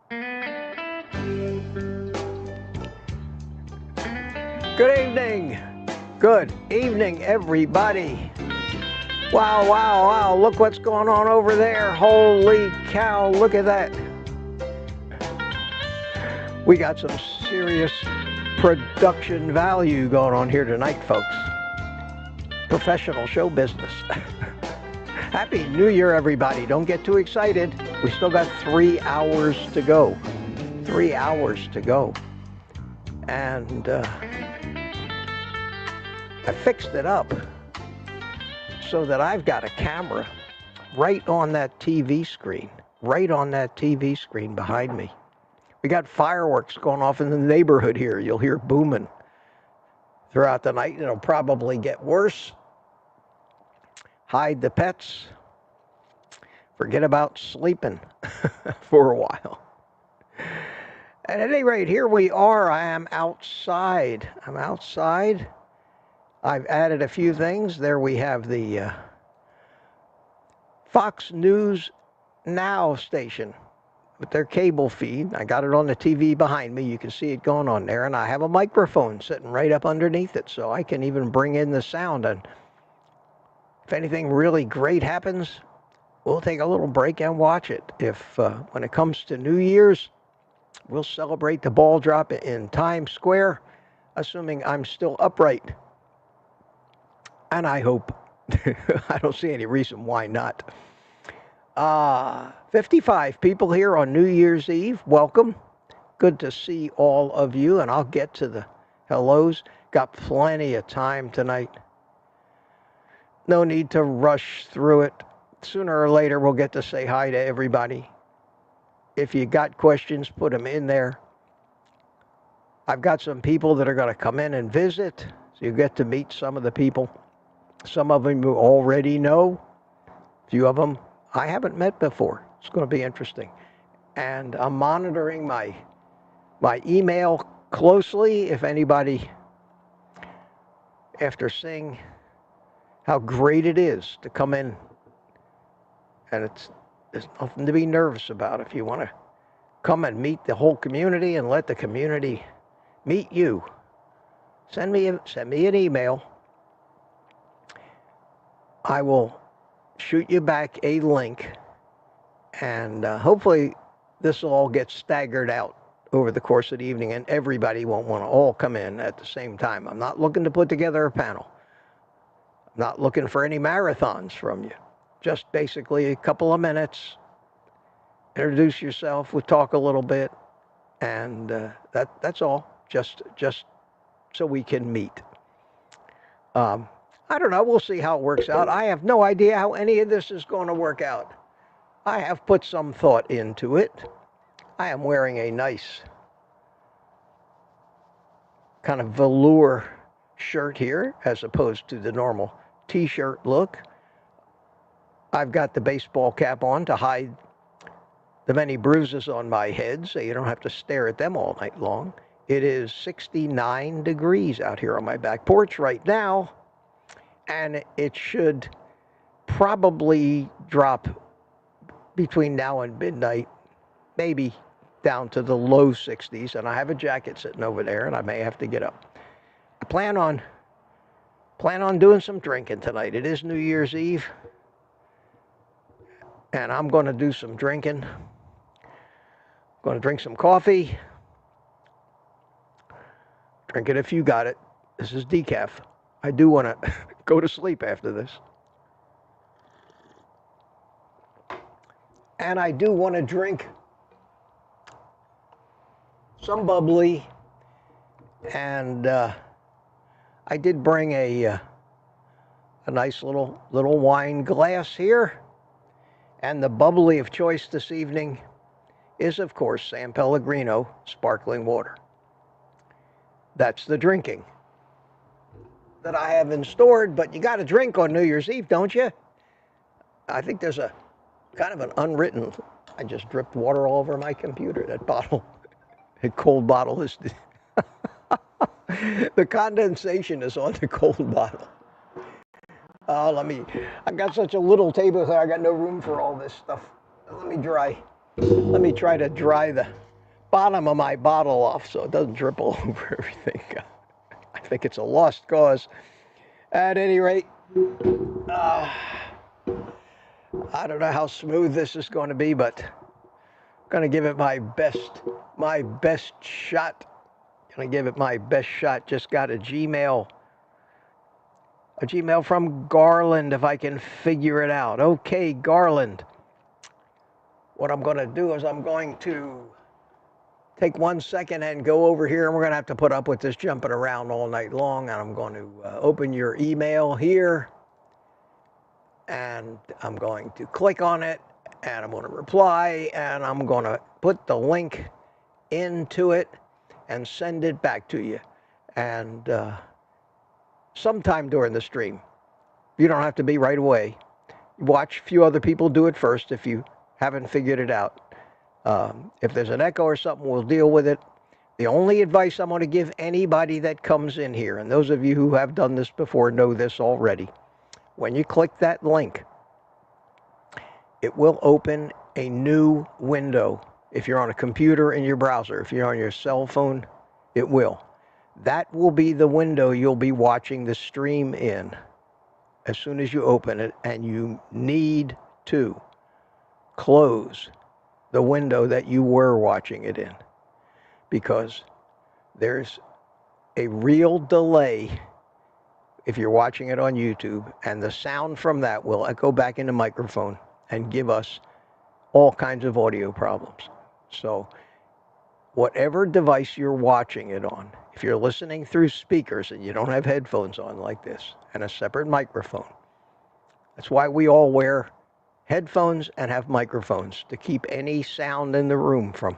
Good evening. Good evening, everybody. Wow, wow, wow. Look what's going on over there. Holy cow, look at that. We got some serious production value going on here tonight, folks. Professional show business. Happy New Year, everybody. Don't get too excited. We still got 3 hours to go. 3 hours to go. And I fixed it up so that I've got a camera right on that TV screen, behind me. We got fireworks going off in the neighborhood here. You'll hear booming throughout the night. It'll probably get worse. Hide the pets. Forget about sleeping for a while. At any rate, here we are. I am outside. I've added a few things. There we have the Fox News Now station with their cable feed. I got it on the TV behind me. You can see it going on there. And I have a microphone sitting right up underneath it, so I can even bring in the sound. And if anything really great happens, we'll take a little break and watch it. If when it comes to New Year's, we'll celebrate the ball drop in Times Square, assuming I'm still upright. And I hope. I don't see any reason why not. 55 people here on New Year's Eve. Welcome. Good to see all of you, and I'll get to the hellos. Got plenty of time tonight. No need to rush through it. Sooner or later, we'll get to say hi to everybody. If you got questions, put them in there. I've got some people that are going to come in and visit, so you get to meet some of the people. Some of them you already know. A few of them I haven't met before. It's going to be interesting. And I'm monitoring my email closely. If anybody, after seeing how great it is to come in, and there's nothing to be nervous about. If you want to come and meet the whole community and let the community meet you, send me an email. I will shoot you back a link, and hopefully this will all get staggered out over the course of the evening, and everybody won't want to all come in at the same time. I'm not looking to put together a panel. I'm not looking for any marathons from you. Just basically a couple of minutes, introduce yourself, we'll talk a little bit, and that's all, just so we can meet. I don't know. We'll see how it works out. I have no idea how any of this is going to work out. I have put some thought into it. I am wearing a nice kind of velour shirt here as opposed to the normal t-shirt look. I've got the baseball cap on to hide the many bruises on my head so you don't have to stare at them all night long. It is 69 degrees out here on my back porch right now. And it should probably drop between now and midnight, maybe down to the low 60s. And I have a jacket sitting over there, and I may have to get up. I plan on doing some drinking tonight. It is New Year's Eve, and I'm going to do some drinking. I'm going to drink some coffee. Drink it if you got it. This is decaf. I do want to go to sleep after this. And I do want to drink some bubbly. And I did bring a nice little wine glass here. And the bubbly of choice this evening is, of course, San Pellegrino sparkling water. That's the drinking that I have stored, but you got to drink on New Year's Eve, don't you? I think there's a kind of an unwritten, I just dripped water all over my computer. That bottle, that cold bottle is, the condensation is on the cold bottle. I got such a little table here, I got no room for all this stuff. Let me dry Let me try to dry the bottom of my bottle off so it doesn't drip all over everything. I think it's a lost cause. At any rate, I don't know how smooth this is going to be, but I'm going to give it my best shot. Going to give it my best shot. Just got a Gmail from Garland, if I can figure it out. Okay, Garland. What I'm going to do is I'm going to take 1 second and go over here, and we're going to have to put up with this jumping around all night long. And I'm going to open your email here, and I'm going to click on it, and I'm going to reply, and I'm going to put the link into it and send it back to you. And sometime during the stream, you don't have to be right away. Watch a few other people do it first if you haven't figured it out. If there's an echo or something, we'll deal with it. The only advice I'm going to give anybody that comes in here, and those of you who have done this before know this already, when you click that link, it will open a new window. If you're on a computer in your browser, if you're on your cell phone, it will. That will be the window you'll be watching the stream in as soon as you open it, and you need to close the window that you were watching it in, because there's a real delay if you're watching it on YouTube, and the sound from that will echo back in the microphone and give us all kinds of audio problems. So whatever device you're watching it on, if you're listening through speakers and you don't have headphones on like this and a separate microphone, that's why we all wear headphones and have microphones, to keep any sound in the room from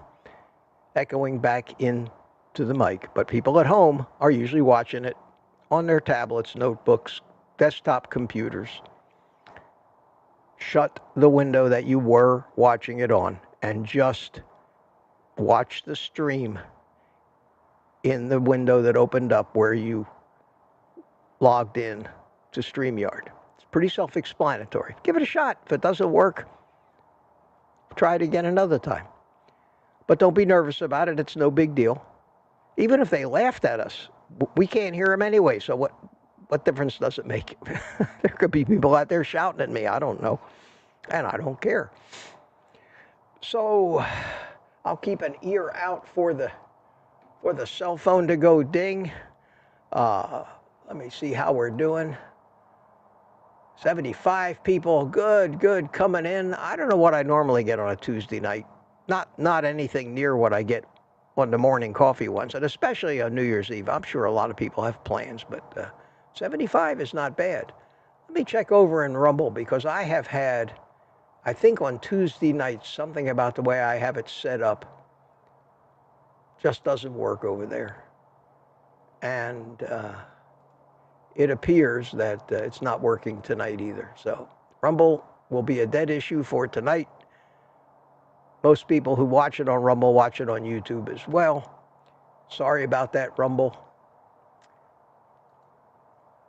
echoing back into the mic. But people at home are usually watching it on their tablets, notebooks, desktop computers. Shut the window that you were watching it on and just watch the stream in the window that opened up where you logged in to StreamYard. It's pretty self-explanatory. Give it a shot. If it doesn't work, try it again another time. But don't be nervous about it. It's no big deal. Even if they laughed at us, we can't hear them anyway, so what difference does it make? There could be people out there shouting at me. I don't know, and I don't care. So I'll keep an ear out for the cell phone to go ding. Let me see how we're doing. 75 people, good, coming in. I don't know what I normally get on a Tuesday night. Not anything near what I get on the morning coffee ones, and especially on New Year's Eve. I'm sure a lot of people have plans, but 75 is not bad. Let me check over in Rumble, because I have had, I think on Tuesday nights, something about the way I have it set up just doesn't work over there. And it appears that it's not working tonight either. So Rumble will be a dead issue for tonight. Most people who watch it on Rumble watch it on YouTube as well. Sorry about that, Rumble.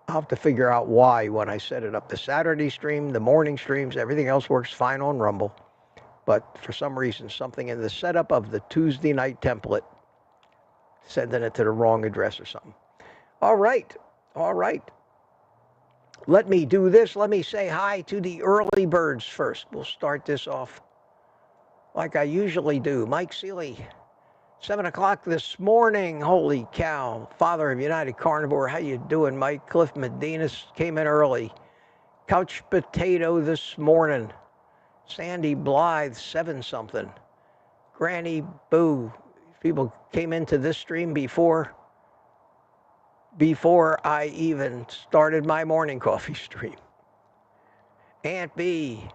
I'll have to figure out why when I set it up. The Saturday stream, the morning streams, everything else works fine on Rumble. But for some reason, something in the setup of the Tuesday night template, sending it to the wrong address or something. All right. Let me do this. Let me say hi to the early birds first. We'll start this off like I usually do. Mike Seeley, 7 o'clock this morning. Holy cow. Father of United Carnivore. How you doing, Mike? Cliff Medina's came in early. Couch Potato this morning. Sandy Blythe, 7-something. Granny Boo. People came into this stream before I even started my morning coffee stream. Aunt B.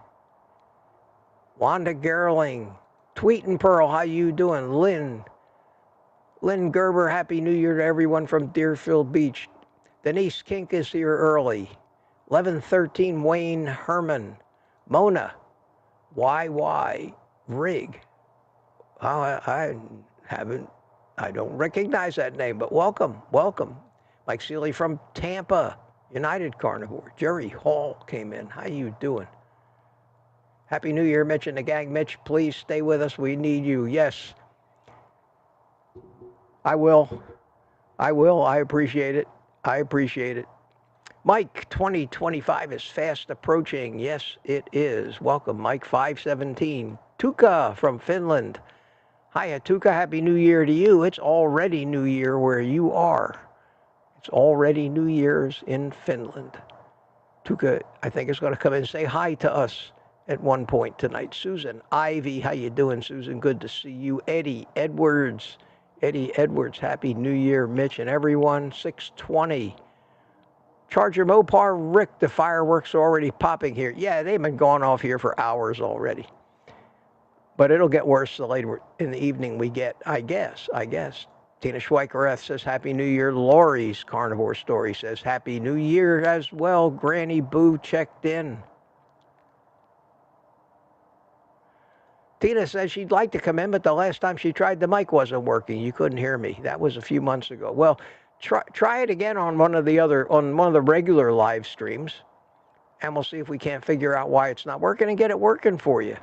Wanda Gerling. Tweet and Pearl, how you doing? Lynn Gerber, Happy New Year to everyone from Deerfield Beach. Denise Kink is here early. 1113 Wayne Herman. Mona. YY Rig. I don't recognize that name, but welcome. Mike Seeley from Tampa, United Carnivore. Jerry Hall came in. How you doing? Happy New Year, Mitch and the gang. Mitch, please stay with us. We need you. Yes, I will. I will. I appreciate it. I appreciate it. Mike, 2025 is fast approaching. Yes, it is. Welcome, Mike, 517. Tuukka from Finland. Hiya, Tuukka. Happy New Year to you. It's already New Year where you are. It's already New Year's in Finland. Tuukka, I think, is going to come in and say hi to us at one point tonight. Susan, Ivy, how you doing, Susan? Good to see you. Eddie Edwards. Eddie Edwards, Happy New Year, Mitch and everyone. 620. Charger Mopar, Rick, the fireworks are already popping here. Yeah, they've been going off here for hours already. But it'll get worse the later in the evening we get, I guess. Tina Schweiker says, Happy New Year. Lori's Carnivore Story says, Happy New Year as well. Granny Boo checked in. Tina says she'd like to come in, but the last time she tried, the mic wasn't working. You couldn't hear me. That was a few months ago. Well, try it again on one of the regular live streams, and we'll see if we can't figure out why it's not working and get it working for you.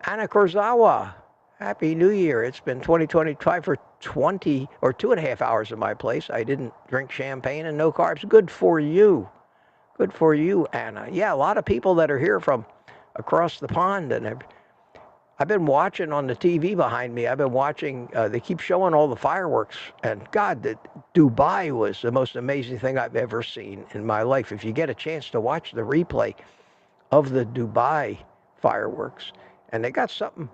Anna Kurzawa, Happy New Year. It's been 2025 for 20 or 2.5 hours in my place. I didn't drink champagne and no carbs. Good for you. Good for you, Anna. Yeah, a lot of people that are here from across the pond, and I've been watching on the TV behind me. I've been watching, they keep showing all the fireworks, and God, Dubai was the most amazing thing I've ever seen in my life. If you get a chance to watch the replay of the Dubai fireworks, and they got something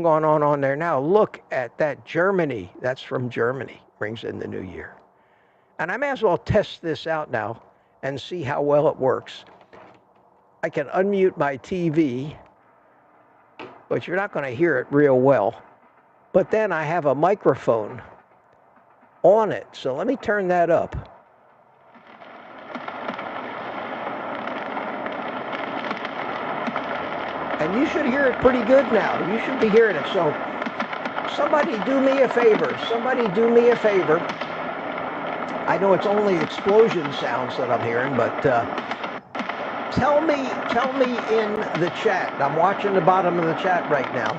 going on there now. Look at that. Germany, that's from Germany, brings in the new year. And I may as well test this out now and see how well it works. I can unmute my TV, but you're not going to hear it real well. But then I have a microphone on it, so let me turn that up. And you should hear it pretty good now. You should be hearing it. So somebody do me a favor. Somebody do me a favor. I know it's only explosion sounds that I'm hearing, but tell me in the chat. I'm watching the bottom of the chat right now.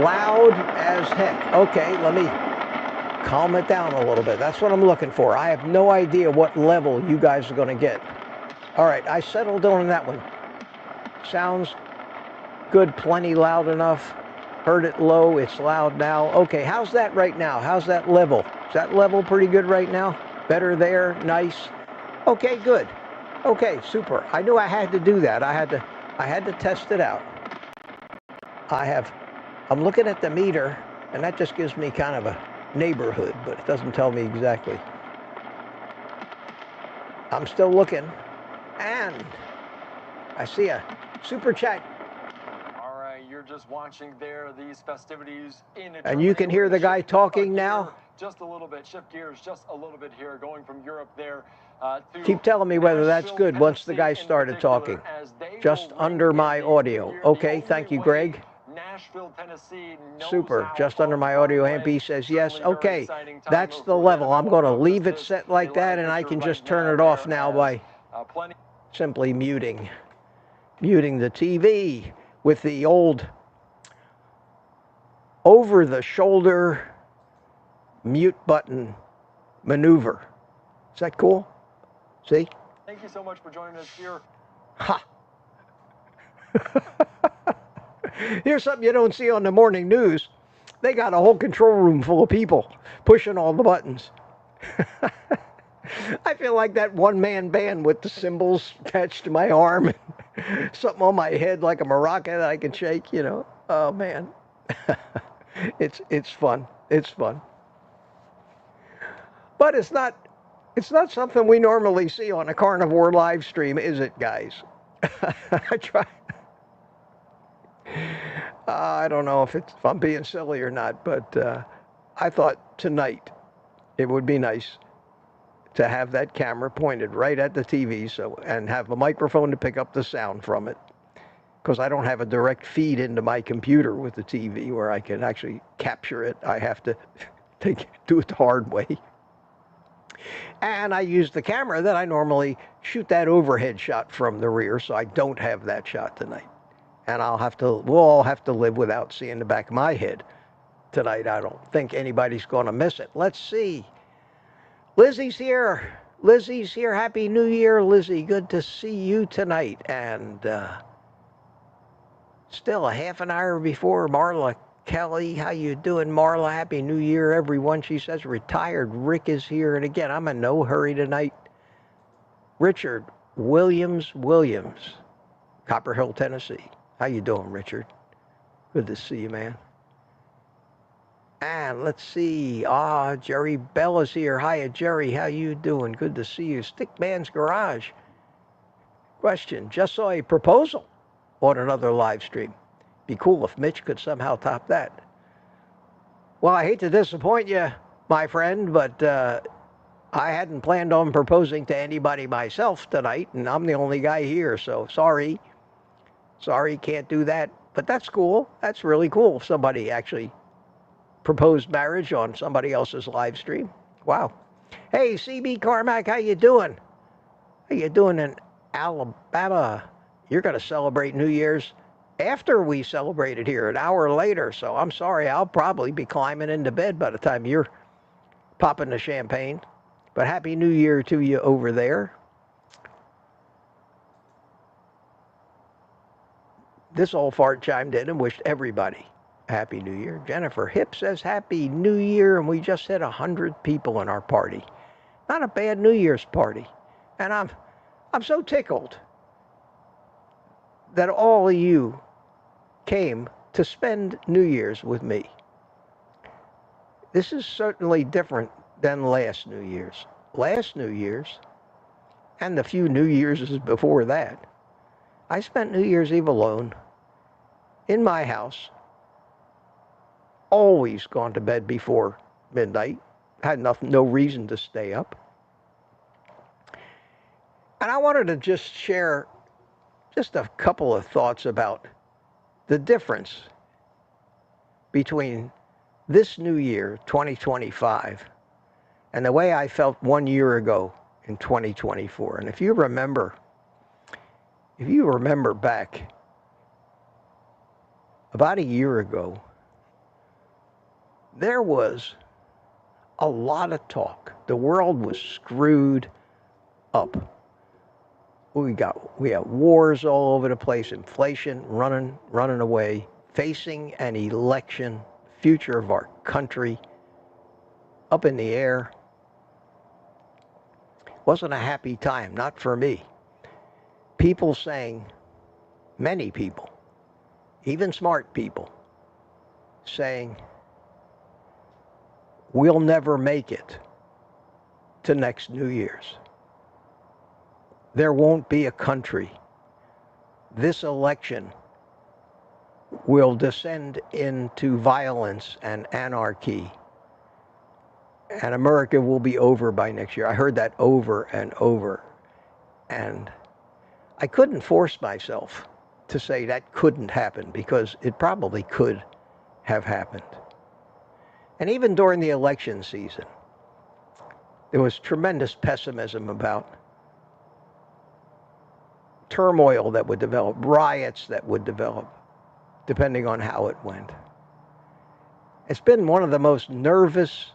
Loud as heck. Okay, let me calm it down a little bit. That's what I'm looking for. I have no idea what level you guys are going to get. All right, I settled on that one. Sounds good, plenty loud enough. Heard it low, it's loud now. Okay, how's that right now? How's that level? Is that level pretty good right now? Better there, nice. Okay, good. Okay, super. I knew I had to do that. I had to test it out. I'm looking at the meter, and that just gives me kind of a neighborhood, but it doesn't tell me exactly. I'm still looking, and I see a super chat. All right, you're just watching there these festivities in and you can hear the guy talking now. Just a little bit, shift gears just a little bit here, going from Europe there. Keep telling me whether that's good once the guy started talking. Just under my audio. Okay, thank you, Greg. Nashville, Tennessee. Super, just under my audio. MP says yes. Okay, that's the level. I'm going to leave it set like that, and I can just turn it off now by simply muting the TV with the old over-the-shoulder mute button maneuver. Is that cool? See? Thank you so much for joining us here. Ha! Here's something you don't see on the morning news. They got a whole control room full of people pushing all the buttons. I feel like that one-man band with the cymbals attached to my arm and something on my head like a maraca that I can shake, you know. Oh, man. It's fun. It's fun. But it's not something we normally see on a carnivore live stream, is it, guys? I try. I don't know if I'm being silly or not, but I thought tonight it would be nice to have that camera pointed right at the TV and have a microphone to pick up the sound from it. Because I don't have a direct feed into my computer with the TV where I can actually capture it. I have to do it the hard way. And I used the camera that I normally shoot that overhead shot from the rear, so I don't have that shot tonight. And we'll all have to live without seeing the back of my head tonight. I don't think anybody's going to miss it. Let's see. Lizzie's here. Lizzie's here. Happy New Year, Lizzie. Good to see you tonight. And still a half an hour before Marla Kelly. How you doing, Marla? Happy New Year, everyone. She says retired Rick is here. And again, I'm in no hurry tonight. Richard Williams, Copper Hill, Tennessee. How you doing, Richard? Good to see you, man. And let's see. Jerry Bell is here. Hiya, Jerry. How you doing? Good to see you. Stickman's Garage. Question. Just saw a proposal on another live stream. Be cool if Mitch could somehow top that. Well, I hate to disappoint you, my friend, but I hadn't planned on proposing to anybody myself tonight, and I'm the only guy here, so sorry. Sorry, can't do that. But that's cool. That's really cool if somebody actually proposed marriage on somebody else's live stream. Wow. Hey, CB Carmack, how you doing? How you doing in Alabama? You're going to celebrate New Year's after we celebrate it here, an hour later. So I'm sorry, I'll probably be climbing into bed by the time you're popping the champagne. But Happy New Year to you over there. This old fart chimed in and wished everybody Happy New Year. Jennifer Hip says Happy New Year, and we just had 100 people in our party. Not a bad New Year's party. And I'm so tickled that all of you came to spend New Year's with me. This is certainly different than last New Year's. Last New Year's, and the few New Year's before that, I spent New Year's Eve alone in my house, always gone to bed before midnight, had no reason to stay up. And I wanted to just share just a couple of thoughts about the difference between this new year, 2025, and the way I felt 1 year ago in 2024. And if you remember back about a year ago, there was a lot of talk. The world was screwed up. We have wars all over the place, inflation running away, facing an election, future of our country up in the air. Wasn't a happy time, not for me. People saying, many people, even smart people, saying, we'll never make it to next New Year's. There won't be a country. This election will descend into violence and anarchy, and America will be over by next year. I heard that over and over, and I couldn't force myself to say that couldn't happen, because it probably could have happened. And even during the election season, there was tremendous pessimism about turmoil that would develop, riots that would develop, depending on how it went. It's been one of the most nervous,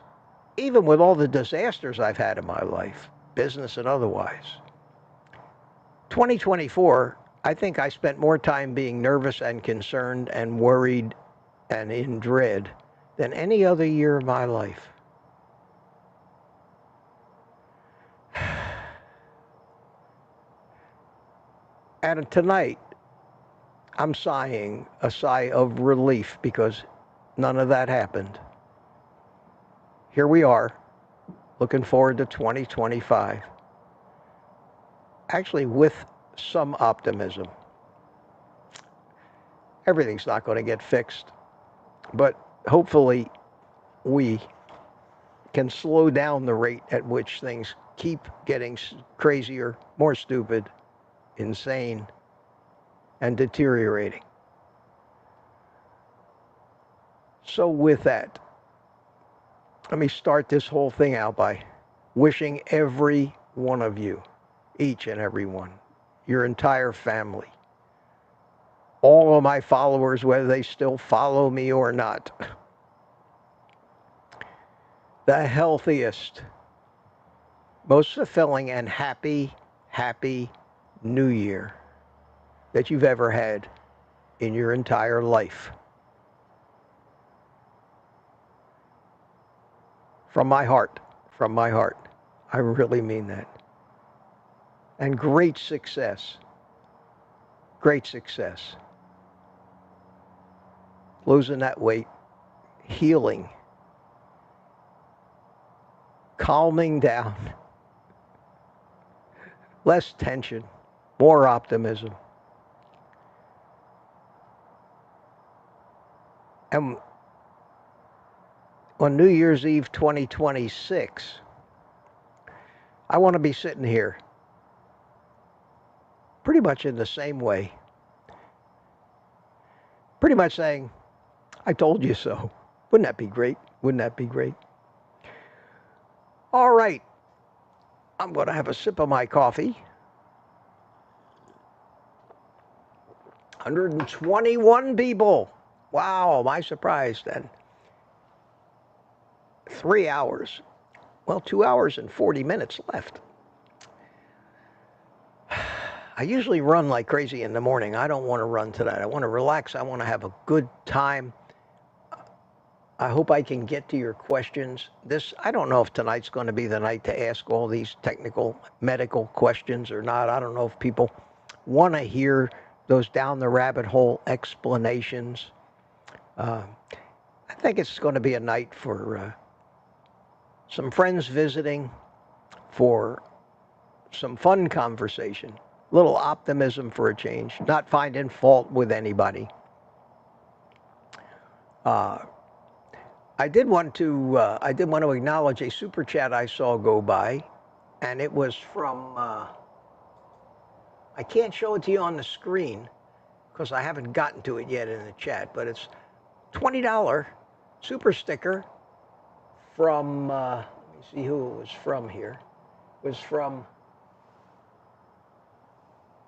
even with all the disasters I've had in my life, business and otherwise. 2024, I think I spent more time being nervous and concerned and worried and in dread than any other year of my life. And tonight, I'm sighing a sigh of relief because none of that happened. Here we are, looking forward to 2025. Actually, with some optimism. Everything's not going to get fixed, but hopefully we can slow down the rate at which things keep getting crazier, more stupid, insane, and deteriorating. So with that, let me start this whole thing out by wishing every one of you, each and every one, your entire family, all of my followers, whether they still follow me or not, the healthiest, most fulfilling, and happy New Year that you've ever had in your entire life. From my heart, I really mean that. And great success, losing that weight, healing, calming down, less tension, more optimism. And on New Year's Eve 2026, I want to be sitting here pretty much in the same way, pretty much saying, I told you so. Wouldn't that be great? Wouldn't that be great? All right. I'm going to have a sip of my coffee. 121 people. Wow, am I surprised then? 3 hours. Well, 2 hours and 40 minutes left. I usually run like crazy in the morning. I don't want to run tonight. I want to relax. I want to have a good time. I hope I can get to your questions. I don't know if tonight's going to be the night to ask all these technical medical questions or not. I don't know if people want to hear those down the rabbit hole explanations. I think it's going to be a night for some friends visiting, for some fun conversation, a little optimism for a change, not finding fault with anybody. I did want to acknowledge a super chat I saw go by, and it was from, I can't show it to you on the screen because I haven't gotten to it yet in the chat, but it's $20 super sticker from, let me see who it was from here. It was from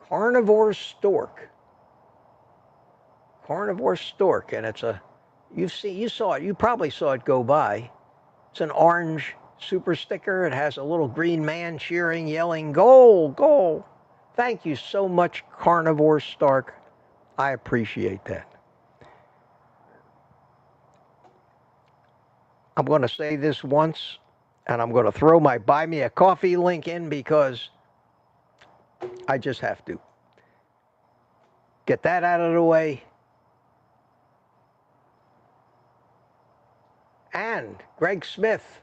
Carnivore Stork. Carnivore Stork, and it's a, you saw it, you probably saw it go by. It's an orange super sticker. It has a little green man cheering, yelling, goal, goal. Thank you so much, Carnivore Stork. I appreciate that. I'm going to say this once, and I'm going to throw my Buy Me a Coffee link in because I just have to. Get that out of the way. And Greg Smith,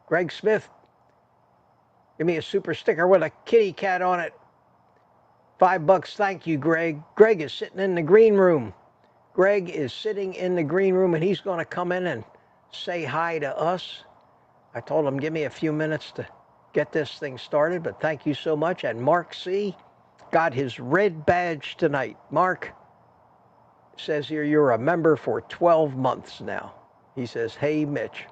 give me a super sticker with a kitty cat on it. $5. Thank you, Greg. Greg is sitting in the green room. And he's going to come in and say hi to us. I told him, give me a few minutes to get this thing started, but thank you so much. And Mark C. got his red badge tonight. Mark says here, you're a member for 12 months now. He says, hey, Mitch.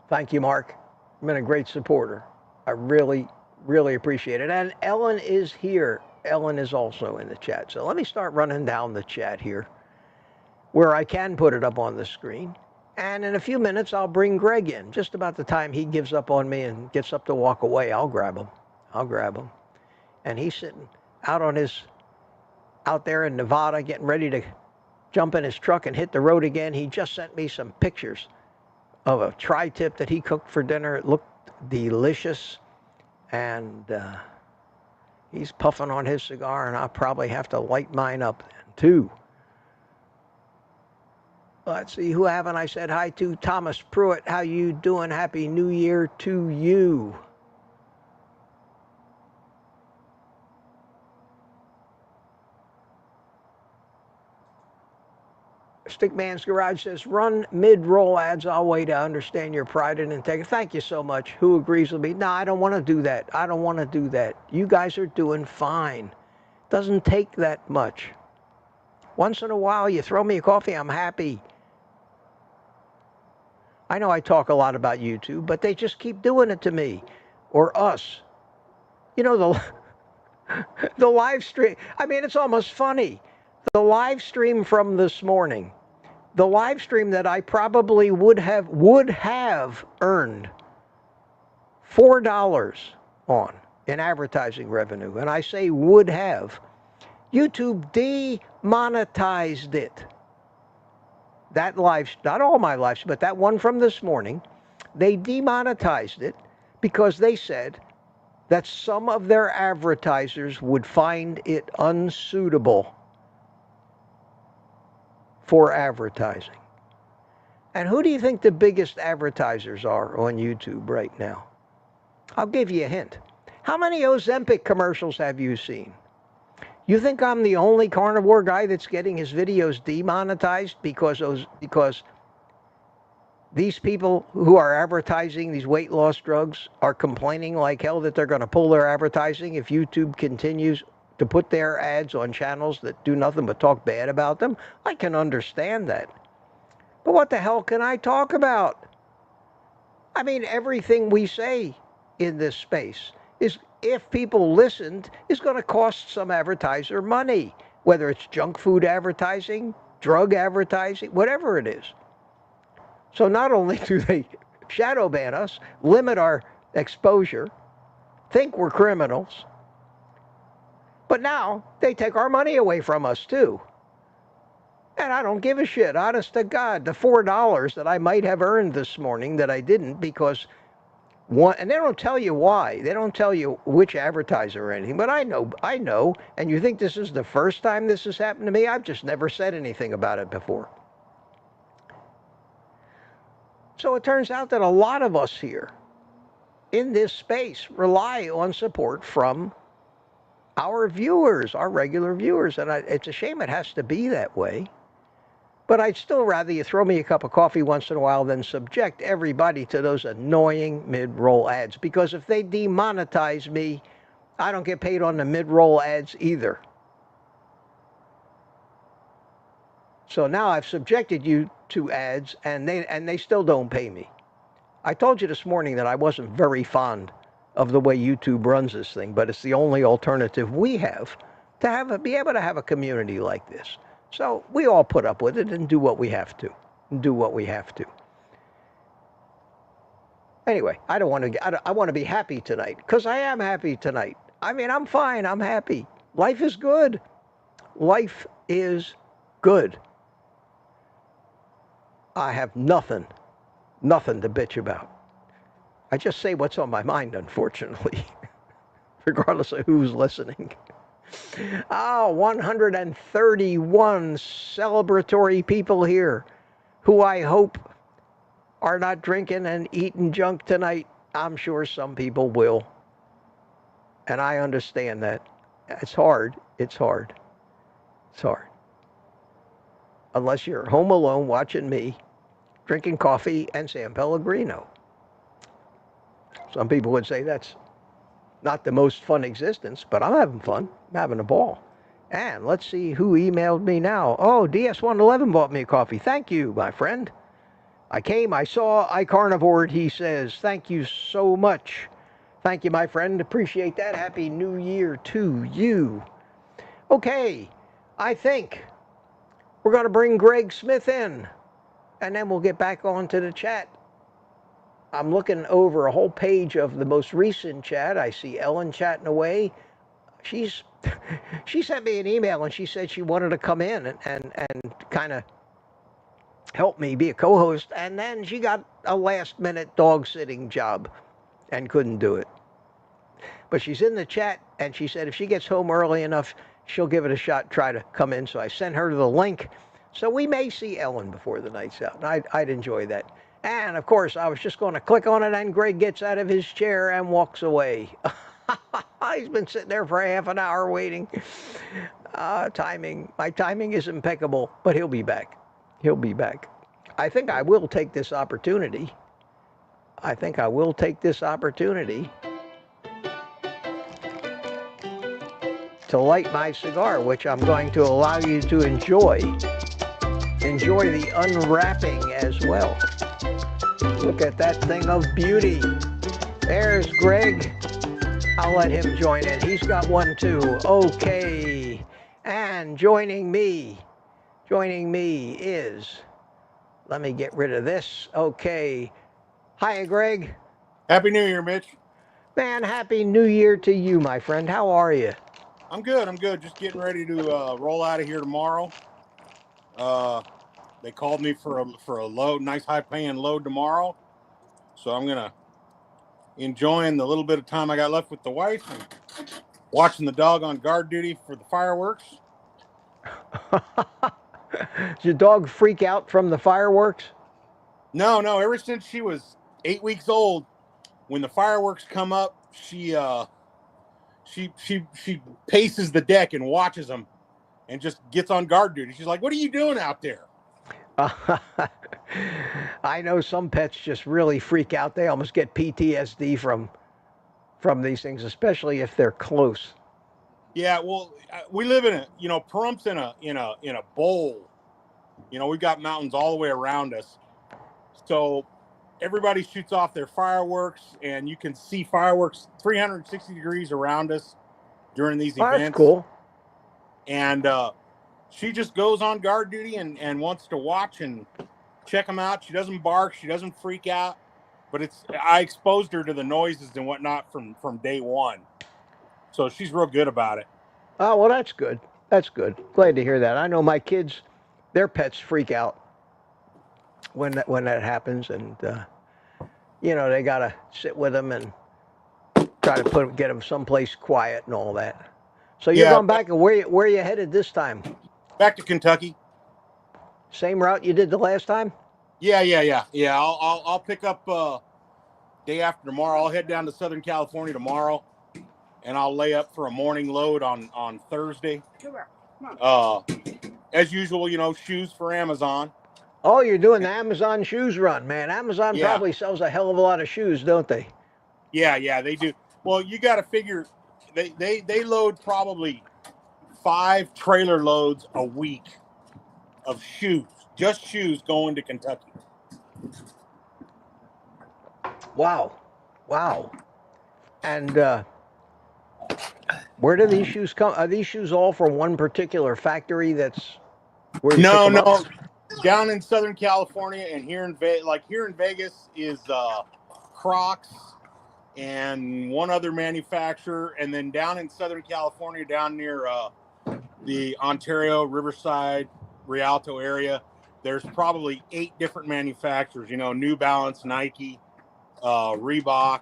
Thank you, Mark. You've been a great supporter. I really, really appreciate it. And Ellen is here. Ellen is also in the chat. So let me start running down the chat here where I can put it up on the screen. And in a few minutes, I'll bring Greg in. Just about the time he gives up on me and gets up to walk away, I'll grab him. And he's sitting out there in Nevada getting ready to jump in his truck and hit the road again. He just sent me some pictures of a tri-tip that he cooked for dinner. It looked delicious. And he's puffing on his cigar, and I'll probably have to light mine up then, too. Let's see, who haven't I said hi to? Thomas Pruitt, how you doing? Happy New Year to you. Stickman's Garage says, run mid-roll ads. I'll wait to understand your pride and integrity. Thank you so much. Who agrees with me? No, I don't want to do that. You guys are doing fine. Doesn't take that much. Once in a while, you throw me a coffee, I'm happy. I know I talk a lot about YouTube, but they just keep doing it to me or us. You know, the live stream, I mean, it's almost funny. The live stream from this morning, the live stream that I probably would have earned $4 on in advertising revenue, and I say would have, YouTube demonetized it. That live, not all my lives, but that one from this morning, they demonetized it because they said that some of their advertisers would find it unsuitable for advertising. And who do you think the biggest advertisers are on YouTube right now? I'll give you a hint. How many Ozempic commercials have you seen? You think I'm the only carnivore guy that's getting his videos demonetized because these people who are advertising these weight loss drugs are complaining like hell that they're going to pull their advertising if YouTube continues to put their ads on channels that do nothing but talk bad about them? I can understand that. But what the hell can I talk about? I mean, everything we say in this space is, if people listened, is going to cost some advertiser money, whether it's junk food advertising, drug advertising, whatever it is. So not only do they shadow ban us, limit our exposure, think we're criminals, but now they take our money away from us too. And I don't give a shit, honest to God. The $4 that I might have earned this morning that I didn't because one, and they don't tell you why. They don't tell you which advertiser or anything, but I know, and you think this is the first time this has happened to me? I've just never said anything about it before. So it turns out that a lot of us here in this space rely on support from our viewers, our regular viewers, and it's a shame it has to be that way. But I'd still rather you throw me a cup of coffee once in a while than subject everybody to those annoying mid-roll ads. Because if they demonetize me, I don't get paid on the mid-roll ads either. So now I've subjected you to ads, and they still don't pay me. I told you this morning that I wasn't very fond of the way YouTube runs this thing, but it's the only alternative we have to be able to have a community like this. So we all put up with it and do what we have to. Anyway, I want to be happy tonight, because I am happy tonight. I mean, I'm fine. I'm happy. Life is good. Life is good. I have nothing to bitch about. I just say what's on my mind, unfortunately, regardless of who's listening. 131 celebratory people here who I hope are not drinking and eating junk tonight. I'm sure some people will. And I understand that. It's hard. Unless you're home alone watching me drinking coffee and San Pellegrino. Some people would say that's not the most fun existence, but I'm having fun. I'm having a ball. And let's see who emailed me now. Oh, DS111 bought me a coffee. Thank you, my friend. I came, I saw, I carnivored, he says. Thank you so much. Thank you, my friend. Appreciate that. Happy New Year to you. Okay, I think we're going to bring Greg Smith in, and then we'll get back on to the chat. I'm looking over a whole page of the most recent chat. I see Ellen chatting away. She sent me an email, and she said she wanted to come in and kind of help me be a co-host, and then she got a last-minute dog-sitting job and couldn't do it. But she's in the chat, and she said if she gets home early enough, she'll give it a shot, try to come in. So I sent her the link. So we may see Ellen before the night's out, and I'd enjoy that. And, of course, I was just going to click on it, and Greg gets out of his chair and walks away. He's been sitting there for half an hour waiting. My timing is impeccable, but he'll be back. I think I will take this opportunity. To light my cigar, which I'm going to allow you to enjoy. Enjoy the unwrapping as well. Look at that thing of beauty. There's Greg. I'll let him join in. He's got one too. Okay. And joining me is, let me get rid of this. Okay. Hi, Greg. Happy New Year, Mitch. Man, Happy New Year to you, my friend. How are you? I'm good. Just getting ready to roll out of here tomorrow. They called me for a load, nice high paying load tomorrow. So I'm gonna enjoying the little bit of time I got left with the wife and watching the dog on guard duty for the fireworks. Does your dog freak out from the fireworks? No. Ever since she was 8 weeks old, when the fireworks come up, she paces the deck and watches them, and just gets on guard duty. She's like, "What are you doing out there?" I know some pets just really freak out. They almost get PTSD from these things, especially if they're close. Yeah, well, we live in Pahrumps in a bowl. We've got mountains all the way around us. So everybody shoots off their fireworks, and you can see fireworks 360 degrees around us during these events. That's cool. And she just goes on guard duty and wants to watch and check them out. She doesn't bark. She doesn't freak out. But I exposed her to the noises and whatnot from day one. So she's real good about it. Oh, well, that's good. That's good. Glad to hear that. I know my kids, their pets freak out when that happens, and they gotta sit with them and try to get them someplace quiet and all that. So you're going back, and where are you headed this time? Back to Kentucky. Same route you did the last time? Yeah. I'll pick up day after tomorrow. I'll head down to Southern California tomorrow, and I'll lay up for a morning load on Thursday. As usual, shoes for Amazon. Oh, you're doing the Amazon shoes run, man. Amazon probably sells a hell of a lot of shoes, don't they? Yeah, they do. Well, you got to figure they load probably 5 trailer loads a week of shoes, just shoes going to Kentucky. Wow. And where do these shoes come? Are these shoes all from one particular factory? That's where you pick them up? Down in Southern California and here in Vegas is Crocs and one other manufacturer, and then down in Southern California, down near the Ontario, Riverside, Rialto area, there's probably 8 different manufacturers. New Balance, Nike, Reebok,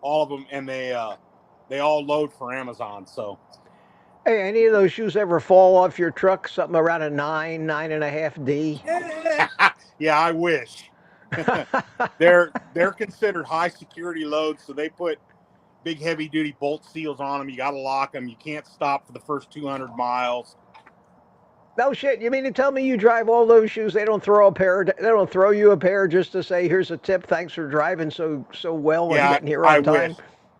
all of them, and they all load for Amazon. So. Hey, any of those shoes ever fall off your truck? Something around a 9.5 D? Yeah, I wish. They're considered high security loads, so they put big heavy duty bolt seals on them. You got to lock them. You can't stop for the first 200 miles. No shit. You mean to tell me you drive all those shoes? They don't throw you a pair just to say, "Here's a tip. Thanks for driving so well and getting here on time." Wish.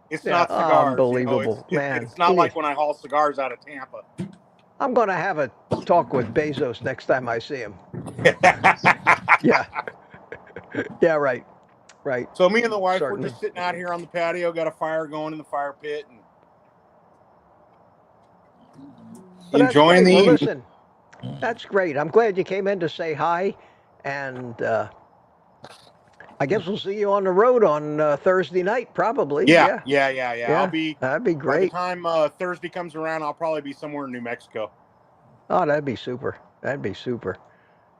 It's not cigars. Unbelievable, man. It's not like when I haul cigars out of Tampa. I'm going to have a talk with Bezos next time I see him. Yeah. Yeah, right. So me and the wife, we're just sitting out here on the patio, got a fire going in the fire pit, and enjoying the evening. Well, listen, that's great. I'm glad you came in to say hi, and I guess we'll see you on the road on Thursday night, probably. Yeah. That'd be great. By the time Thursday comes around, I'll probably be somewhere in New Mexico. Oh, that'd be super.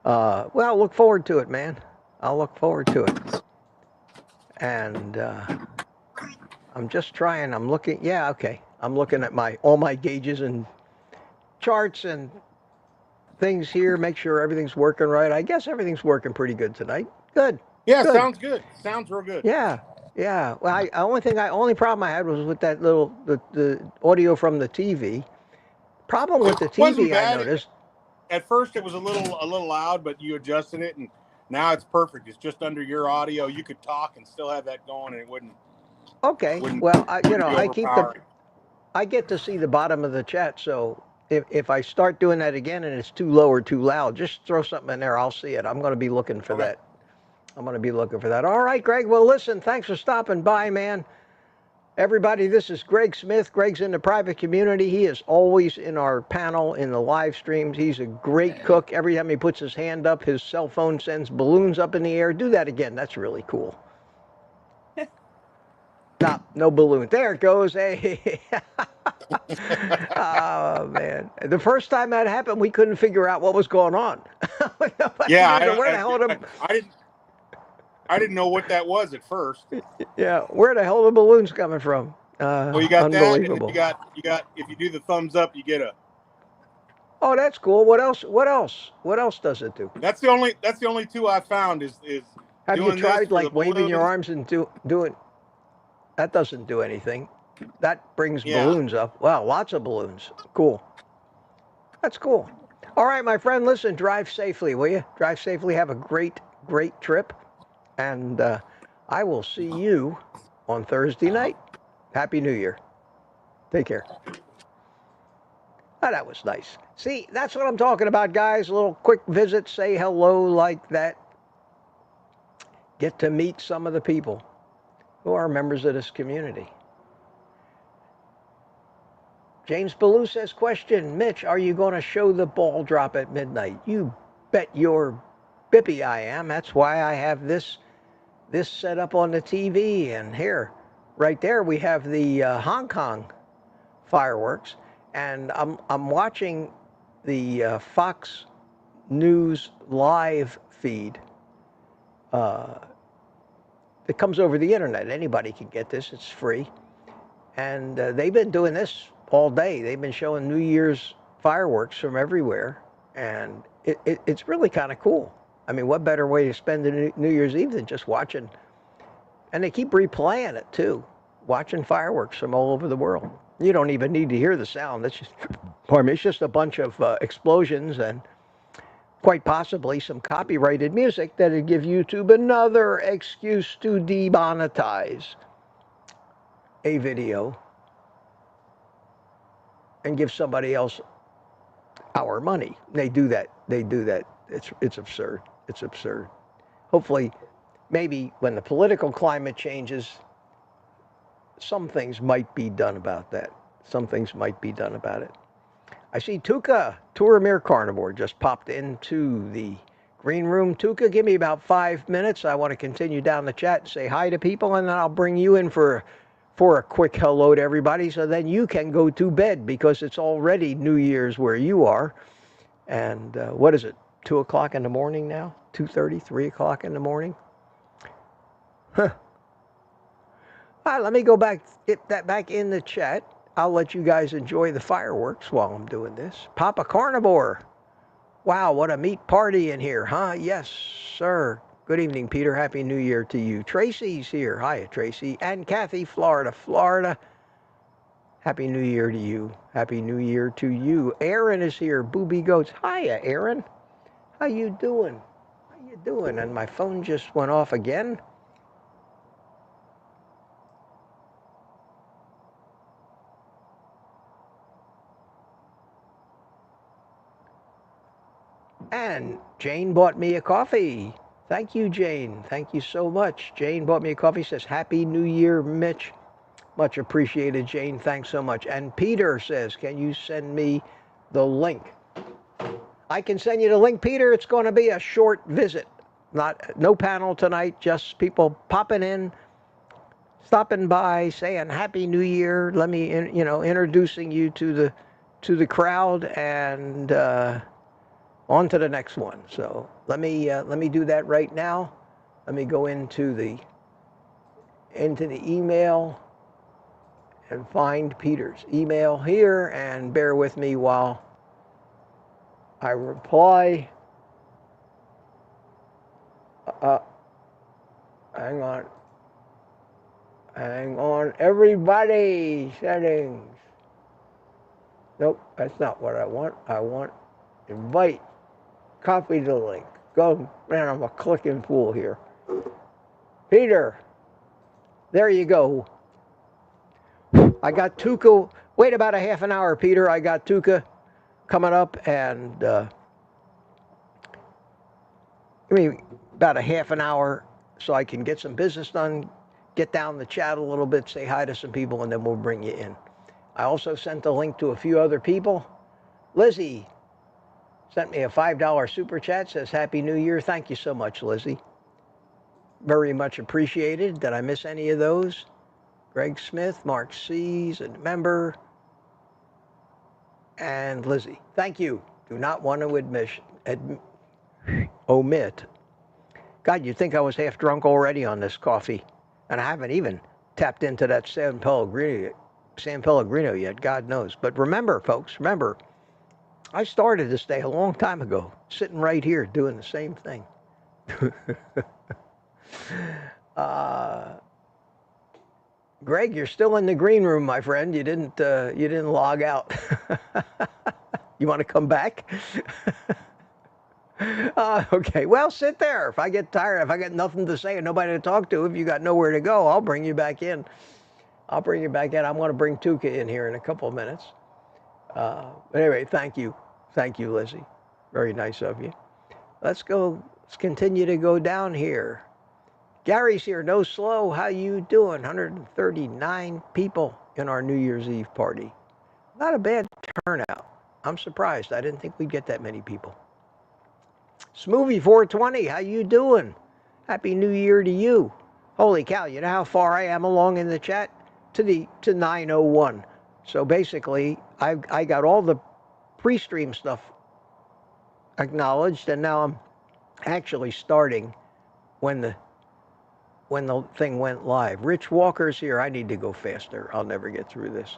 Well, look forward to it, man. I'll look forward to it. And I'm just trying. I'm looking. Yeah, okay. I'm looking at all my gauges and charts and things here. Make sure everything's working right. I guess everything's working pretty good tonight. Good. Yeah, good. Sounds good. Sounds real good. Yeah. Well, only problem I had was with that the audio from the TV. Problem with the TV, I noticed. At first, it was a little loud, but you adjusted it, and now it's perfect. It's just under your audio. You could talk and still have that going, and it wouldn't. Okay. Well, I get to see the bottom of the chat, so if I start doing that again and it's too low or too loud, just throw something in there. I'll see it. I'm going to be looking for that. I'm going to be looking for that. All right, Greg. Well, listen, thanks for stopping by, man. Everybody, this is Greg Smith. Greg's in the private community. He is always in our panel in the live streams. He's a great cook. Every time he puts his hand up, his cell phone sends balloons up in the air. Do that again. That's really cool. No balloon. There it goes. Hey. Oh, man. The first time that happened, we couldn't figure out what was going on. Yeah, I didn't know what that was at first. Yeah, where the hell are the balloons coming from? Well, you got unbelievable. that, and you got if you do the thumbs up, you get a. Oh, that's cool. What else? What else does it do? That's the only two I found is. Have you tried like waving your balloons. arms and doing? That doesn't do anything. That brings balloons up. Wow, lots of balloons. Cool. That's cool. All right, my friend. Listen, drive safely, will you? Drive safely. Have a great trip, and I will see you on Thursday night. Happy New Year. Take care. Oh, that was nice. See, that's what I'm talking about, guys. A little quick visit, say hello like that. Get to meet some of the people who are members of this community. James Ballou says, question, Mitch, are you going to show the ball drop at midnight? You bet your bippy I am. That's why I have this set up on the TV. And here, right there, we have the Hong Kong fireworks. And I'm watching the Fox News live feed. It comes over the internet. Anybody can get this. It's free. And they've been doing this all day. They've been showing New Year's fireworks from everywhere. And it's really kind of cool. I mean, what better way to spend the New Year's Eve than just watching? And they keep replaying it, too. Watching fireworks from all over the world. You don't even need to hear the sound. That's just, pardon me, it's just a bunch of explosions and quite possibly some copyrighted music that would give YouTube another excuse to demonetize a video and give somebody else our money. They do that. It's absurd. It's absurd. Hopefully, maybe when the political climate changes, some things might be done about that. Some things might be done about it. I see Tuukka, Touramere Carnivore, just popped into the green room. Tuukka, give me about 5 minutes. I want to continue down the chat and say hi to people, and then I'll bring you in for a quick hello to everybody, so then you can go to bed because it's already New Year's where you are. And what is it, 2 o'clock in the morning now? 2:30, 3 o'clock in the morning? Huh. All right, let me go get that back in the chat. I'll let you guys enjoy the fireworks while I'm doing this. Papa Carnivore. Wow, what a meat party in here, huh? Yes, sir. Good evening, Peter. Happy New Year to you. Tracy's here. Hiya, Tracy. And Kathy, Florida. Happy New Year to you. Happy New Year to you. Aaron is here. Booby Goats. Hiya, Aaron. How you doing? How you doing? And my phone just went off again. And Jane bought me a coffee. Thank you, Jane. Thank you so much. Jane bought me a coffee, says, Happy New Year, Mitch. Much appreciated, Jane. Thanks so much. And Peter says, can you send me the link? I can send you the link, Peter. It's going to be a short visit. No panel tonight, just people popping in, stopping by, saying Happy New Year. Let me, introducing you to the crowd and on to the next one. So let me do that right now. Let me go into the email and find Peter's email here, and bear with me while I reply. Hang on, everybody. Settings. Nope, that's not what I want. I want invite. Copy the link. Go, man, I'm a clicking fool here. Peter, there you go. I got Tuukka. Wait about a half an hour, Peter. I got Tuukka coming up and give me about a half an hour so I can get some business done, get down the chat a little bit, say hi to some people, and then we'll bring you in. I also sent a link to a few other people. Lizzie sent me a $5 super chat, says Happy New Year. Thank you so much, Lizzie. Very much appreciated. Did I miss any of those? Greg Smith, Mark C's a member, and Lizzie. Thank you. Do not want to omit. God, you'd think I was half drunk already on this coffee, and I haven't even tapped into that San Pellegrino yet, God knows. But remember, folks, remember, I started this day a long time ago, sitting right here doing the same thing. Greg, you're still in the green room, my friend. You didn't log out. You want to come back? Okay, well, sit there. If I get tired, if I got nothing to say and nobody to talk to, if you got nowhere to go, I'll bring you back in. I'm going to bring Tuukka in here in a couple of minutes. But anyway, thank you. Thank you, Lizzie. Very nice of you. Let's continue to go down here. Gary's here, no slow. How you doing? 139 people in our New Year's Eve party. Not a bad turnout. I'm surprised. I didn't think we'd get that many people. Smoothie 420, how you doing? Happy New Year to you. Holy cow, you know how far I am along in the chat? To 901. So basically, I got all the pre-stream stuff acknowledged, and now I'm actually starting when the thing went live. Rich Walker's here. I need to go faster. I'll never get through this.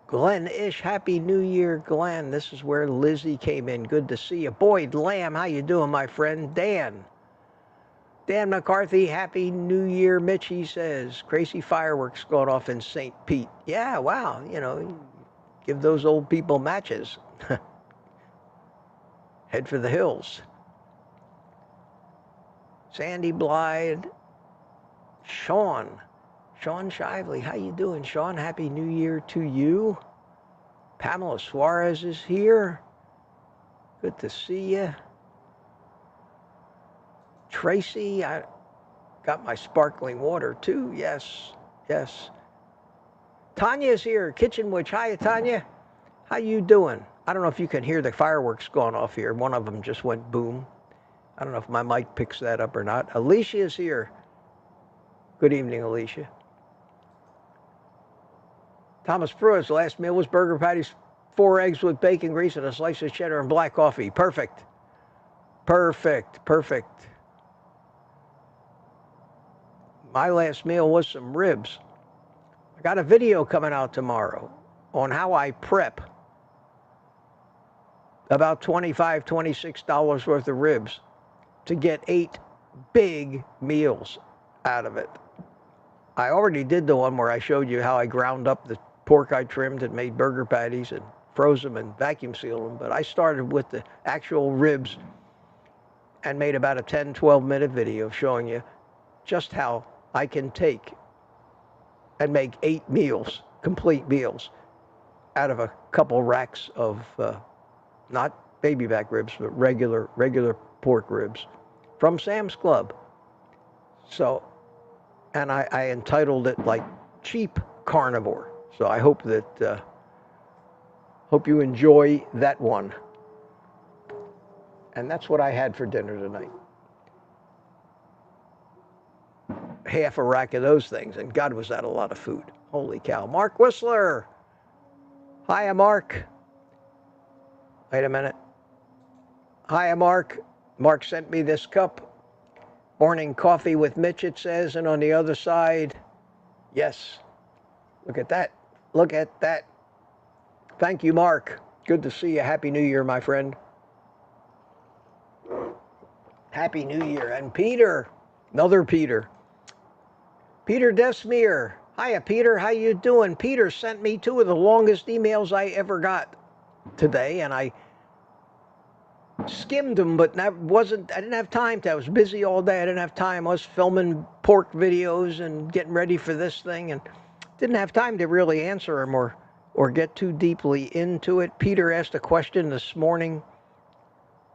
Glenn Ish, Happy New Year, Glenn. This is where Lizzie came in. Good to see you. Boyd Lamb, how you doing, my friend? Dan McCarthy, Happy New Year, Mitch, he says. Crazy fireworks going off in St. Pete. Yeah, wow, give those old people matches. Head for the hills. Sandy Blythe, Sean Shively, how you doing, Sean? Happy New Year to you. Pamela Suarez is here. Good to see you. Tracy, I got my sparkling water too. Yes. Tanya's here, Kitchen Witch. Hi, Tanya. How you doing? I don't know if you can hear the fireworks going off here. One of them just went boom. I don't know if my mic picks that up or not. Alicia is here. Good evening, Alicia. Thomas Pruitt's last meal was burger patties, 4 eggs with bacon grease, and a slice of cheddar and black coffee. Perfect. My last meal was some ribs. I got a video coming out tomorrow on how I prep about $25, $26 worth of ribs to get 8 big meals out of it. I already did the one where I showed you how I ground up the pork I trimmed and made burger patties and froze them and vacuum sealed them. But I started with the actual ribs and made about a 10, 12-minute video showing you just how I can take and make 8 meals, complete meals, out of a couple racks of not baby back ribs, but regular pork ribs from Sam's Club. So, and I entitled it like Cheap Carnivore. So I hope that hope you enjoy that one. And that's what I had for dinner tonight. Half a rack of those things, and God, was that a lot of food. Holy cow. Mark Whistler. Hiya, Mark. Wait a minute. Hiya, Mark. Mark sent me this cup. Morning coffee with Mitch, it says, and on the other side, yes. Look at that. Look at that. Thank you, Mark. Good to see you. Happy New Year, my friend. Happy New Year. And Peter, another Peter. Peter Desmere. Hiya, Peter. How you doing? Peter sent me 2 of the longest emails I ever got today, and I skimmed them, but I didn't have time to. I was busy all day. I didn't have time. I was filming pork videos and getting ready for this thing, and didn't have time to really answer them or get too deeply into it. Peter asked a question this morning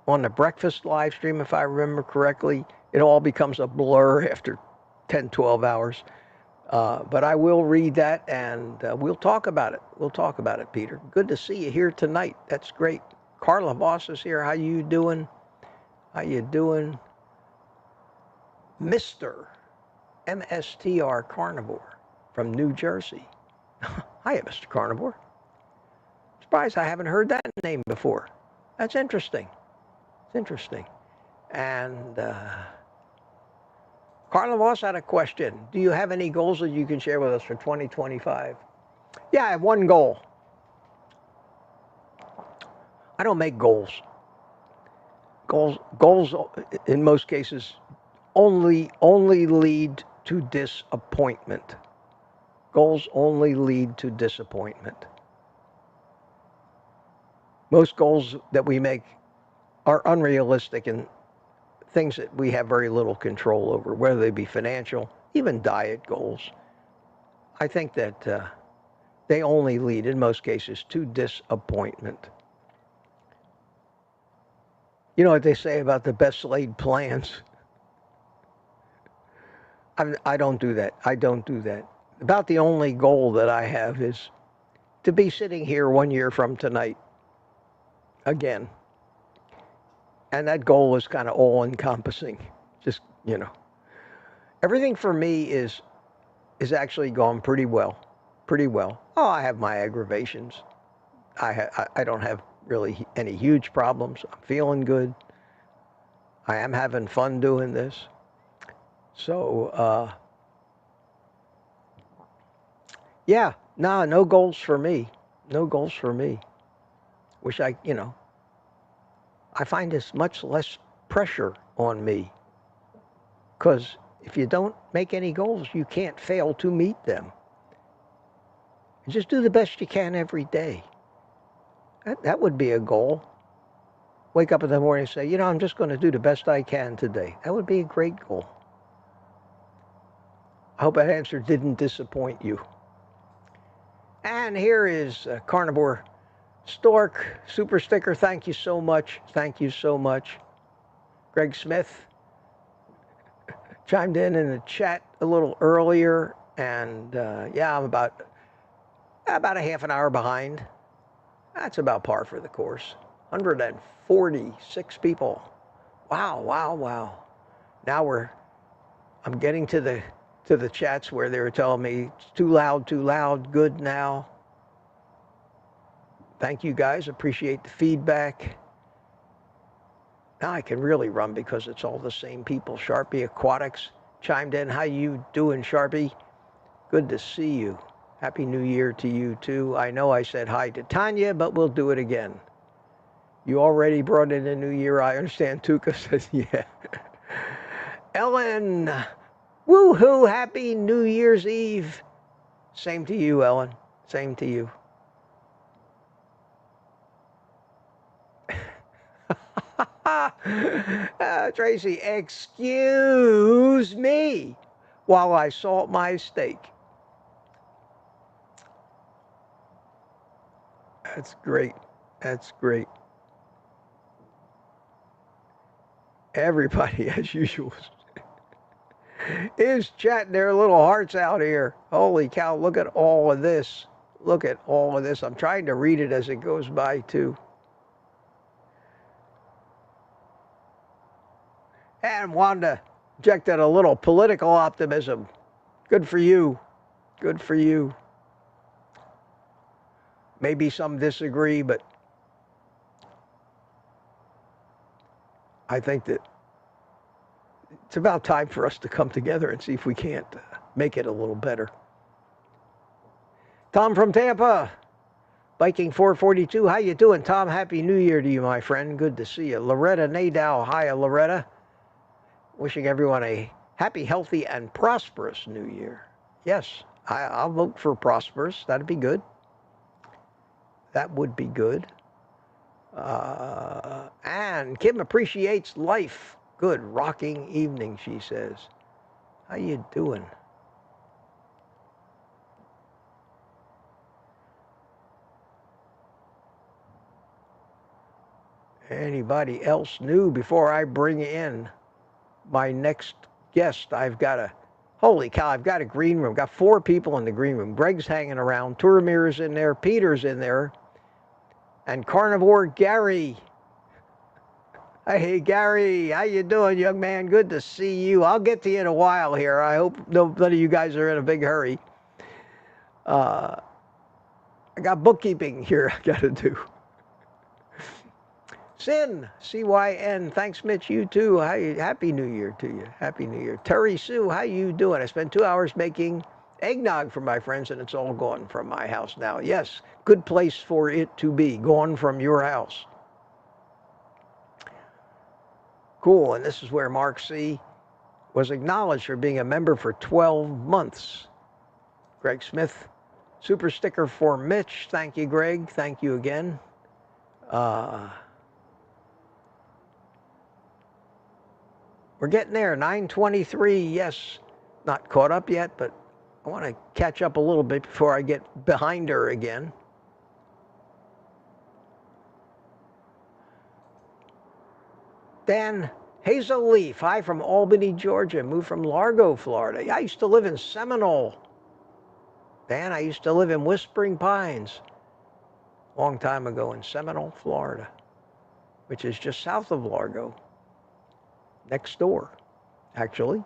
on the breakfast live stream, if I remember correctly. It all becomes a blur after 10, 12 hours. But I will read that, and we'll talk about it. We'll talk about it, Peter. Good to see you here tonight. That's great. Carla Voss is here. How you doing? How you doing? Mr. MSTR Carnivore from New Jersey. Hiya, Mr. Carnivore. Surprised I haven't heard that name before. That's interesting. It's interesting. And Carla Voss had a question. Do you have any goals that you can share with us for 2025? Yeah, I have one goal. I don't make goals. Goals in most cases only lead to disappointment. Goals only lead to disappointment. Most goals that we make are unrealistic and things that we have very little control over, whether they be financial, even diet goals. I think that they only lead, in most cases, to disappointment. You know what they say about the best laid plans? I don't do that. I don't do that. About the only goal that I have is to be sitting here 1 year from tonight again. And that goal is kind of all-encompassing. Just, you know. Everything for me is actually gone pretty well. Pretty well. Oh, I have my aggravations. I don't have really any huge problems. I'm feeling good. I am having fun doing this. So, yeah, no goals for me. No goals for me. Wish I find there's much less pressure on me. Because if you don't make any goals, you can't fail to meet them. And just do the best you can every day. That would be a goal. Wake up in the morning and say, I'm just going to do the best I can today. That would be a great goal. I hope that answer didn't disappoint you. And here is Carnivore Stork Super Sticker. Thank you so much. Thank you so much. Greg Smith chimed in the chat a little earlier. And yeah, I'm about a half an hour behind. That's about par for the course. 146 people. Wow. Now I'm getting to the chats where they were telling me it's too loud, good now. Thank you guys, appreciate the feedback. Now I can really run because it's all the same people. Sharpie Aquatics chimed in. How you doing, Sharpie? Good to see you. Happy New Year to you too. I know I said hi to Tanya, but we'll do it again. You already brought in a new year, I understand. Tuukka says, yeah. Ellen, woohoo, happy New Year's Eve. Same to you, Ellen. Same to you. Tracy, excuse me while I salt my steak. That's great. That's great. Everybody, as usual, is chatting their little hearts out here. Holy cow, look at all of this. Look at all of this. I'm trying to read it as it goes by, too. And Wanda injected a little political optimism. Good for you. Good for you. Maybe some disagree, but I think that it's about time for us to come together and see if we can't make it a little better. Tom from Tampa, Viking 442. How you doing, Tom? Happy New Year to you, my friend. Good to see you. Loretta Nadow. Hiya, Loretta. Wishing everyone a happy, healthy, and prosperous New Year. Yes, I'll vote for prosperous. That'd be good. That would be good. And Kim appreciates life. Good rocking evening, she says. How you doing? Anybody else new before I bring in my next guest? Holy cow, I've got a green room. Got 4 people in the green room. Greg's hanging around. Turmir's in there. Peter's in there. And Carnivore Gary. Hey, Gary, how you doing, young man? Good to see you. I'll get to you in a while here. I hope none of you guys are in a big hurry. I got bookkeeping here I got to do. Sin, C-Y-N, thanks, Mitch. You too. Happy New Year to you. Happy New Year. Terry Sue, how you doing? I spent 2 hours making eggnog for my friends, and it's all gone from my house now. Yes, good place for it to be, gone from your house. Cool, and this is where Mark C. was acknowledged for being a member for 12 months. Greg Smith, super sticker for Mitch. Thank you, Greg. Thank you again. We're getting there, 9:23. Yes, not caught up yet, but I want to catch up a little bit before I get behind her again. Dan Hazel Leaf, hi from Albany, Georgia. Moved from Largo, Florida. I used to live in Seminole. Dan, I used to live in Whispering Pines a long time ago in Seminole, Florida, which is just south of Largo. Next door, actually.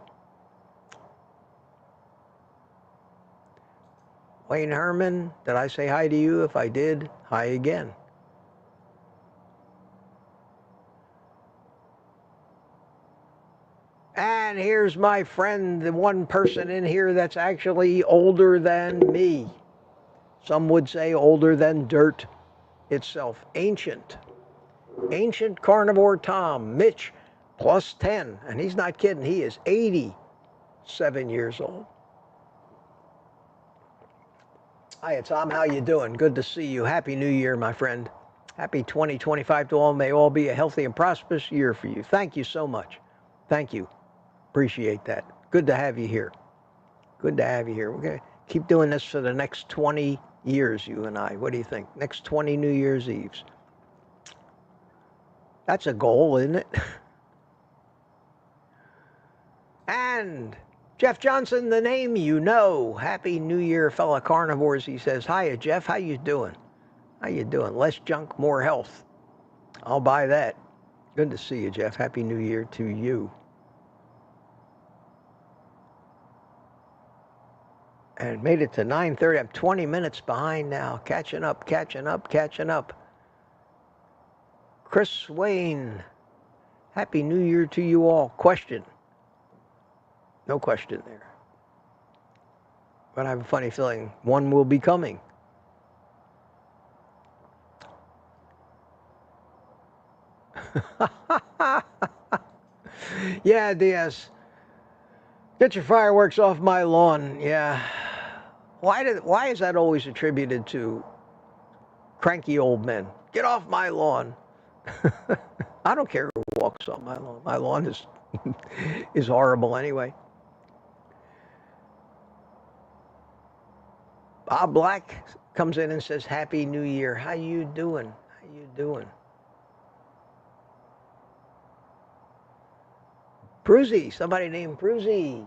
Wayne Herman, did I say hi to you? If I did, hi again. And here's my friend, the one person in here that's actually older than me. Some would say older than dirt itself. Ancient Carnivore Tom, Mitch, plus 10. And he's not kidding, he is 87 years old. Hi, Tom, how you doing? Good to see you. Happy New Year, my friend. Happy 2025 to all. May all be a healthy and prosperous year for you. Thank you so much. Thank you. Appreciate that. Good to have you here. Good to have you here. We're going to keep doing this for the next 20 years, you and I. What do you think? Next 20 New Year's Eves. That's a goal, isn't it? And Jeff Johnson, the name you know. Happy New Year, fellow carnivores. He says, hiya, Jeff. How you doing? How you doing? Less junk, more health. I'll buy that. Good to see you, Jeff. Happy New Year to you. And made it to 9:30. I'm 20 minutes behind now. Catching up. Chris Wayne, Happy New Year to you all. Question. No question there. But I have a funny feeling one will be coming. Yeah, DS. Get your fireworks off my lawn. Yeah. Why is that always attributed to cranky old men? Get off my lawn. I don't care who walks on my lawn. My lawn is horrible anyway. Bob Black comes in and says, Happy New Year. How you doing? How you doing? Pruzy, somebody named Pruzy.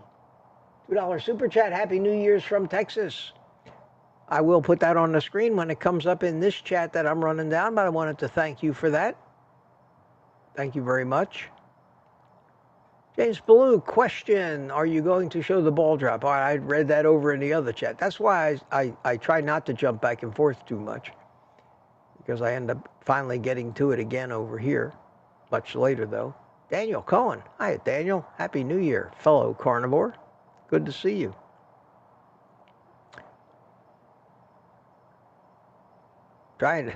$2 super chat. Happy New Year's from Texas. I will put that on the screen when it comes up in this chat that I'm running down, but I wanted to thank you for that. Thank you very much. James Blue, question, are you going to show the ball drop? I read that over in the other chat. That's why I try not to jump back and forth too much, because I end up finally getting to it again over here, much later though. Daniel Cohen. Hi, Daniel. Happy New Year, fellow carnivore. Good to see you. Trying to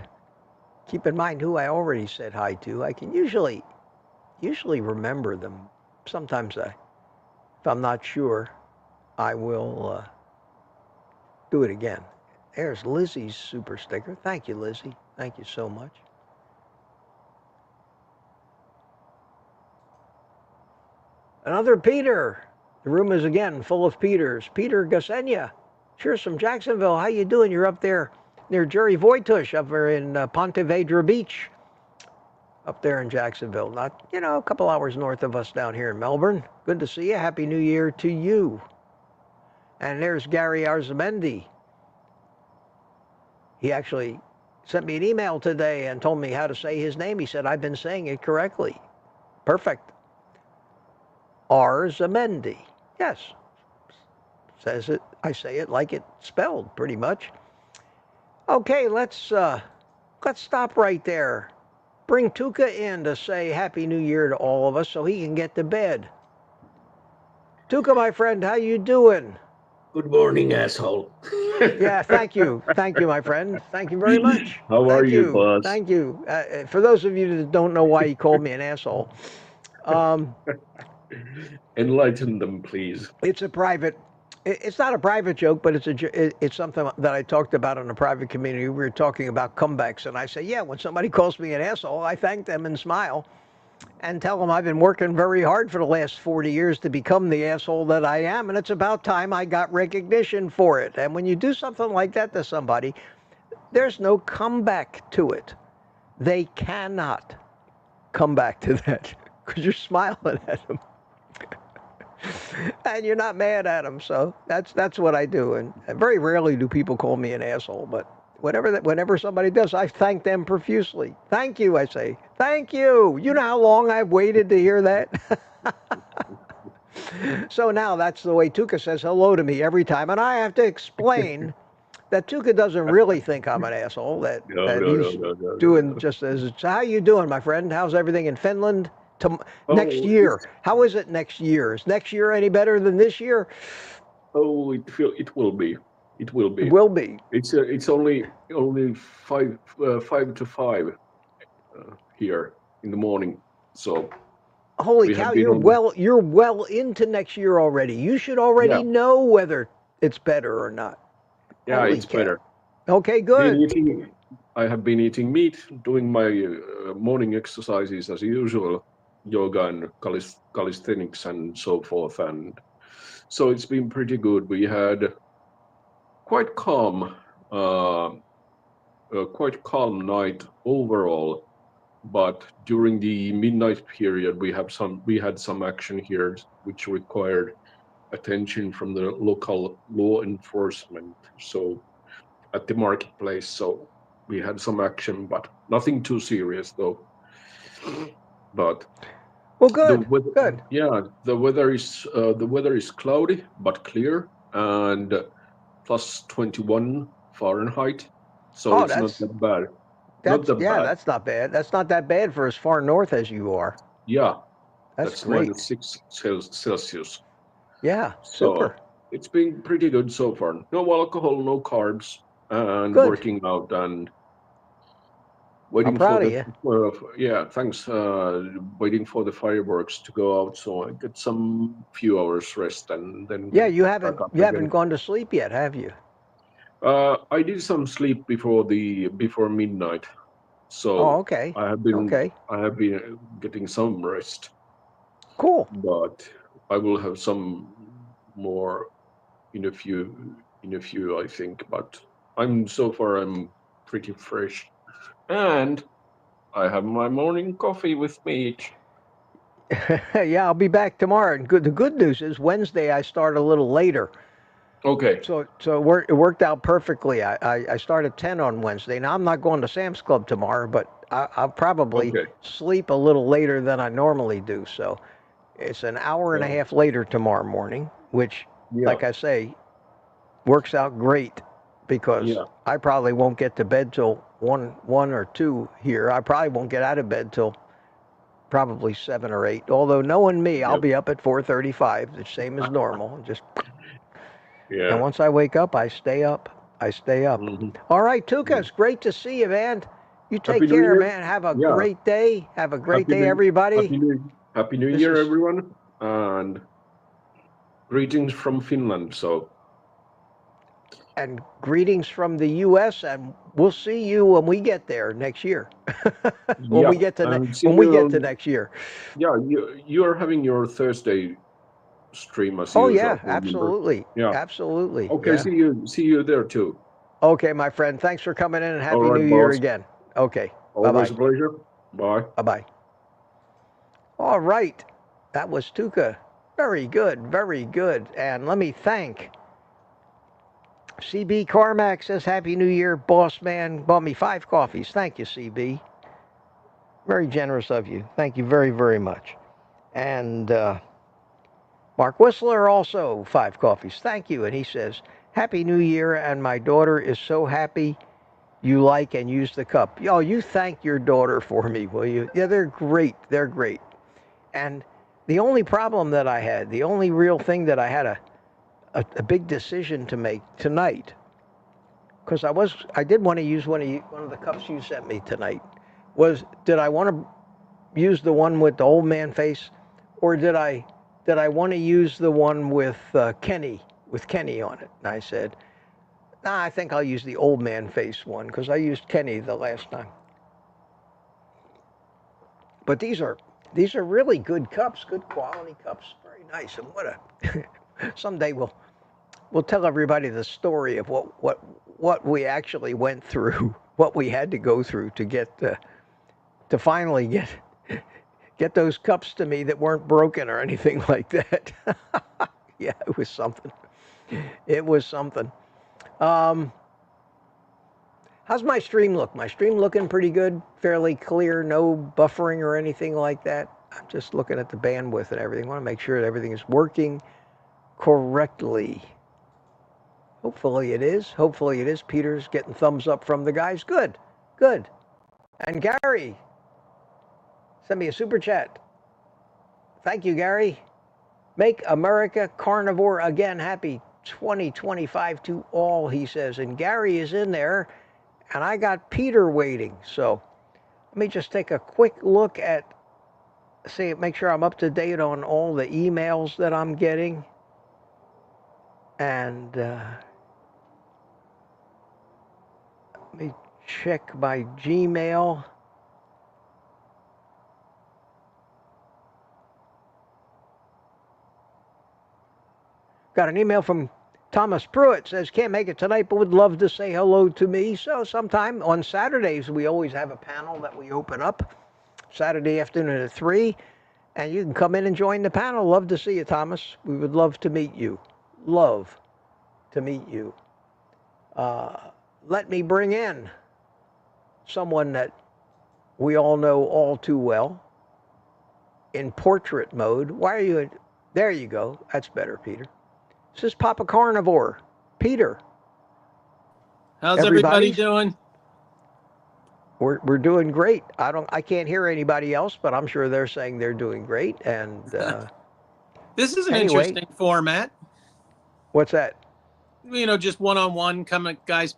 keep in mind who I already said hi to. I can usually remember them. Sometimes if I'm not sure, I will do it again. There's Lizzie's super sticker. Thank you, Lizzie. Thank you so much. Another Peter. The room is again full of Peters. Peter Gassenia. Cheers from Jacksonville. How you doing? You're up there near Jerry Voitush up there in Ponte Vedra Beach. up there in Jacksonville. Not, a couple hours north of us down here in Melbourne. Good to see you. Happy New Year to you. And there's Gary Arzamendi. He actually sent me an email today and told me how to say his name. He said, I've been saying it correctly. Perfect. Arzamendi. Yes. Says it. I say it like it's spelled, pretty much. Okay, let's stop right there. Bring Tuukka in to say Happy New Year to all of us so he can get to bed. Tuukka, my friend, how you doing? Good morning, asshole. Yeah, thank you. Thank you, my friend. Thank you very much. How are you, boss? Thank you. For those of you that don't know why he called me an asshole, Enlighten them, please. it's not a private joke, but it's something that I talked about in a private community. We were talking about comebacks, and I say, yeah, when somebody calls me an asshole, I thank them and smile and tell them I've been working very hard for the last 40 years to become the asshole that I am, and it's about time I got recognition for it. And when you do something like that to somebody, there's no comeback to it. They cannot come back to that because you're smiling at them. And you're not mad at them, so that's what I do. And very rarely do people call me an asshole, but whenever somebody does, I thank them profusely. Thank you, I say. Thank you. You know how long I've waited to hear that? So now that's the way Tuukka says hello to me every time, and I have to explain that Tuukka doesn't really think I'm an asshole. He's doing just as. So how you doing, my friend? How's everything in Finland? Next year. How is it next year? Is next year any better than this year? Oh, it will be. It will be. It will be. It's only 5 to 5 here in the morning. So holy cow, you're well into next year already. You should already know whether it's better or not. Yeah, holy it's cow. better. Okay, good. I have been eating meat, doing my morning exercises as usual, yoga and calisthenics and so forth, and so it's been pretty good. We had quite calm night overall, but during the midnight period we had some action here which required attention from the local law enforcement, so at the marketplace. So we had some action, but nothing too serious though. But well, good. Good. Yeah, the weather is cloudy but clear, and plus 21 Fahrenheit. So it's not that bad. That's not bad. That's not that bad for as far north as you are. Yeah, that's great. -6 Celsius. Yeah, so super. It's been pretty good so far. No alcohol, no carbs, and good. Working out and waiting for the. Thanks. Waiting for the fireworks to go out, so I get some few hours rest, and then. Yeah, you haven't gone to sleep yet, have you? I did some sleep before midnight, so okay. I have been getting some rest. Cool. But I will have some more in a few, I think. But I'm pretty fresh, and I have my morning coffee with me. Yeah, I'll be back tomorrow. And the good news is Wednesday I start a little later. Okay. So it worked out perfectly. I start at 10 on Wednesday. Now I'm not going to Sam's Club tomorrow, but I'll probably sleep a little later than I normally do. So it's an hour and a half later tomorrow morning, which, like I say, works out great because I probably won't get to bed till 1 or 2 here. I probably won't get out of bed till probably 7 or 8. Although knowing me, I'll be up at 4:35, the same as normal. Just. Yeah. And once I wake up, I stay up. Mm-hmm. All right, Tuukka, it's great to see you, man. You take care, man. Have a great day. Have a great day, everybody. Happy New Year, everyone. And greetings from Finland. And greetings from the U.S. And we'll see you when we get there next year. when we get to next year. Yeah, you are having your Thursday stream as usual. Oh yeah, absolutely. Yeah, absolutely. Okay, yeah. See you there too. Okay, my friend. Thanks for coming in, and Happy New Year again. Okay. Always a pleasure. Bye. Bye-bye. All right. That was Tuukka. Very good. Very good. And let me thank CB Carmack says, Happy New Year, boss man. Bought me 5 coffees. Thank you, CB. Very generous of you. Thank you very, very much. And Mark Whistler also 5 coffees. Thank you. And he says, Happy New Year, and my daughter is so happy you like and use the cup. Oh, you thank your daughter for me, will you? Yeah, they're great. They're great. And the only problem that I had, the only real thing that I had a big decision to make tonight, because I did want to use one of the cups you sent me tonight, was did I want to use the one with the old man face, or did I want to use the one with Kenny on it? And I said, nah, I think I'll use the old man face one because I used Kenny the last time. But these are really good cups, good quality cups, very nice. And what a someday we'll tell everybody the story of what we actually went through, what we had to go through to get to finally get those cups to me that weren't broken or anything like that. Yeah, it was something. It was something. How's my stream look? My stream looking pretty good, fairly clear, no buffering or anything like that. I'm just looking at the bandwidth and everything. I want to make sure that everything is working correctly. Hopefully it is. Hopefully it is. Peter's getting thumbs up from the guys. Good. Good. And Gary, send me a super chat. Thank you, Gary. Make America carnivore again. Happy 2025 to all, he says. And Gary is in there, and I got Peter waiting. So let me just take a quick look at, make sure I'm up to date on all the emails that I'm getting. And let me check my Gmail. Got an email from Thomas Pruitt, says, can't make it tonight, but would love to say hello to me. So sometime on Saturdays, we always have a panel that we open up Saturday afternoon at 3. And you can come in and join the panel. Love to see you, Thomas. We would love to meet you. Love to meet you. Let me bring in someone that we all know all too well in portrait mode. Why are you? There you go. That's better, Peter. This is Papa Carnivore. Peter. How's everybody doing? We're doing great. I can't hear anybody else, but I'm sure they're saying they're doing great. And this is an interesting format. What's that? You know, just one-on-one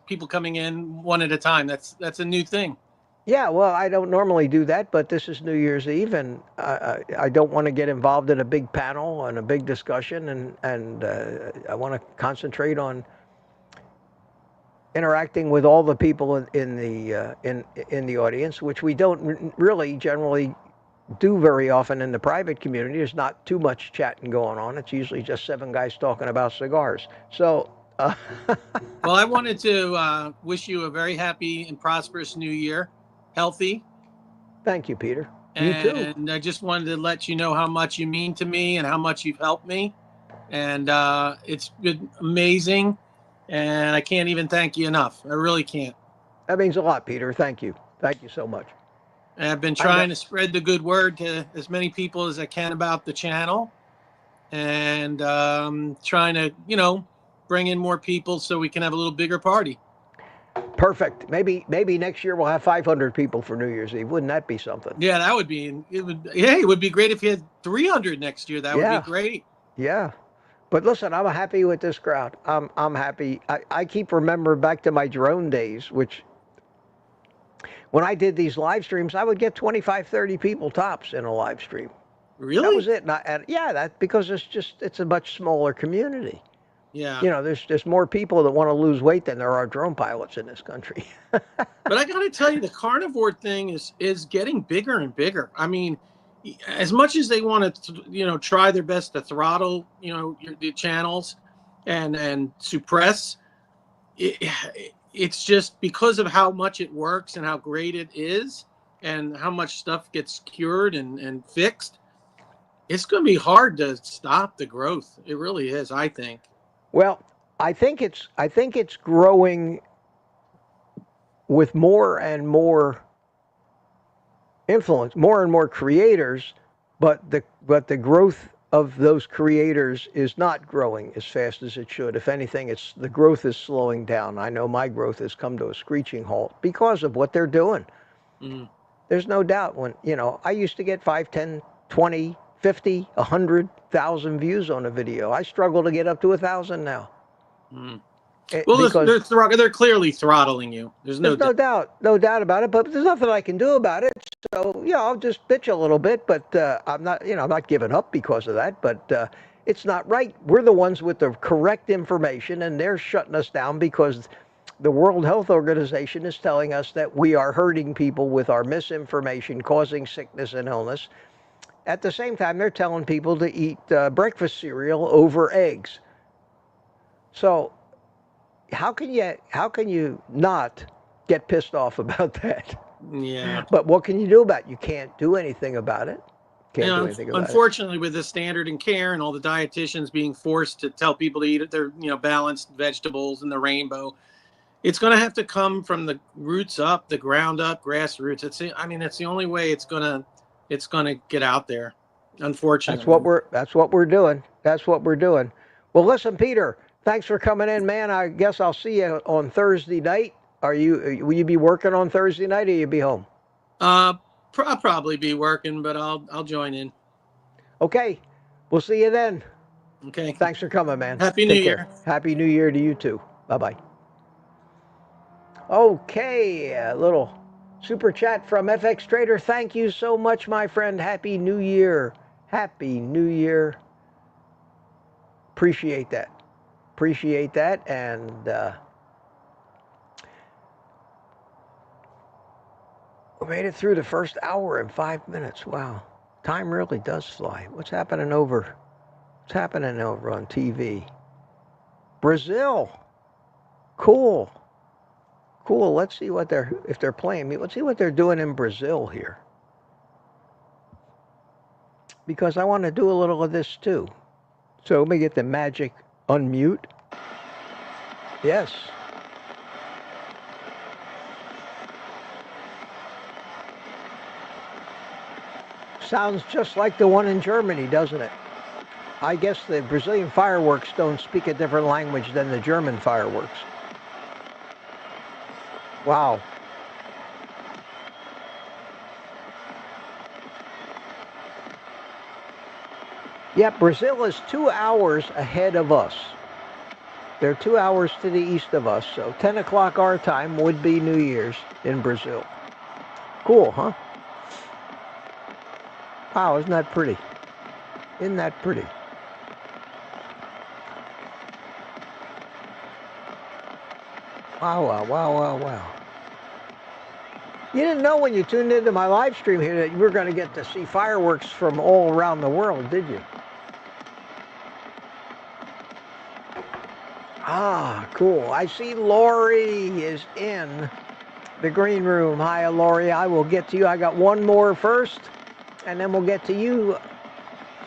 people coming in one at a time. That's a new thing. Yeah, well, I don't normally do that, but this is New Year's Eve, and I don't want to get involved in a big panel and a big discussion, and I want to concentrate on interacting with all the people in the audience, which we don't really generally do very often in the private community. There's not too much chatting going on. It's usually just 7 guys talking about cigars. So. Well, I wanted to wish you a very happy and prosperous new year. Healthy. Thank you, Peter. You too. And I just wanted to let you know how much you mean to me and how much you've helped me. And it's been amazing. And I can't even thank you enough. I really can't. That means a lot, Peter. Thank you. Thank you so much. And I've been trying to spread the good word to as many people as I can about the channel. And trying to, bring in more people so we can have a little bigger party. Perfect. Maybe next year we'll have 500 people for New Year's Eve. Wouldn't that be something? Yeah, that would be. It would be great if you had 300 next year. That would be great. Yeah, but listen, I'm happy with this crowd. I'm happy. I keep remembering back to my drone days, which when I did these live streams, I would get 25, 30 people tops in a live stream. Really? That was it. Because it's a much smaller community. Yeah. There's more people that want to lose weight than there are drone pilots in this country. But I got to tell you, the carnivore thing is getting bigger and bigger. I mean, as much as they want to, try their best to throttle, the channels and suppress, it's just because of how much it works and how great it is. and how much stuff gets cured and fixed, it's going to be hard to stop the growth. It really is, I think. Well, I think it's growing with more and more influence, more and more creators, but the growth of those creators is not growing as fast as it should. If anything, the growth is slowing down. I know my growth has come to a screeching halt because of what they're doing. Mm. There's no doubt. When I used to get 5, 10, 20, 50, 100,000 views on a video. I struggle to get up to 1,000 now. Mm. Well, because they're clearly throttling you. There's no doubt about it. But there's nothing I can do about it. So yeah, I'll just bitch a little bit. But I'm not giving up because of that. But it's not right. We're the ones with the correct information, and they're shutting us down because the World Health Organization is telling us that we are hurting people with our misinformation, causing sickness and illness. At the same time, they're telling people to eat breakfast cereal over eggs. So how can you not get pissed off about that? Yeah. But what can you do about it? You can't do anything about it. Can't do anything about unfortunately, with the standard and care and all the dietitians being forced to tell people to eat their balanced vegetables and the rainbow, it's going to have to come from the roots up, the ground up, grassroots. It's the only way it's going to get out there. Unfortunately, that's what we're doing. Well, listen, Peter, thanks for coming in, man. I guess I'll see you on Thursday night. Will you be working on Thursday night, or you be home? I'll probably be working, but I'll join in. Okay, we'll see you then. Okay. Thanks for coming, man. Happy New Year. Happy New Year to you too. Bye-bye. Okay, a little super chat from FX Trader. Thank you so much, my friend. Happy New Year. Happy New Year. Appreciate that. And we made it through the first hour in 5 minutes. Wow. Time really does fly. What's happening over on TV? Brazil. Cool. Let's see if they're playing me. Let's see what they're doing in Brazil here. Because I want to do a little of this too. So let me get the magic unmute. Yes. Sounds just like the one in Germany, doesn't it? I guess the Brazilian fireworks don't speak a different language than the German fireworks. Wow. Yep, Brazil is 2 hours ahead of us. They're 2 hours to the east of us, so 10 o'clock our time would be New Year's in Brazil. Cool, huh? Wow, isn't that pretty? Wow. You didn't know when you tuned into my live stream here that you were going to get to see fireworks from all around the world, did you? Ah, cool. I see Lori is in the green room. Hi, Lori. I will get to you. I got one more first, and then we'll get to you.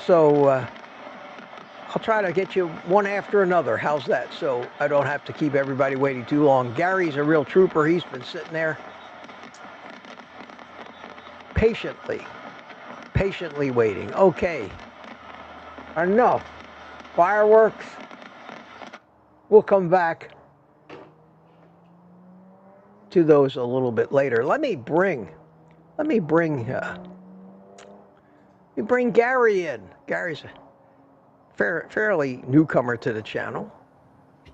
So I'll try to get you one after another. How's that? So I don't have to keep everybody waiting too long. Gary's a real trooper. He's been sitting there patiently waiting. Okay. Enough. Fireworks. We'll come back to those a little bit later. Let me bring Gary in. Gary's a fairly newcomer to the channel,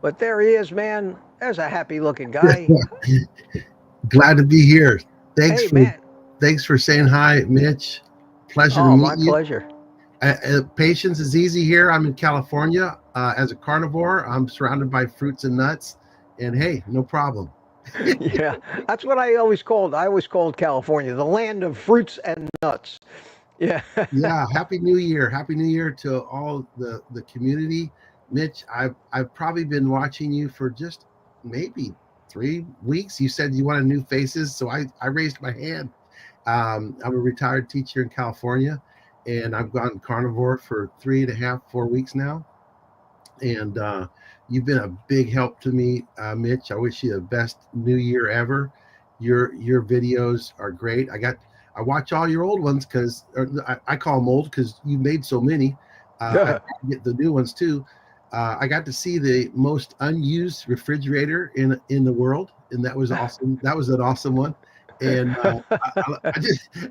but there he is, man. There's a happy-looking guy. Glad to be here. Man. Thanks for saying hi, Mitch. Pleasure to meet my you. Pleasure. Patience is easy here. I'm in California as a carnivore. I'm surrounded by fruits and nuts, and hey, no problem. Yeah, that's what I always called California, the land of fruits and nuts. Yeah. Yeah. Happy New Year. Happy New Year to all the community. Mitch, I've probably been watching you for just maybe 3 weeks. You said you wanted new faces, so I raised my hand, I'm a retired teacher in California, and I've gone carnivore for 3.5, 4 weeks now. And you've been a big help to me, Mitch. I wish you the best New Year ever. Your videos are great. I watch all your old ones because I call them old because you made so many. I get the new ones too. I got to see the most unused refrigerator in the world, and that was awesome. That was an awesome one. And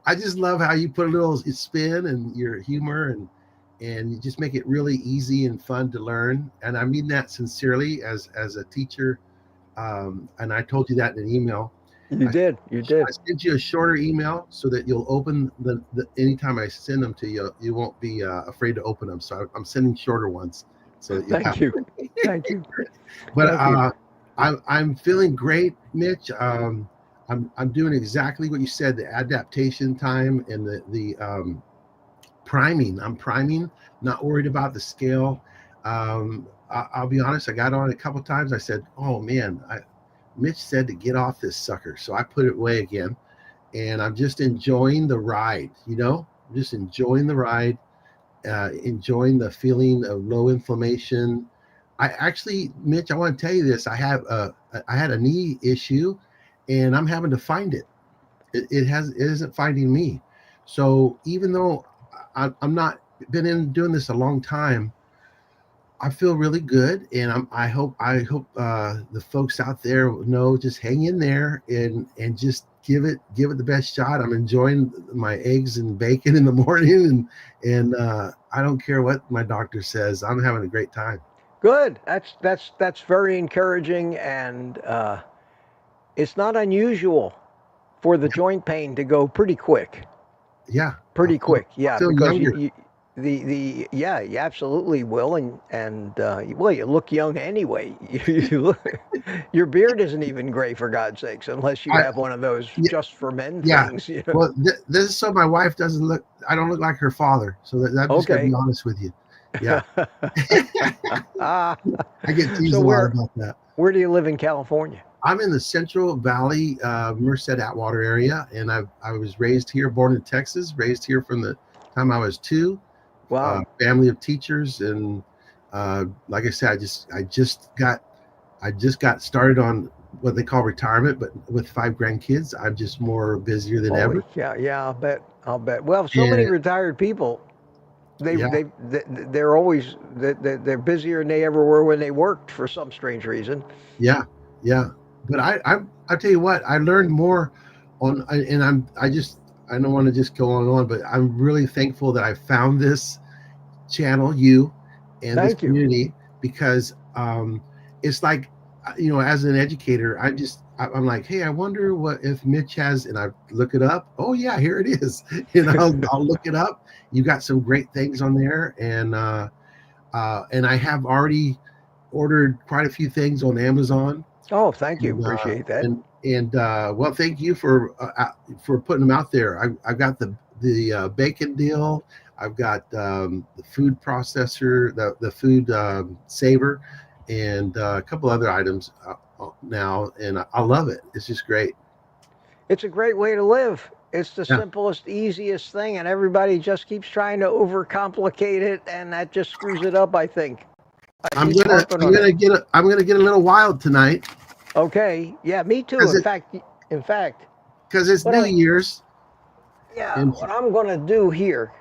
I just love how you put a little spin and your humor, and you just make it really easy and fun to learn. And I mean that sincerely as a teacher. And I told you that in an email. You did. I sent you a shorter email so that you'll open the anytime I send them to you, you won't be afraid to open them. So I'm sending shorter ones. So that Thank you. Thank you. But I'm feeling great, Mitch. I'm doing exactly what you said, the adaptation time and the priming. I'm priming, not worried about the scale. I'll be honest, I got on a couple times. I said, oh man, Mitch said to get off this sucker. So I put it away again, and I'm just enjoying the ride, just enjoying the ride, enjoying the feeling of low inflammation. I actually, Mitch, I want to tell you this. I had a knee issue, and I'm having to find it. It isn't finding me. So even though I'm not been doing this a long time, I feel really good, and I hope the folks out there know, just hang in there and just give it the best shot. I'm enjoying my eggs and bacon in the morning, and I don't care what my doctor says. I'm having a great time. Good. That's very encouraging, and it's not unusual for the joint pain to go pretty quick. Yeah. Pretty quick. Yeah, because younger. you absolutely will, and well, you look young anyway. Your beard isn't even gray, for God's sakes, unless you have one of those just for men things. Well, this is so my wife doesn't look. I don't look like her father, so I'm just gonna be honest with you. Yeah. I get teased a lot about that. Where do you live in California? I'm in the Central Valley, Merced Atwater area, and I was raised here, born in Texas, raised here from the time I was 2. Wow. Family of teachers, and like I said, I just got started on what they call retirement, but with 5 grandkids, I'm just more busier than ever. Yeah, I'll bet. Well, so many retired people, they're always they're busier than they ever were when they worked for some strange reason. Yeah. But I'll tell you what, I learned more on, and I don't want to just go on, but I'm really thankful that I found this channel, you, and this community, because it's like, as an educator, I'm like, hey, I wonder what if Mitch has, and I look it up. Oh yeah, here it is. I'll look it up. You got some great things on there, and I have already ordered quite a few things on Amazon. Oh, thank you. Appreciate that. And well, thank you for putting them out there. I've got the bacon deal. I've got the food processor, the food saver, and a couple other items now, and I love it. It's just great. It's a great way to live. It's the simplest, easiest thing, and everybody just keeps trying to overcomplicate it, and that just screws it up, I think. I'm gonna get a little wild tonight. Okay. Yeah, me too. In fact, because it's New Year's. Yeah. What I'm gonna do here,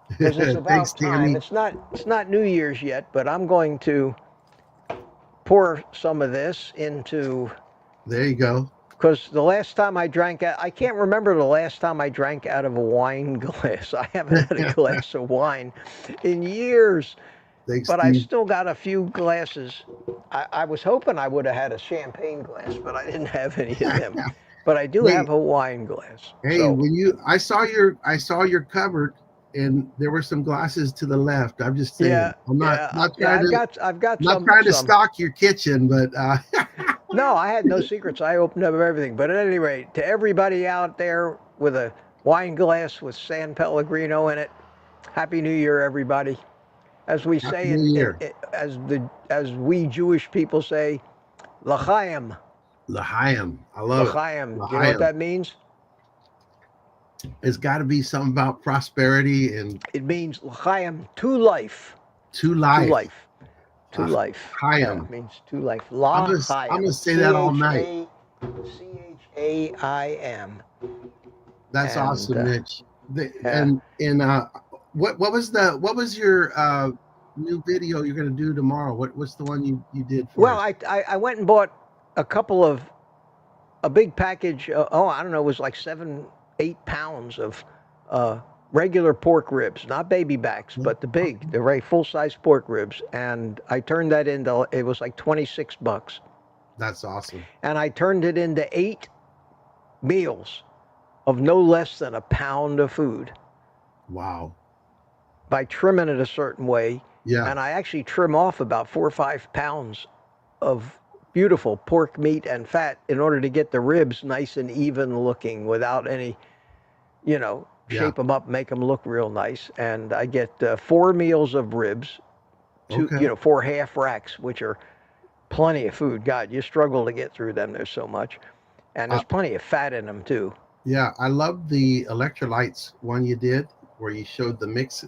because it's about time. It's not New Year's yet, but I'm going to pour some of this into. There you go. Because the last time I drank, I can't remember the last time I drank out of a wine glass. I haven't had a glass of wine in years. Thanks, but Steve. I still got a few glasses. I was hoping I would have had a champagne glass, but I didn't have any of them. But I do have a wine glass. Hey, so, I saw your cupboard, and there were some glasses to the left. I'm just saying. Yeah, I'm not trying to stock your kitchen, but no, I had no secrets. I opened up everything. But at any rate, to everybody out there with a wine glass with San Pellegrino in it, Happy New Year, everybody. As we say, as we Jewish people say, L'chaim. L'chaim. I love it. L'chaim. Do you know what that means? It's got to be something about prosperity and It means l'chaim, to life. to To life. life. To life. Yeah, Chaim. it means to life. I'm L'chaim. gonna say that all night. Chaim. That's And, awesome, Mitch. yeah. What was your new video you're gonna do tomorrow? What's the one you did for Well, us? I went and bought a big package. I don't know, it was like 7-8 pounds of regular pork ribs, not baby backs, but the very full-size pork ribs. And I turned that into, it was like $26. That's awesome. And I turned it into 8 meals of no less than a pound of food Wow. by trimming it a certain way. Yeah. And I actually trim off about 4 or 5 pounds of beautiful pork meat and fat in order to get the ribs nice and even looking without any, shape them up, make them look real nice. And I get 4 meals of ribs, 4 half racks, which are plenty of food. God, you struggle to get through them. There's so much. And there's plenty of fat in them too. Yeah, I love the electrolytes one you did where you showed the mix.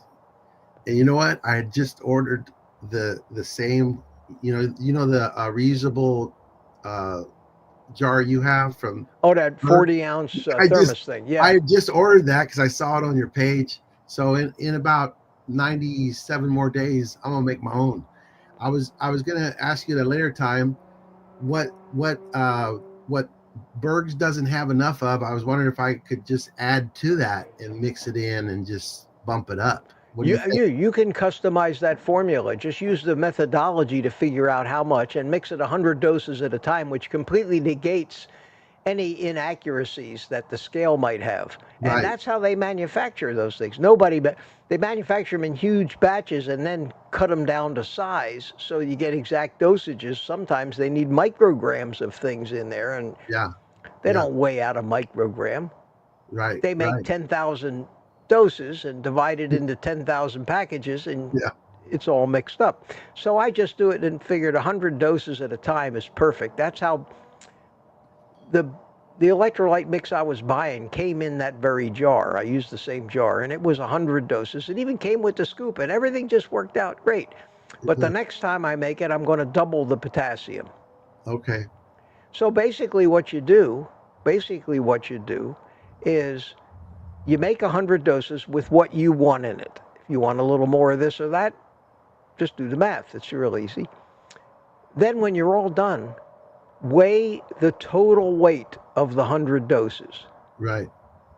And you know what? I had just ordered the same, the reusable jar you have from. Oh, that 40-ounce thermos thing. Yeah. I just ordered that because I saw it on your page. So in about 97 more days, I'm gonna make my own. I was gonna ask you at a later time what Berg's doesn't have enough of. I was wondering if I could just add to that and mix it in and just bump it up. You can customize that formula. Just use the methodology to figure out how much and mix it 100 doses at a time, which completely negates any inaccuracies that the scale might have. And Right. that's how they manufacture those things. They manufacture them in huge batches and then cut them down to size so you get exact dosages. Sometimes they need micrograms of things in there, and they don't weigh out a microgram. Right. They make 10,000 doses and divide it into 10,000 packages, and it's all mixed up. So I just do it and figured 100 doses at a time is perfect. That's how the electrolyte mix I was buying came in that very jar. I used the same jar, and it was 100 doses. It even came with the scoop, and everything just worked out great. But the next time I make it, I'm going to double the potassium. Okay. So basically what you do is you make 100 doses with what you want in it. If you want a little more of this or that, just do the math. It's real easy. Then when you're all done, weigh the total weight of the 100 doses. Right.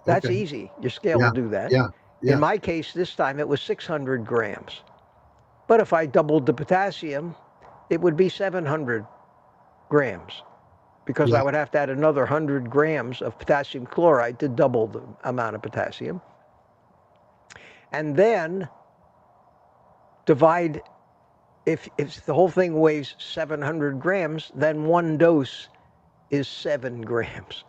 That's easy. Your scale will do that. Yeah. In my case, this time it was 600 grams. But if I doubled the potassium, it would be 700 grams because I would have to add another 100 grams of potassium chloride to double the amount of potassium. And then divide. If the whole thing weighs 700 grams, then 1 dose is 7 grams.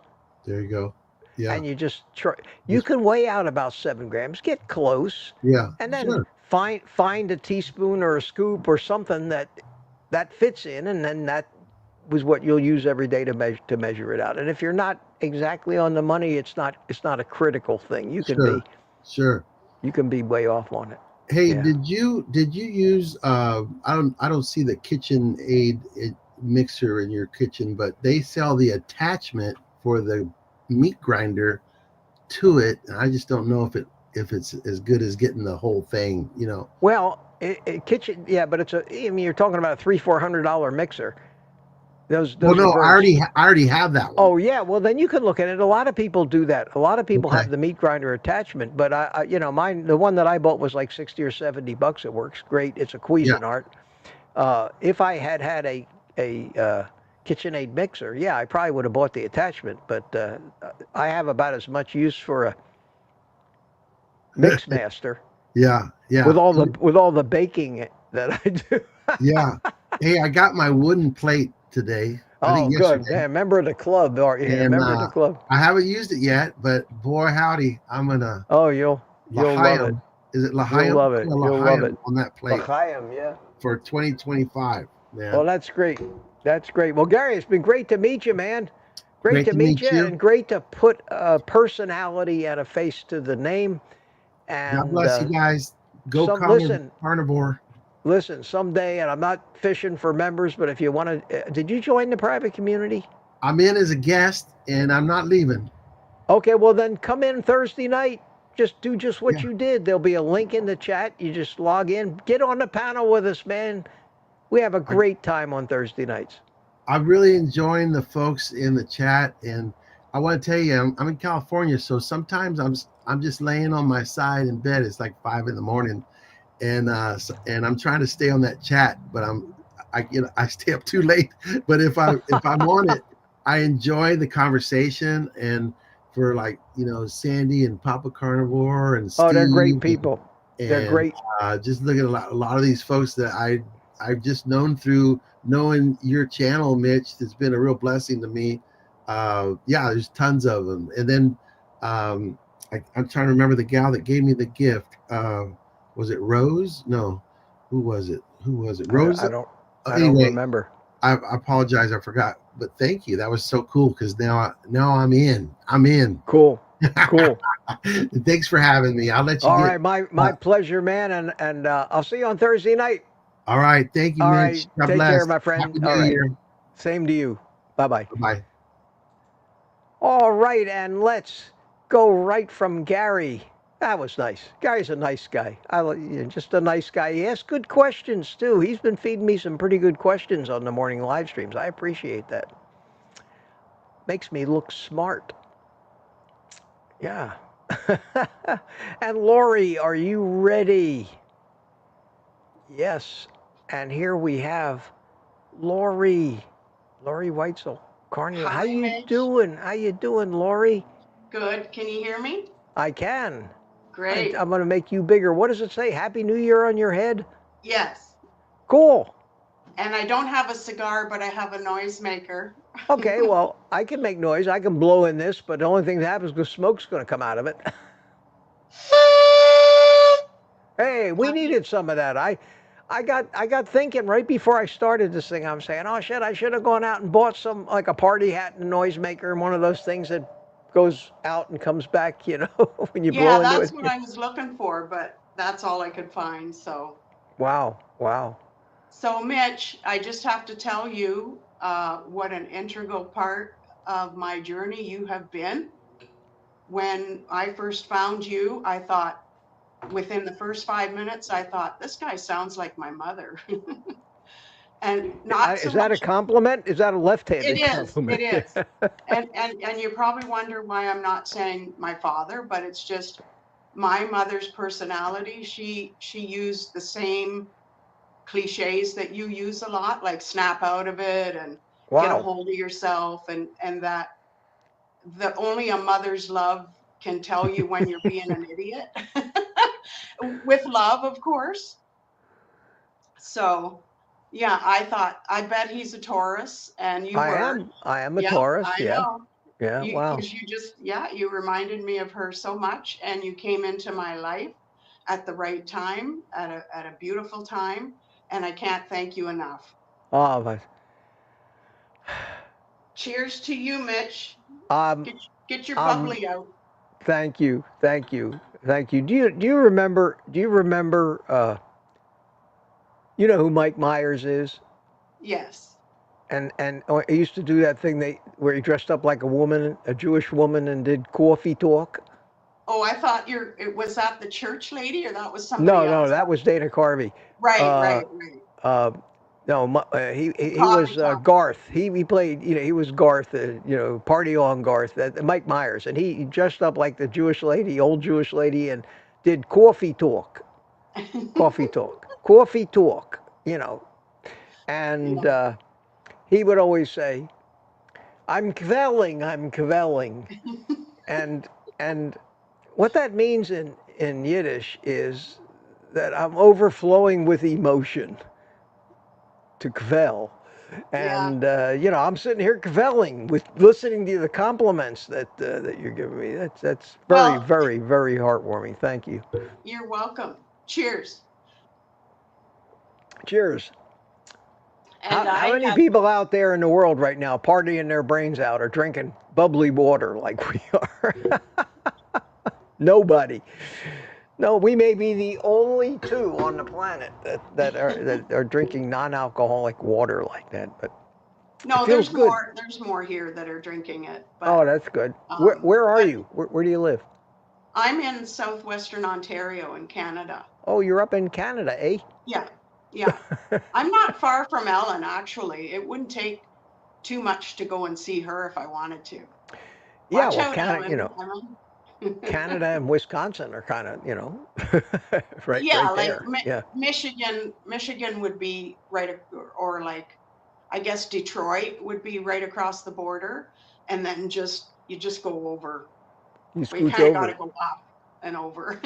There you go. Yeah. And you just try. You can weigh out about 7 grams, get close. Yeah. And then find a teaspoon or a scoop or something that fits in, and then that was what you'll use every day to measure it out. And if you're not exactly on the money, it's not a critical thing. You can you can be way off on it. Hey, did you use I don't see the KitchenAid mixer in your kitchen, but they sell the attachment for the meat grinder to it, and I just don't know if it's as good as getting the whole thing, Well, but you're talking about a $300-400 mixer. Those I already have that one. Oh yeah, well then you can look at it. A lot of people do that. A lot of people have the meat grinder attachment, but the one that I bought was like $60 or $70. It works great. It's a Cuisinart. If I had a KitchenAid mixer, I probably would have bought the attachment. But I have about as much use for a Mixmaster. Yeah. With all the baking that I do. Yeah. Hey, I got my wooden plate today. Oh, good. Yeah, member of the club. Member of the club. I haven't used it yet, but boy, howdy, I'm gonna. Oh, you'll love it. Is it L'chaim? You'll love it. You'll love it on that plate. L'chaim, yeah. For 2025, man. Well, that's great. That's great. Well, Gary, it's been great to meet you, man. Great to meet you, you. and great to put a personality and a face to the name. God And bless you guys. Go listen, Carnivore. listen, someday, and I'm not fishing for members, but if you want to, did you join the private community? I'm in as a guest, and I'm not leaving. Okay, well then come in Thursday night. Just do just what Yeah. you did. There'll be a link in the chat. You just log in, get on the panel with us, man. We have a great time on Thursday nights. I'm really enjoying the folks in the chat, and I want to tell you, I'm in California, so sometimes I'm just laying on my side in bed. It's like 5 a.m, and I'm trying to stay on that chat, but I stay up too late. But if I'm on it, I enjoy the conversation, and for like Sandy and Papa Carnivore and Steve. Oh, they're great people. And, they're great. Just look at a lot of these folks that I've just known through knowing your channel, Mitch. It's been a real blessing to me. Yeah, there's tons of them. And then I'm trying to remember the gal that gave me the gift. Was it Rose? No, who was it? Rose? I don't remember. I apologize, I forgot. But thank you. That was so cool because now I'm in. Cool. Thanks for having me. I'll let you. All right, my pleasure, man, and I'll see you on Thursday night. All right, thank you, All Mitch. right, God take bless. care, my friend. Happy New All right, Year. same to you. Bye. Bye. All right, and let's go right from Gary. That was nice. Gary's a nice guy. Just a nice guy. He asks good questions too. He's been feeding me some pretty good questions on the morning live streams. I appreciate that. Makes me look smart. Yeah. And Lori, are you ready? Yes. And here we have Lori Weitzel, Carnivore. Hi, How you Mitch. doing? How you doing, Lori? Good. Can you hear me? I can. Great. I'm going to make you bigger. What does it say? Happy New Year on your head? Yes. Cool. And I don't have a cigar, but I have a noisemaker. Okay, well, I can make noise. I can blow in this, but the only thing that happens is the smoke's going to come out of it. Hey, we needed some of that. I got thinking right before I started this thing. I'm saying, oh shit, I should have gone out and bought some, like a party hat and a noisemaker and one of those things that goes out and comes back, when you blow into it. Yeah, that's what I was looking for, but that's all I could find. So. Wow. So Mitch, I just have to tell you what an integral part of my journey you have been. When I first found you, I thought, within the first 5 minutes, I thought, this guy sounds like my mother. And not so is that much, a compliment? Is that a left-handed compliment? It is. And you probably wonder why I'm not saying my father, but it's just my mother's personality. She used the same cliches that you use a lot, like snap out of it and get a hold of yourself, and that only a mother's love can tell you when you're being an idiot. With love, of course. So yeah, I thought, I bet he's a Taurus, and you were. I am a Taurus. I know. Yeah. Wow. You reminded me of her so much, and you came into my life at the right time, at a beautiful time, and I can't thank you enough. Oh, but cheers to you, Mitch. Get your bubbly out. Thank you. Do you remember? You know who Mike Myers is? Yes. And I used to do that thing where he dressed up like a Jewish woman, and did coffee talk. Oh, I thought was that the church lady, or that was somebody else? No, that was Dana Carvey. Right. No, he was Garth. He played, he was Garth, Party On Garth, Mike Myers. And he dressed up like the Jewish lady, old Jewish lady, and did coffee talk. Coffee talk. And he would always say, I'm kvelling. And what that means in Yiddish is that I'm overflowing with emotion. To kvel. And I'm sitting here kvelling with listening to the compliments that you're giving me. That's very, very, very heartwarming. Thank you. You're welcome. Cheers. And How I many have, people out there in the world right now partying their brains out or drinking bubbly water like we are? Nobody. No, we may be the only two on the planet that are drinking non-alcoholic water like that, but it no, feels good. there's more here that are drinking it, Oh, but, that's good. Where are but you? Where do you live? I'm in southwestern Ontario in Canada. Oh, you're up in Canada, eh? Yeah, yeah. I'm not far from Ellen, actually. It wouldn't take too much to go and see her if I wanted to. Yeah, Watch well, out, Ellen. Ellen. Canada and Wisconsin are kind of, right, Yeah, right like there. Yeah. Michigan would be right, or like, I guess Detroit would be right across the border, and then you just go over. You Well, you scooch kind of got over. to go up and over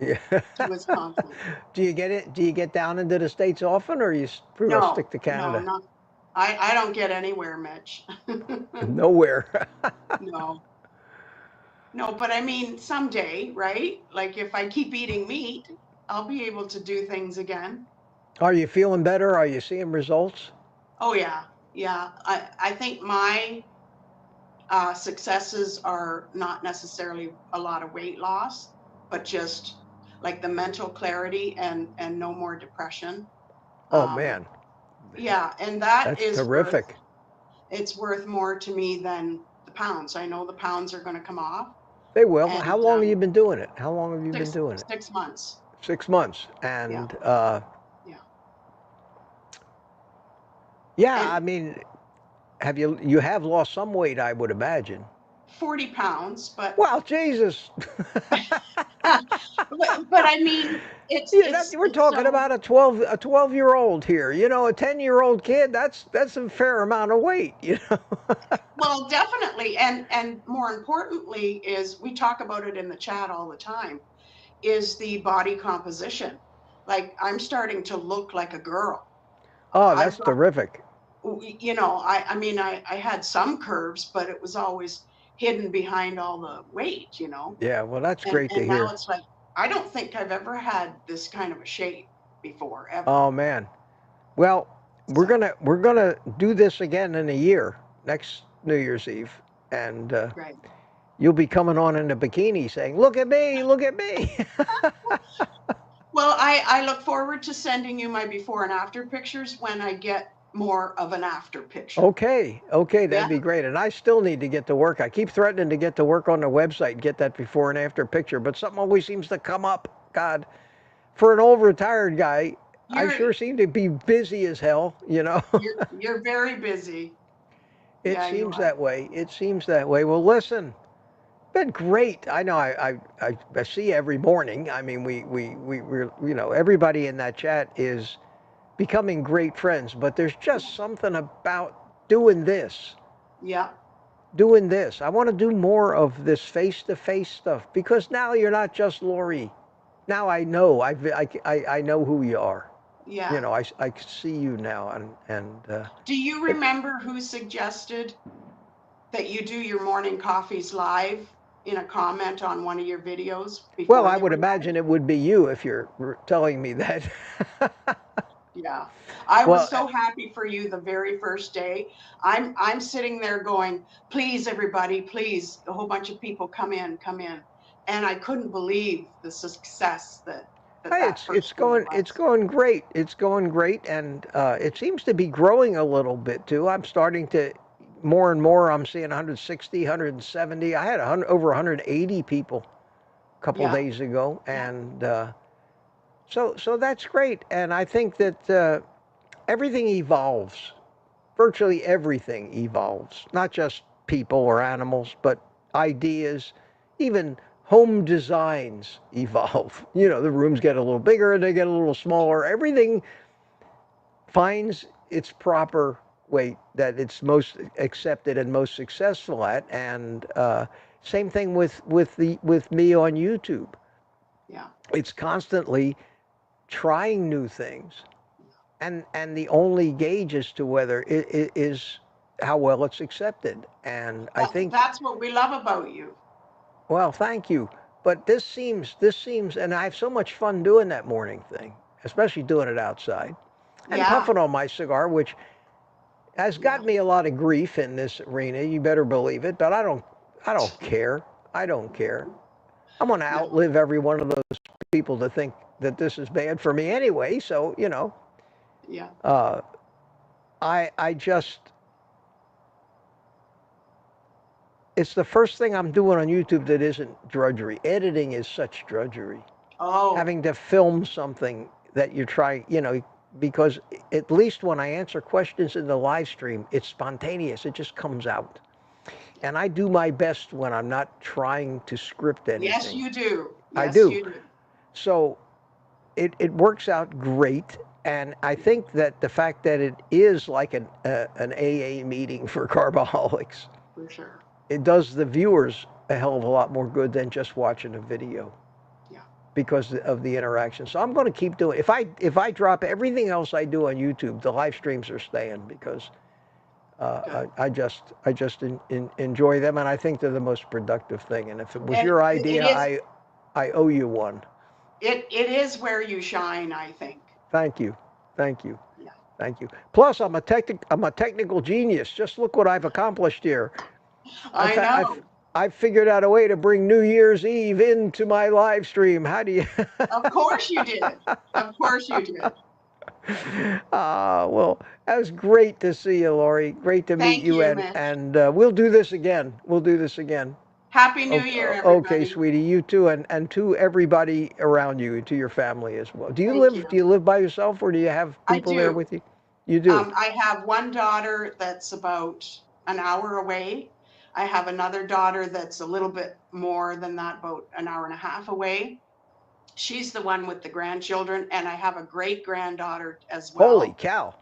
Yeah. to Wisconsin. Do you get it? Do you get down into the States often, or you pretty much stick No, to no, Canada? not. I don't get anywhere, Mitch. Nowhere. No, no, but I mean, someday, right? Like if I keep eating meat, I'll be able to do things again. Are you feeling better? Are you seeing results? Oh yeah, yeah. I think my successes are not necessarily a lot of weight loss, but just like the mental clarity and no more depression. Oh Um, man, yeah, and that that's is terrific. it's worth more to me than the pounds. I know the pounds are going to come off, They will. How and long have you been doing it? How long have you been doing it? 6 months. 6 months. Yeah, And yeah. yeah, And I mean, you have lost some weight, I would imagine. 40 pounds, but Well, Jesus. but I mean, We're it's talking so, about a 12-year-old here. A 10-year-old kid, that's a fair amount of weight, well, definitely, and more importantly is we talk about it in the chat all the time, is the body composition. Like I'm starting to look like a girl. Oh, I've that's got, terrific. I mean, I had some curves, but it was always hidden behind all the weight. Yeah, well, that's And great to and now hear. it's like, I don't think I've ever had this kind of a shape before, ever. Oh man. Well, we're So, gonna we're gonna do this again in a year, next New Year's Eve, and great. you'll be coming on in a bikini saying, "Look at me, look at me." Well, I look forward to sending you my before and after pictures when I get more of an after picture. Okay, that'd Yeah. be great. And I still need to get to work. I keep threatening to get to work on the website and get that before and after picture, but something always seems to come up. God, for an old retired guy, I You're sure seem to be busy as hell, you're very busy. It Yeah, you seems are. that way. It seems that way. Well, listen, been great. I know I see you every morning. I mean, we're, everybody in that chat is becoming great friends, but there's just something about doing this. Yeah. I want to do more of this face-to-face stuff because now you're not just Lori. Now I know. I know who you are. Yeah. I see you now, and Do you remember who suggested that you do your morning coffees live in a comment on one of your videos well, before I they would were live? imagine it would be you if you're telling me that. Yeah. I was Well, so happy for you the very first day. I'm sitting there going, please, everybody, please, a whole bunch of people come in, come in. And I couldn't believe the success hey, that first day it's was. going great. It's going great, and it seems to be growing a little bit too. I'm starting to more and more. I'm seeing 160, 170. I had over 180 people a couple Yeah. days ago, Yeah. and so that's great. And I think that everything evolves. Virtually everything evolves, not just people or animals, but ideas, even home designs evolve. The rooms get a little bigger and they get a little smaller. Everything finds its proper way that it's most accepted and most successful at. And same thing with me on YouTube. Yeah. It's constantly trying new things, and the only gauge as to whether it is how well it's accepted. And I think, That's what we love about you. well, thank you. But this seems, and I have so much fun doing that morning thing, especially doing it outside. and Yeah. puffing on my cigar, which has got me a lot of grief in this arena. You better believe it. But I don't care. I don't care. I'm going to No. outlive every one of those people to think that this is bad for me anyway. So, you know, Yeah. I just, it's the first thing I'm doing on YouTube that isn't drudgery. Editing is such drudgery. Oh, Having to film something that you're trying, you know, because at least when I answer questions in the live stream, it's spontaneous. It just comes out. And I do my best when I'm not trying to script anything. yes, you do. I Yes, do. you do. So it works out great. And I think that the fact that it is like an AA meeting for carbaholics, For sure. it does the viewers a hell of a lot more good than just watching a video. Yeah. Because of the interaction. So I'm going to keep doing. If I drop everything else I do on YouTube, the live streams are staying because I just enjoy them, and I think they're the most productive thing. And if it was And your it idea, is, I owe you one. it is where you shine, I think. Thank you, thank you, Yeah. thank you. Plus, I'm a technical genius. Just look what I've accomplished here. I know. I've figured out a way to bring New Year's Eve into my live stream. How do you? Of course you did. Of course you did. Well, that was great to see you, Lori. Great to meet Thank you, you, and Mitch. we'll do this again. We'll do this again. Happy New Year, Okay, everybody. sweetie, you too, and to everybody around you, to your family as well. Do Thank you you. live by yourself, or do you have I people there do. with you? You do. I have one daughter that's about an hour away. I have another daughter that's a little bit more than that, about an hour and a half away. She's the one with the grandchildren, and I have a great granddaughter as well. Holy cow!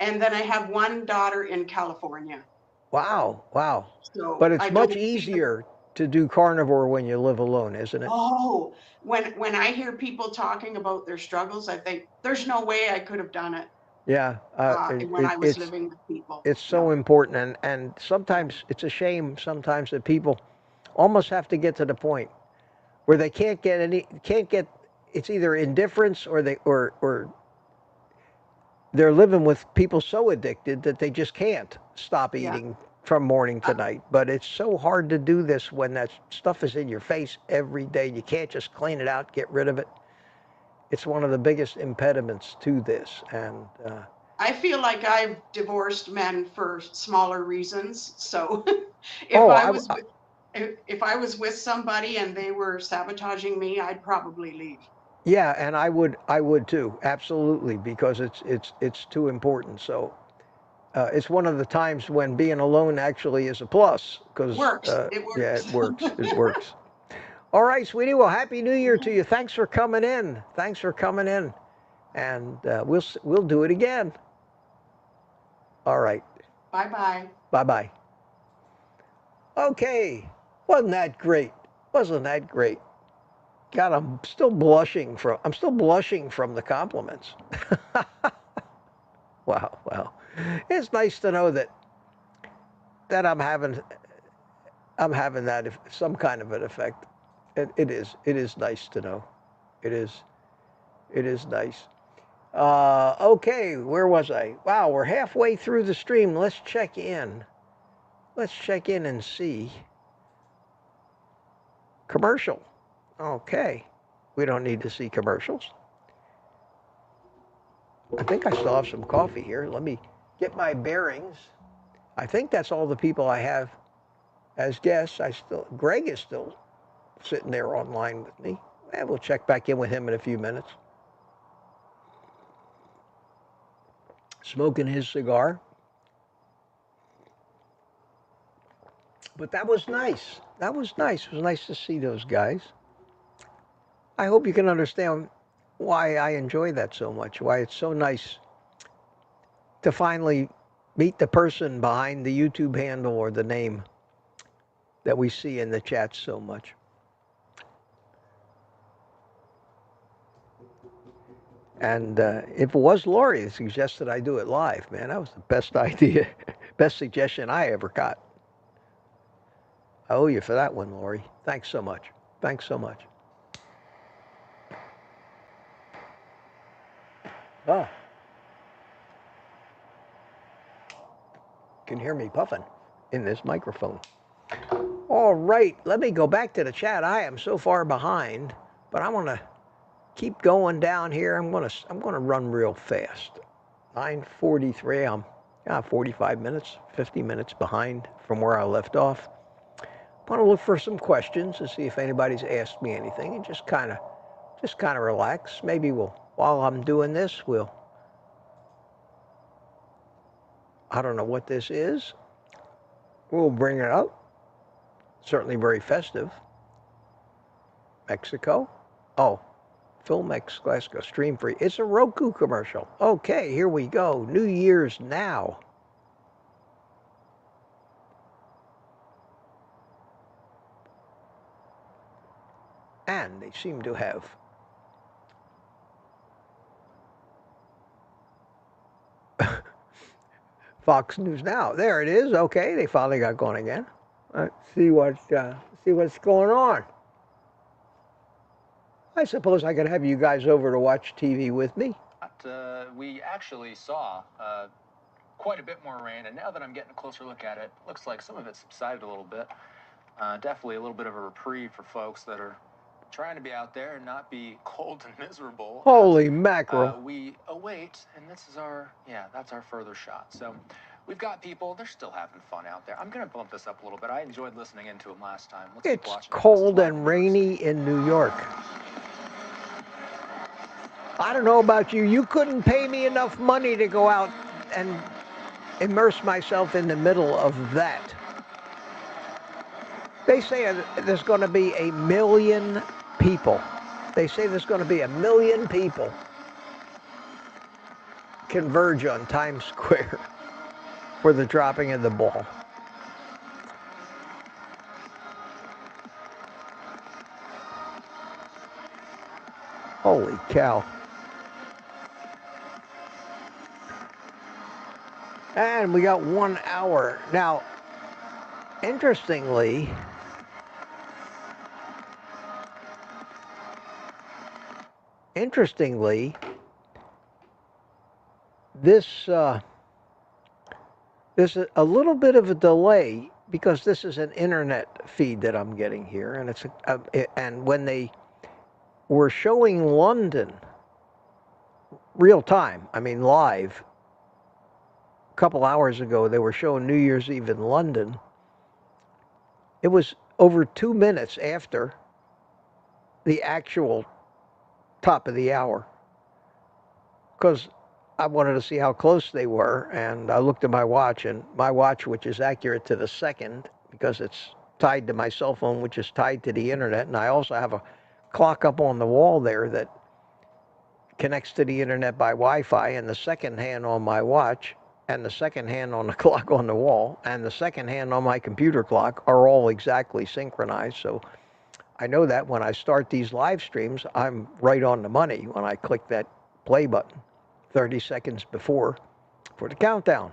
And then I have one daughter in California. Wow, wow. So But it's I much don't see them. easier to do carnivore when you live alone, isn't it? Oh, when I hear people talking about their struggles, I think there's no way I could have done it Yeah, when I was living with people. it's so important, and sometimes it's a shame sometimes that people almost have to get to the point where they can't get it's either indifference or they're living with people so addicted that they just can't stop Yeah. eating from morning to night. But it's so hard to do this when that stuff is in your face every day. You can't just clean it out, get rid of it. It's one of the biggest impediments to this. And I feel like I've divorced men for smaller reasons. So Oh, if I was with somebody and they were sabotaging me, I'd probably leave. yeah, and I would too, absolutely, because it's too important. So it's one of the times when being alone actually is a plus, because Works. It works. yeah, it works. It works. All right, sweetie. Well, Happy New Year to you. Thanks for coming in. Thanks for coming in, and we'll do it again. All right. Bye-bye. Bye-bye. Okay. Wasn't that great? Wasn't that great? God, I'm still blushing from the compliments. Wow. It's nice to know that I'm having that some kind of an effect. It is nice to know. It is nice. Okay, where was I? Wow, we're halfway through the stream. Let's check in. Let's check in and see. Commercial. Okay. We don't need to see commercials. I think I still have some coffee here. Let me get my bearings. I think that's all the people I have as guests. Greg is still sitting there online with me. And we'll check back in with him in a few minutes. Smoking his cigar. But that was nice. That was nice. It was nice to see those guys. I hope you can understand why I enjoy that so much, why it's so nice to finally meet the person behind the YouTube handle or the name that we see in the chat so much. And if it was Lori that suggested I do it live, man, that was the best idea, best suggestion I ever got. I owe you for that one, Lori. Thanks so much. Thanks so much. Ah. can hear me puffing in this microphone. All right, let me go back to the chat. I am so far behind, but I want to keep going down here. I'm gonna run real fast. 9:43. I'm 45 minutes, 50 minutes behind from where I left off. I want to look for some questions to see if anybody's asked me anything, and just kind of relax. Maybe while I'm doing this, I don't know what this is. We'll bring it up. Certainly very festive. Mexico. Oh, Filmex Glasgow, stream free. It's a Roku commercial. Okay, here we go. New Year's now. And they seem to have Fox News Now. There it is. Okay, they finally got going again. Let's see what's going on. I suppose I could have you guys over to watch TV with me. We actually saw quite a bit more rain, and now that I'm getting a closer look at it, looks like some of it subsided a little bit. Definitely a little bit of a reprieve for folks that are trying to be out there and not be cold and miserable. Holy mackerel. We await, and this is that's our further shot. So we've got people, they're still having fun out there. I'm going to bump this up a little bit. I enjoyed listening into them last time. Let's keep It's watching. cold and rainy in New York. I don't know about you. You couldn't pay me enough money to go out and immerse myself in the middle of that. They say there's going to be 1 million people. They say there's going to be 1 million people converge on Times Square for the dropping of the ball. Holy cow. And we got 1 hour. Now, interestingly, this there's a little bit of a delay because this is an internet feed that I'm getting here, and and when they were showing London real time, I mean live, a couple hours ago they were showing New Year's Eve in London. It was over 2 minutes after the actual top of the hour, because I wanted to see how close they were, and I looked at my watch, and my watch, which is accurate to the second because it's tied to my cell phone, which is tied to the internet, and I also have a clock up on the wall there that connects to the internet by Wi-Fi, and the second hand on my watch and the second hand on the clock on the wall and the second hand on my computer clock are all exactly synchronized. So I know that when I start these live streams, I'm right on the money when I click that play button 30 seconds before for the countdown.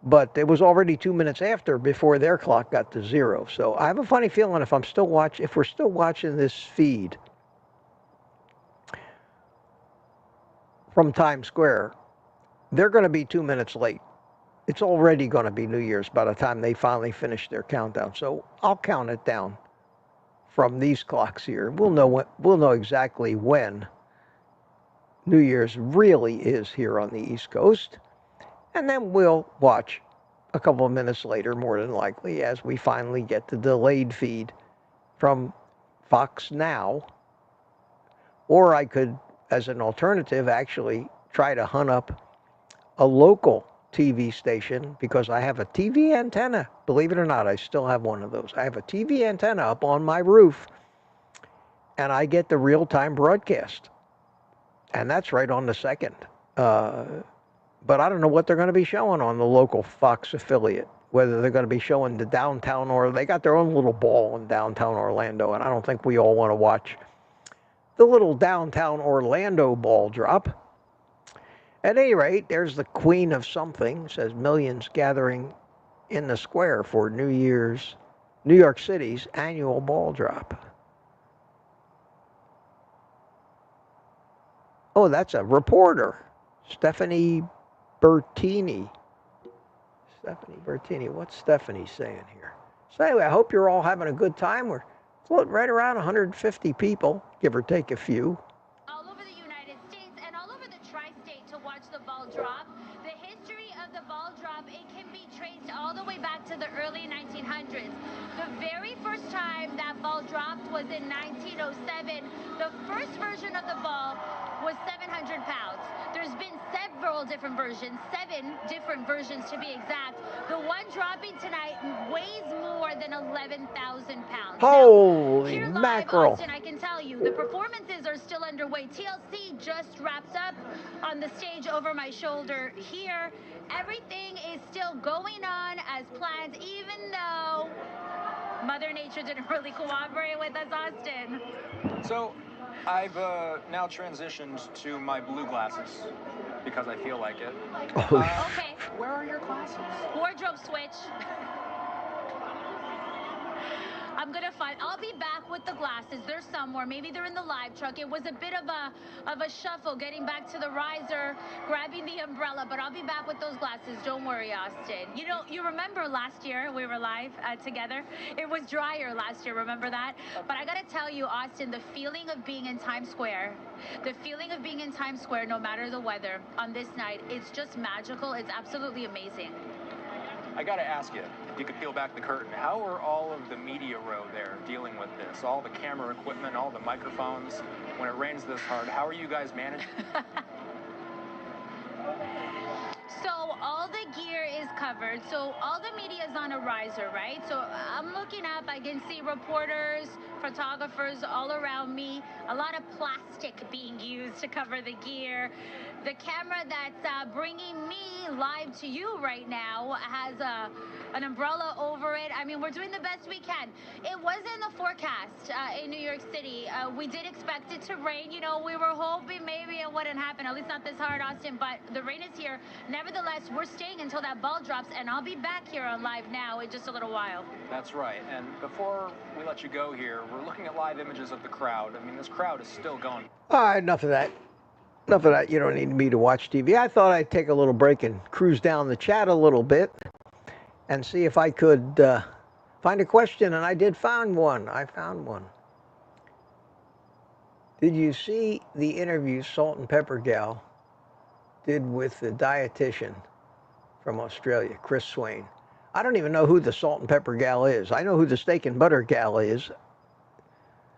But it was already 2 minutes after before their clock got to zero. So I have a funny feeling if we're still watching this feed from Times Square, they're going to be 2 minutes late. It's already going to be New Year's by the time they finally finish their countdown. So I'll count it down from these clocks here. We'll know exactly when New Year's really is here on the East Coast. And then we'll watch a couple of minutes later, more than likely, as we finally get the delayed feed from Fox Now. Or I could, as an alternative, actually try to hunt up a local TV station, because I have a TV antenna. Believe it or not, I still have one of those. I have a TV antenna up on my roof, and I get the real-time broadcast. And that's right on the second. But I don't know what they're going to be showing on the local Fox affiliate, whether they're going to be showing the downtown, or they got their own little ball in downtown Orlando, and I don't think we all want to watch the little downtown Orlando ball drop. At any rate, there's the queen of something, says millions gathering in the square for New York City's annual ball drop. Oh, that's a reporter, Stephanie Bertini. Stephanie Bertini. What's Stephanie saying here? So anyway, I hope you're all having a good time. We're floating right around 150 people, give or take a few. All over the United States and all over the tri-state to watch the ball drop. The history of the ball drop, it can be traced all the way back to the early 1900s. The very first time that ball dropped was in 1907. The first version of the ball was 700 pounds. There's been several different versions, 7 different versions to be exact. The one dropping tonight weighs more than 11,000 pounds. Holy Here live, mackerel. Austin, I can tell you, the performances are still underway. TLC just wrapped up on the stage over my shoulder here. Everything is still going on as planned, even though Mother Nature didn't really cooperate with us, Austin. So, I've now transitioned to my blue glasses because I feel like it. Okay. Where are your glasses? Wardrobe switch. I'm gonna find. I'll be back with the glasses. They're somewhere. Maybe they're in the live truck. It was a bit of a shuffle getting back to the riser, grabbing the umbrella. But I'll be back with those glasses. Don't worry, Austin. You know, you remember last year we were live together. It was drier last year. Remember that? But I gotta tell you, Austin, the feeling of being in Times Square, no matter the weather, on this night, it's just magical. It's absolutely amazing. I gotta ask you, if you could peel back the curtain, how are all of the media row there dealing with this? All the camera equipment, all the microphones, when it rains this hard, how are you guys managing? So all the gear is covered. So all the media is on a riser, right? So I'm looking up, I can see reporters, photographers all around me. A lot of plastic being used to cover the gear. The camera that's bringing me live to you right now has an umbrella over it. I mean, we're doing the best we can. It was in the forecast in New York City. We did expect it to rain. You know, we were hoping maybe it wouldn't happen, at least not this hard, Austin, but the rain is here. Nevertheless, we're staying until that ball drops, and I'll be back here on live now in just a little while. That's right. And before we let you go here, we're looking at live images of the crowd. I mean, this crowd is still going. All right, enough of that. Enough of that. You don't need me to watch TV. I thought I'd take a little break and cruise down the chat a little bit and see if I could find a question, and I did find one. I found one. Did you see the interview Salt and Pepper Gal did with the dietitian from Australia, Chris Swain? I don't even know who the Salt and Pepper Gal is. I know who the Steak and Butter Gal is.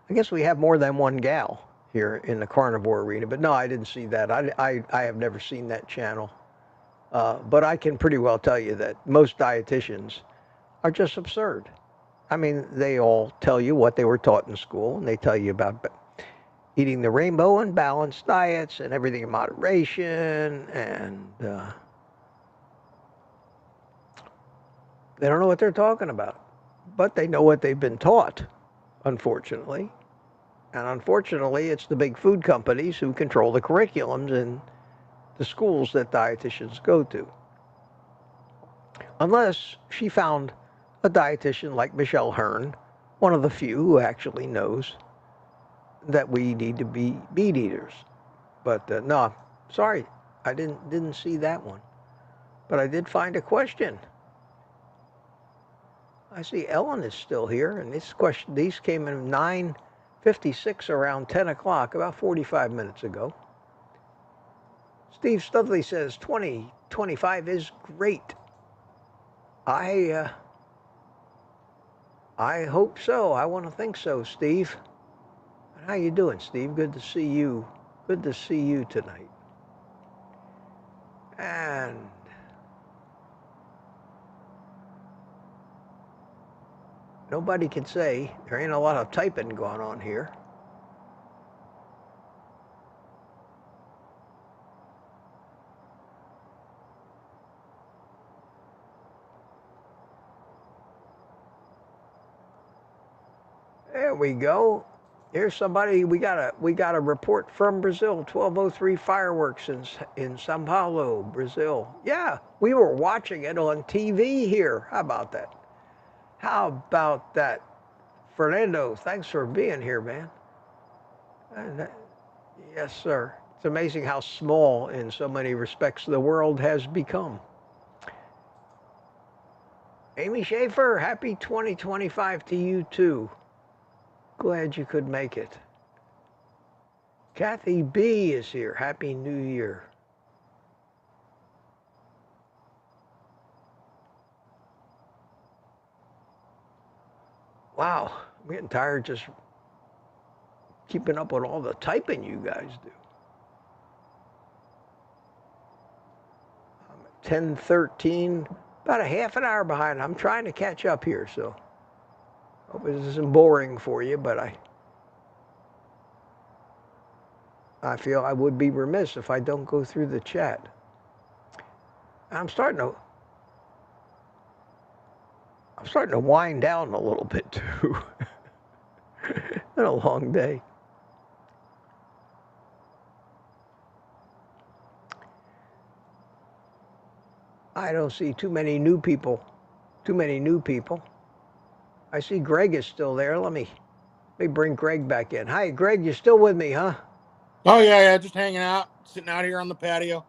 I guess we have more than one gal here in the carnivore arena, but no, I didn't see that. I have never seen that channel. But I can pretty well tell you that most dietitians are just absurd. I mean, they all tell you what they were taught in school, and they tell you about eating the rainbow and balanced diets and everything in moderation, and they don't know what they're talking about. But they know what they've been taught, unfortunately. And unfortunately, it's the big food companies who control the curriculums in the schools that dietitians go to. Unless she found a dietitian like Michelle Hearn, one of the few who actually knows that we need to be meat eaters. But no, sorry, I didn't see that one. But I did find a question. I see Ellen is still here, and these came in 9:56 around 10 o'clock, about 45 minutes ago. Steve Studley says 2025 is great. I hope so. I want to think so, Steve. How you doing, Steve? Good to see you. Good to see you tonight. And nobody can say there ain't a lot of typing going on here. There we go. Here's somebody. We got a report from Brazil. 12:03 fireworks in São Paulo, Brazil. Yeah, we were watching it on TV here. How about that? How about that? Fernando, thanks for being here, man. Yes, sir. It's amazing how small, in so many respects, the world has become. Amy Schaefer, happy 2025 to you too. Glad you could make it. Kathy B is here. Happy New Year. Wow, I'm getting tired just keeping up with all the typing you guys do. I'm at 10:13, about a half an hour behind. I'm trying to catch up here, so hope this isn't boring for you, but I feel I would be remiss if I don't go through the chat. I'm starting to wind down a little bit too. Been a long day. I don't see too many new people. I see Greg is still there. Let me bring Greg back in. Hi, Greg, you still with me, huh? Oh yeah, just hanging out, sitting out here on the patio.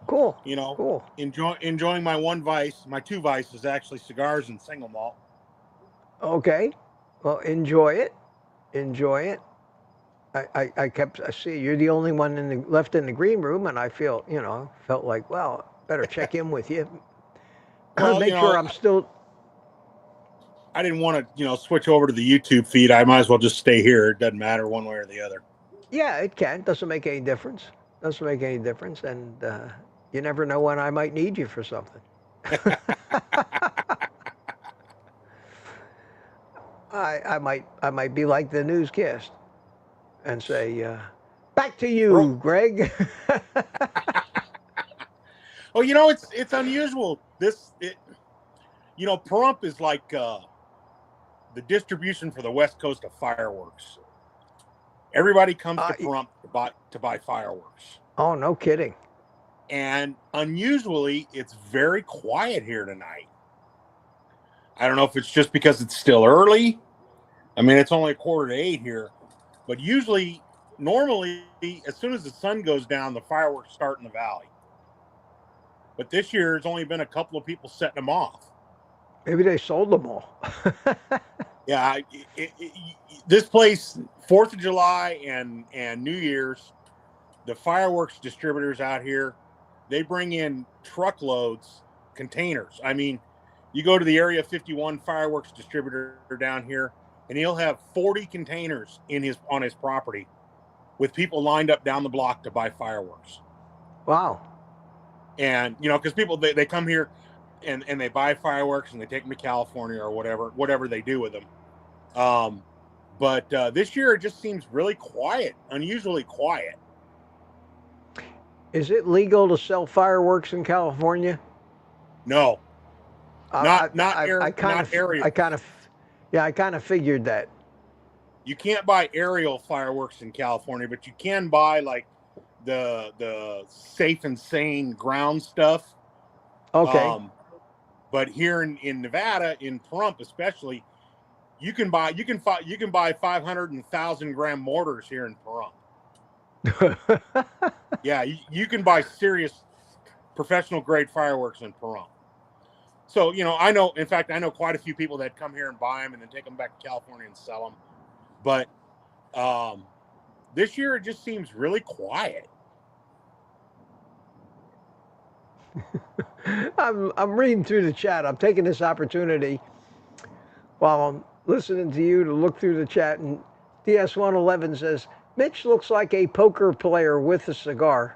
Cool. You know, cool. Enjoying my one vice. My two vices actually cigars and single malt. Okay. Well, enjoy it. I see you're the only one left in the green room, and I felt like, well, better check in with you. Well, Make sure I'm still. I didn't want to, switch over to the YouTube feed. I might as well just stay here. It doesn't matter one way or the other. Yeah, it can. Doesn't make any difference. And you never know when I might need you for something. I might be like the newscast and say, back to you, Greg. Well, it's unusual. Pahrump is like the distribution for the West Coast of fireworks. Everybody comes to Pahrump to buy fireworks. Oh, no kidding. And unusually, it's very quiet here tonight. I don't know if it's just because it's still early. I mean, it's only 7:45 here. But normally, as soon as the sun goes down, the fireworks start in the valley. But this year, there's only been a couple of people setting them off. Maybe they sold them all. Yeah, this place, 4th of July and New Year's, the fireworks distributors out here, they bring in truckloads, containers. I mean, you go to the Area 51 fireworks distributor down here, and he'll have 40 containers on his property with people lined up down the block to buy fireworks. Wow. And, because people, they come here and they buy fireworks and they take them to California or whatever they do with them. But this year it just seems really quiet, unusually quiet. Is it legal to sell fireworks in California? No. Not aerial. I kind of figured that. You can't buy aerial fireworks in California, but you can buy like the safe and sane ground stuff. Okay. But here in Nevada, in Pahrump especially, you can buy 500 and 1,000 gram mortars here in Pahrump. Yeah, you can buy serious professional grade fireworks in Pahrump. So, I know quite a few people that come here and buy them and then take them back to California and sell them. But this year it just seems really quiet. I'm reading through the chat. I'm taking this opportunity while I'm listening to you to look through the chat. And DS111 says, Mitch looks like a poker player with a cigar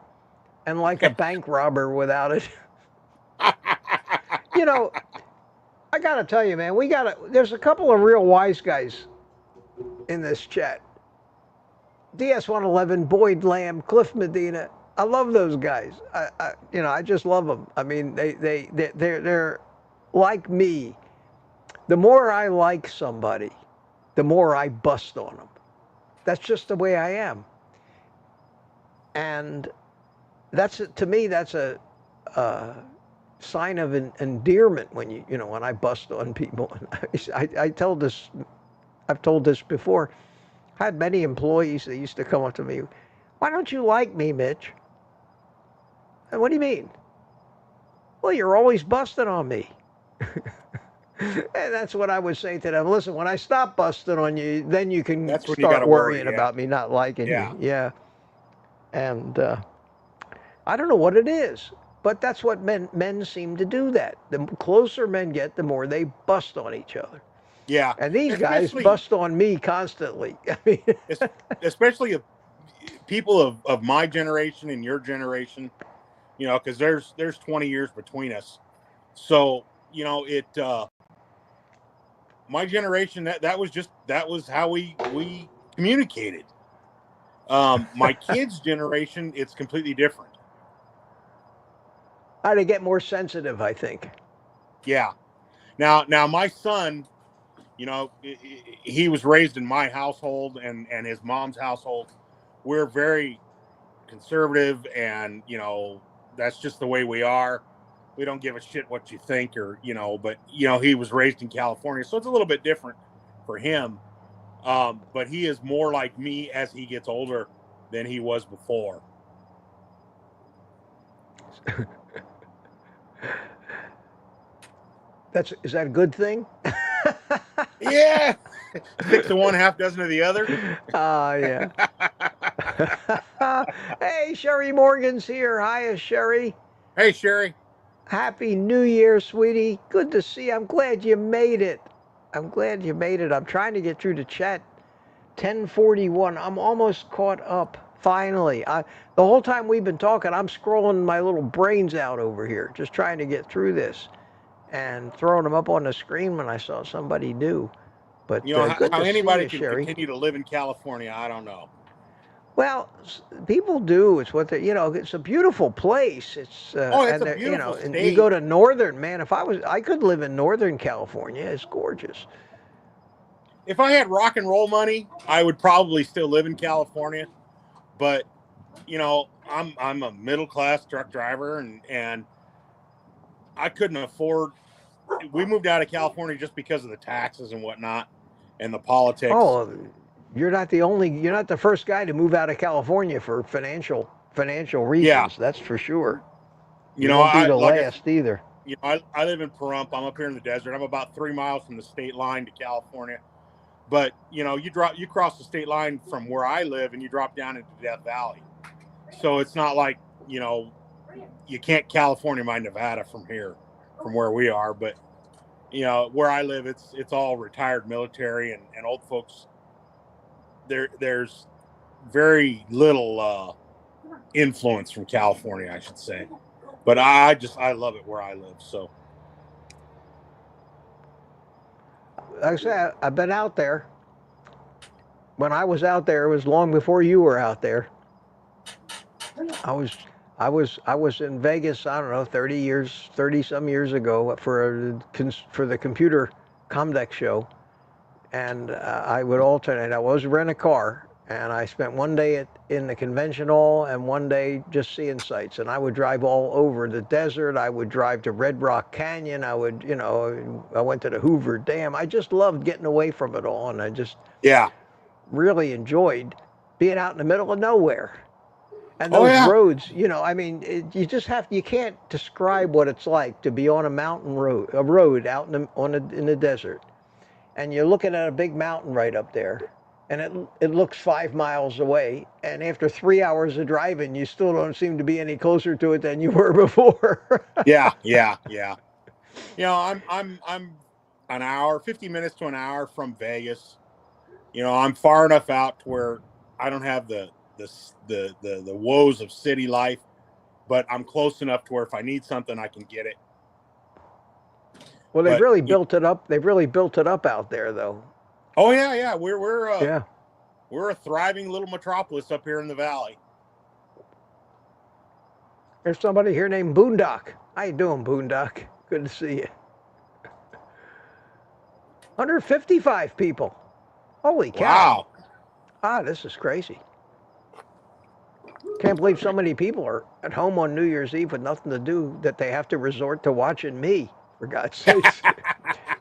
and like a bank robber without it. I got to tell you, man, there's a couple of real wise guys in this chat. DS111, Boyd Lamb, Cliff Medina. I love those guys. I just love them. I mean, they're like me. The more I like somebody, the more I bust on them. That's just the way I am. And to me, that's a sign of endearment when when I bust on people. I've told this before. I had many employees that used to come up to me. Why don't you like me, Mitch? And what do you mean? Well, you're always busting on me. And that's what I would say to them. Listen, when I stop busting on you, then you can That's when you start gotta worry, worrying yeah. about me not liking Yeah. you. Yeah. And I don't know what it is, but that's what men seem to do that. The closer men get, the more they bust on each other. Yeah. And these guys Especially, bust on me constantly. I mean, especially if people of my generation and your generation, you know, because there's 20 years between us. So, you know, my generation, that was how we communicated. My kids' generation, it's completely different. how to get more sensitive, I think. Yeah. Now my son, you know, he was raised in my household and his mom's household. We're very conservative, and you know, that's just the way we are. We don't give a shit what you think, or you know, but you know, he was raised in California, so it's a little bit different for him. But he is more like me as he gets older than he was before. Is that a good thing? Yeah. 6 of one, half dozen of the other. Yeah. Hey, Sherry Morgan's here. Hiya, Sherry. Hey, Sherry. Happy New Year, sweetie. Good to see you. I'm glad you made it. I'm glad you made it. I'm trying to get through the chat. 10:41. I'm almost caught up. Finally. The whole time we've been talking, I'm scrolling my little brains out over here, just trying to get through this and throwing them up on the screen when I saw somebody new. But You know, good how to anybody see you, can Sherry. continue to live in California, I don't know. Well, people do. It's what they, you know. It's a beautiful place. It's it's and a beautiful you know, state. and you go to northern, man. If I could live in Northern California. It's gorgeous. If I had rock and roll money, I would probably still live in California. But you know, I'm a middle class truck driver, and I couldn't afford. We moved out of California just because of the taxes and whatnot, and the politics. Oh, you're not the first guy to move out of California for financial reasons. Yeah. That's for sure. You know, won't be the last either. You know, I live in Pahrump. I'm up here in the desert. I'm about 3 miles from the state line to California. But you know, you cross the state line from where I live, and you drop down into Death Valley. So it's not like, you know, you can't California my Nevada from here, from where we are. But you know, where I live, it's all retired military and old folks. There's very little influence from California, I should say. But I love it where I live. So, like I said, I've been out there. When I was out there, it was long before you were out there. I was in Vegas, I don't know, 30 some years ago for the computer Comdex show, and I would alternate. I was rent a car, and I spent one day in the convention hall and one day just seeing sights. And I would drive all over the desert. I would drive to Red Rock Canyon. I went to the Hoover Dam. I just loved getting away from it all, and I just really enjoyed being out in the middle of nowhere. And those roads, you know, I mean, you can't describe what it's like to be on a road out in the desert. And you're looking at a big mountain right up there, and it looks 5 miles away. And after 3 hours of driving, you still don't seem to be any closer to it than you were before. Yeah. You know, I'm an hour, 50 minutes to an hour from Vegas. You know, I'm far enough out to where I don't have the woes of city life, but I'm close enough to where if I need something, I can get it. Well, they've really built it up. They've really built it up out there, though. Oh yeah. We're a thriving little metropolis up here in the valley. There's somebody here named Boondock. How you doing, Boondock? Good to see you. 155 people. Holy cow! Wow. This is crazy. Can't believe so many people are at home on New Year's Eve with nothing to do that they have to resort to watching me, for God's sakes.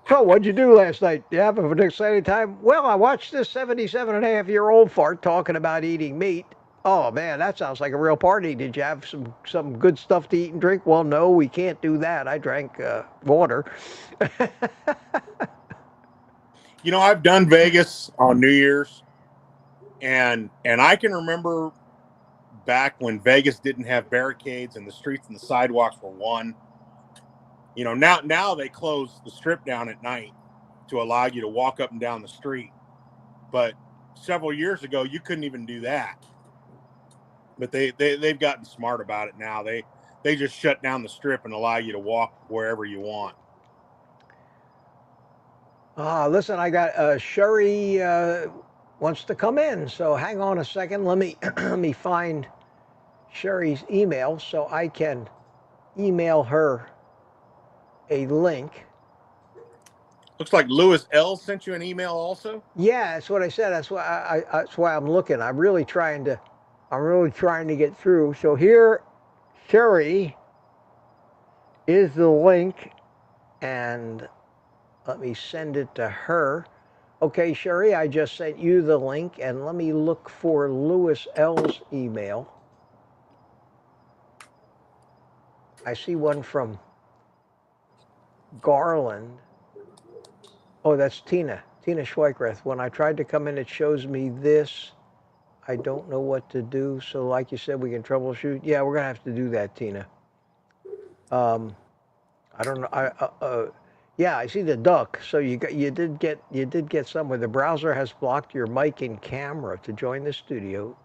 So, what'd you do last night? You have an exciting time? Well, I watched this 77-and-a-half-year-old fart talking about eating meat. Oh man, that sounds like a real party. Did you have some good stuff to eat and drink? Well, no, we can't do that. I drank water. You know, I've done Vegas on New Year's, and I can remember back when Vegas didn't have barricades and the streets and the sidewalks were one. You know, now they close the strip down at night to allow you to walk up and down the street. But several years ago, you couldn't even do that. But they've gotten smart about it now. They just shut down the strip and allow you to walk wherever you want. Listen, I got Sherry wants to come in, so hang on a second. Let me find Sherry's email so I can email her a link. Looks like Lewis L sent you an email also. Yeah, that's what I said. That's why that's why I'm looking. I'm really trying to get through. So here, Sherry is the link, and let me send it to her. Okay, Sherry, I just sent you the link, and let me look for Lewis L's email. I see one from Garland. Oh, that's Tina Schweikrath. When I tried to come in, it shows me this. I don't know what to do. So like you said, we can troubleshoot. Yeah, we're going to have to do that, Tina. I don't know. Yeah, I see the duck. So you did get somewhere. The browser has blocked your mic and camera to join the studio.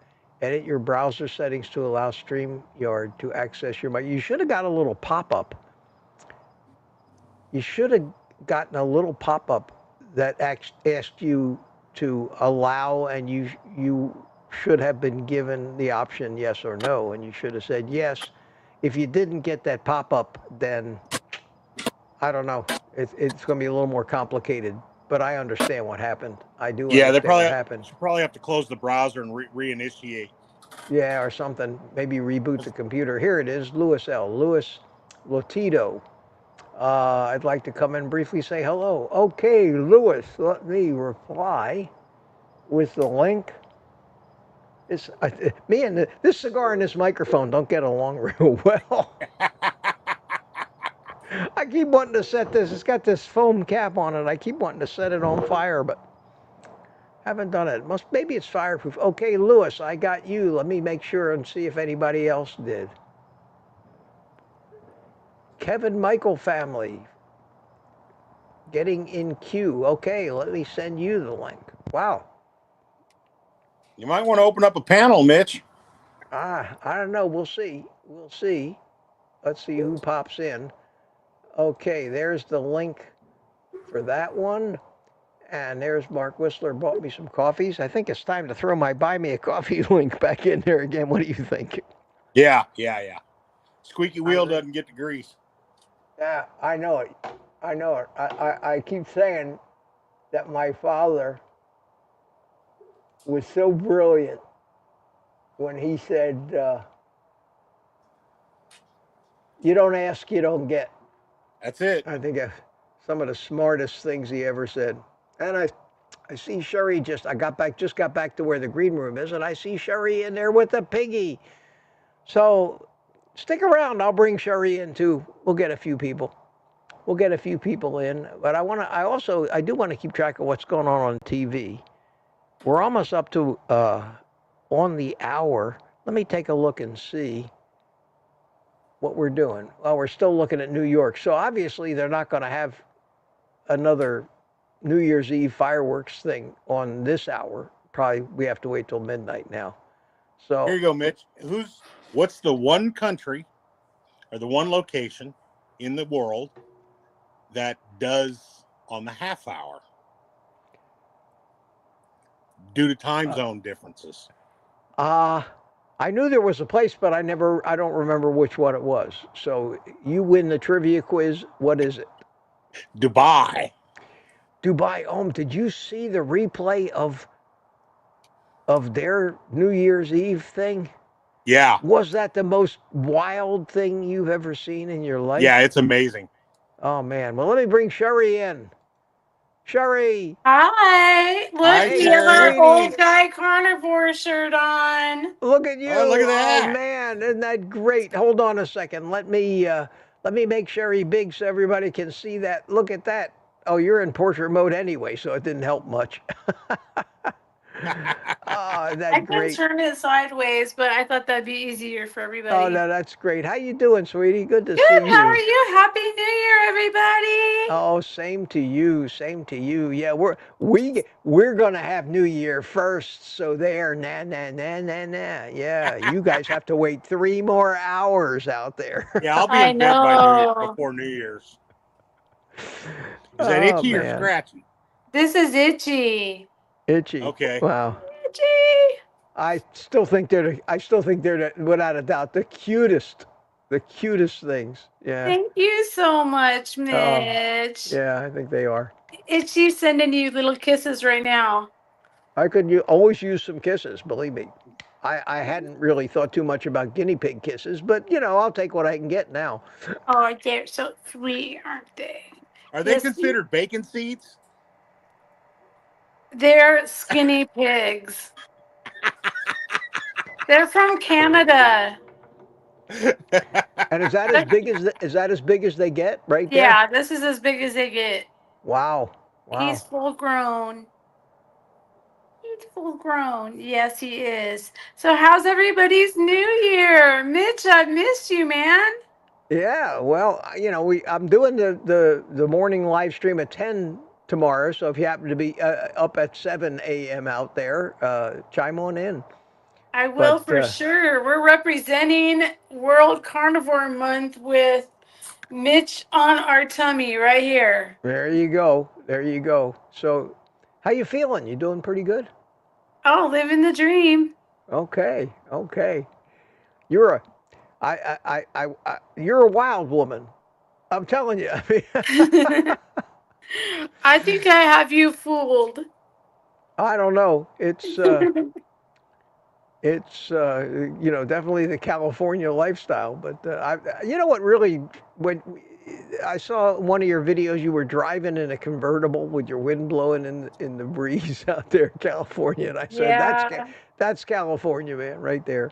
Edit your browser settings to allow StreamYard to access your mic. You should have got a little pop-up. You should have gotten a little pop-up that asked you to allow, and you should have been given the option yes or no, and you should have said yes. If you didn't get that pop-up, then I don't know. It's going to be a little more complicated, but I understand what happened. I do understand what happened. Should probably have to close the browser and reinitiate. Yeah, or something. Maybe reboot the computer. Here it is, Lewis L. Lewis Lotito. I'd like to come in briefly say hello. Okay, Lewis, let me reply with the link. Me and this cigar and this microphone don't get along real well. I keep wanting to set this. It's got this foam cap on it. I keep wanting to set it on fire, but haven't done it. Maybe it's fireproof. Okay, Lewis, I got you. Let me make sure and see if anybody else did. Kevin Michael family. Getting in queue. Okay, let me send you the link. Wow. You might want to open up a panel, Mitch. I don't know. We'll see. We'll see. Let's see who pops in. Okay, there's the link for that one. And there's Mark Whistler bought me some coffees. I think it's time to throw my buy me a coffee link back in there again. What do you think? Yeah. Squeaky wheel doesn't get the grease. Yeah, I know it. I keep saying that my father was so brilliant when he said, you don't ask, you don't get. That's it. I think some of the smartest things he ever said. And I see Sherry just got back to where the green room is, and I see Sherry in there with the piggy. So stick around. I'll bring Sherry in too. We'll get a few people. in, but I do want to keep track of what's going on TV. We're almost up to on the hour. Let me take a look and see what we're doing. Well, we're still looking at New York. So obviously they're not going to have another New Year's Eve fireworks thing on this hour. Probably we have to wait till midnight now. So here you go, Mitch. What's the one country or the one location in the world that does on the half hour due to time zone differences? I knew there was a place, but I don't remember which one it was. So you win the trivia quiz. What is it? Dubai. Did you see the replay of their New Year's Eve thing? Yeah. Was that the most wild thing you've ever seen in your life? Yeah, it's amazing. Oh man. Well, let me bring Sherry in. Sherry. Hi. Look, Hi, we Hey, have our Sherry. old sweetie. guy carnivore shirt on. Look at you. Oh, look at Oh that. man, isn't that great? Hold on a second. Let me make Sherry big so everybody can see that. Look at that. Oh, you're in portrait mode anyway, so it didn't help much. Oh, I that can great. turn it sideways, but I thought that'd be easier for Oh everybody. no, that's great. How you doing, sweetie? Good to Good. see How are you. you? Happy New Year, everybody. Oh, same to you. Same to you. Yeah, we're gonna have New Year first, so there. Nah, nah, nah, nah, nah. Yeah, you guys have to wait 3 more hours out there. Yeah, I'll be I in bed by know. before New Year's. Is that Oh itchy or man, scratchy? This is itchy. itchy. Okay. Wow. Itchy. I still think they're without a doubt the cutest things. Yeah. Thank you so much, Oh, Mitch. yeah. I think they are. Itchy sending you little kisses right now. I could always use some kisses. Believe me. I hadn't really thought too much about guinea pig kisses, but I'll take what I can get now. Oh, they're so sweet, aren't they? Are they Yes, considered bacon seeds? they're skinny pigs. They're from Canada. And is that as big as they get right there? Yeah, this is as big as they get. Wow. Wow. He's full grown. He's full grown. Yes, he is. So, how's everybody's New Year? Mitch, I missed you, man. Yeah, well, I'm doing the morning live stream at 10 tomorrow, so if you happen to be up at 7 a.m. out there, chime on in. I will But for sure. We're representing World Carnivore Month with Mitch on our tummy right here. there you go. There you go. So, how you feeling? You doing pretty good? Oh, living the dream. Okay. Okay. You're a you're a wild woman. I'm telling you. I think I have you fooled. I don't know. It's definitely the California lifestyle. But what really when I saw one of your videos, you were driving in a convertible with your wind blowing in the breeze out there in California, and I said Yeah. that's California, man, right there.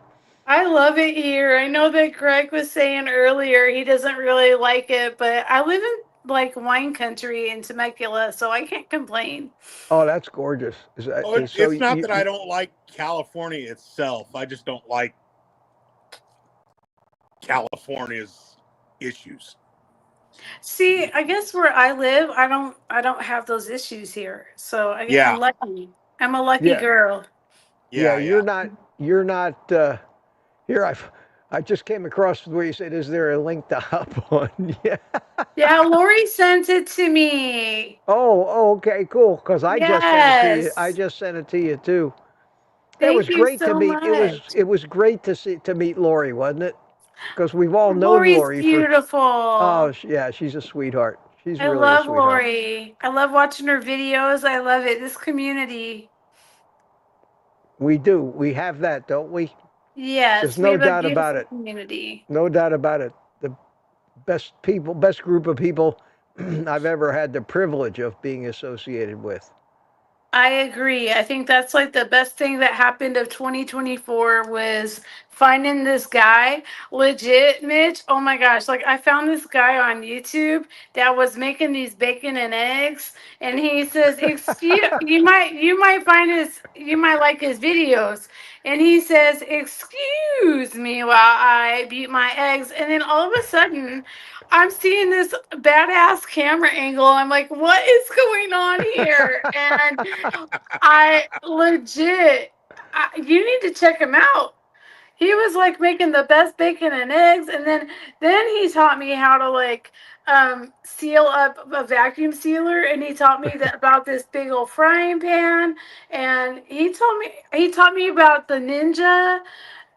I love it here. I know that Greg was saying earlier he doesn't really like it, but I live in like wine country in Temecula, so I can't complain. Oh, that's gorgeous. Oh, So it's not that I don't like California itself. I just don't like California's issues. See, I guess where I live, I don't have those issues here. So Yeah. I'm lucky. I'm a lucky Yeah. girl. Yeah, you're not here. I just came across where you said, "Is there a link to hop on?" Yeah. Yeah, Lori sent it to me. Oh, okay, cool. Because I just sent it to you. I Yes. just sent it to you too. It Thank was you great to so meet. much. It was great to meet Lori, wasn't it? Because we've all known Lori's Lori for. beautiful. Oh, yeah, she's a sweetheart. She's I really a love sweetheart. Lori. I love watching her videos. I love it. This community. We do. We have that, don't we? Yes, There's we no have a doubt about beautiful it. community. No doubt about it. The best group of people I've ever had the privilege of being associated with. I agree. I think that's like the best thing that happened of 2024 was finding this guy. Legit, Mitch. Oh my gosh. Like I found this guy on YouTube that was making these bacon and eggs. And he says, excuse you might find you might like his videos. And he says, excuse me while I beat my eggs. And then all of a sudden I'm seeing this badass camera angle. I'm like, what is going on here? And I legit, you need to check him out. He was like making the best bacon and eggs, and then he taught me how to like seal up a vacuum sealer, and he taught me about this big old frying pan, and he taught me about the Ninja,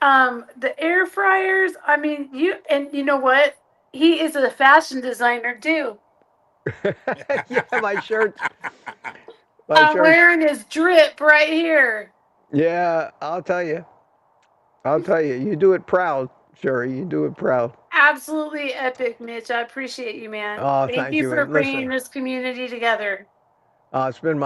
the air fryers. I mean, you know what? He is a fashion designer too. Yeah, my shirts. I'm wearing his drip right here. Yeah, I'll tell you. You do it proud, Sherry. You do it proud. Absolutely epic, Mitch. I appreciate you, man. Oh, Thank thank you you, for man. bringing Listen, this community together. It's been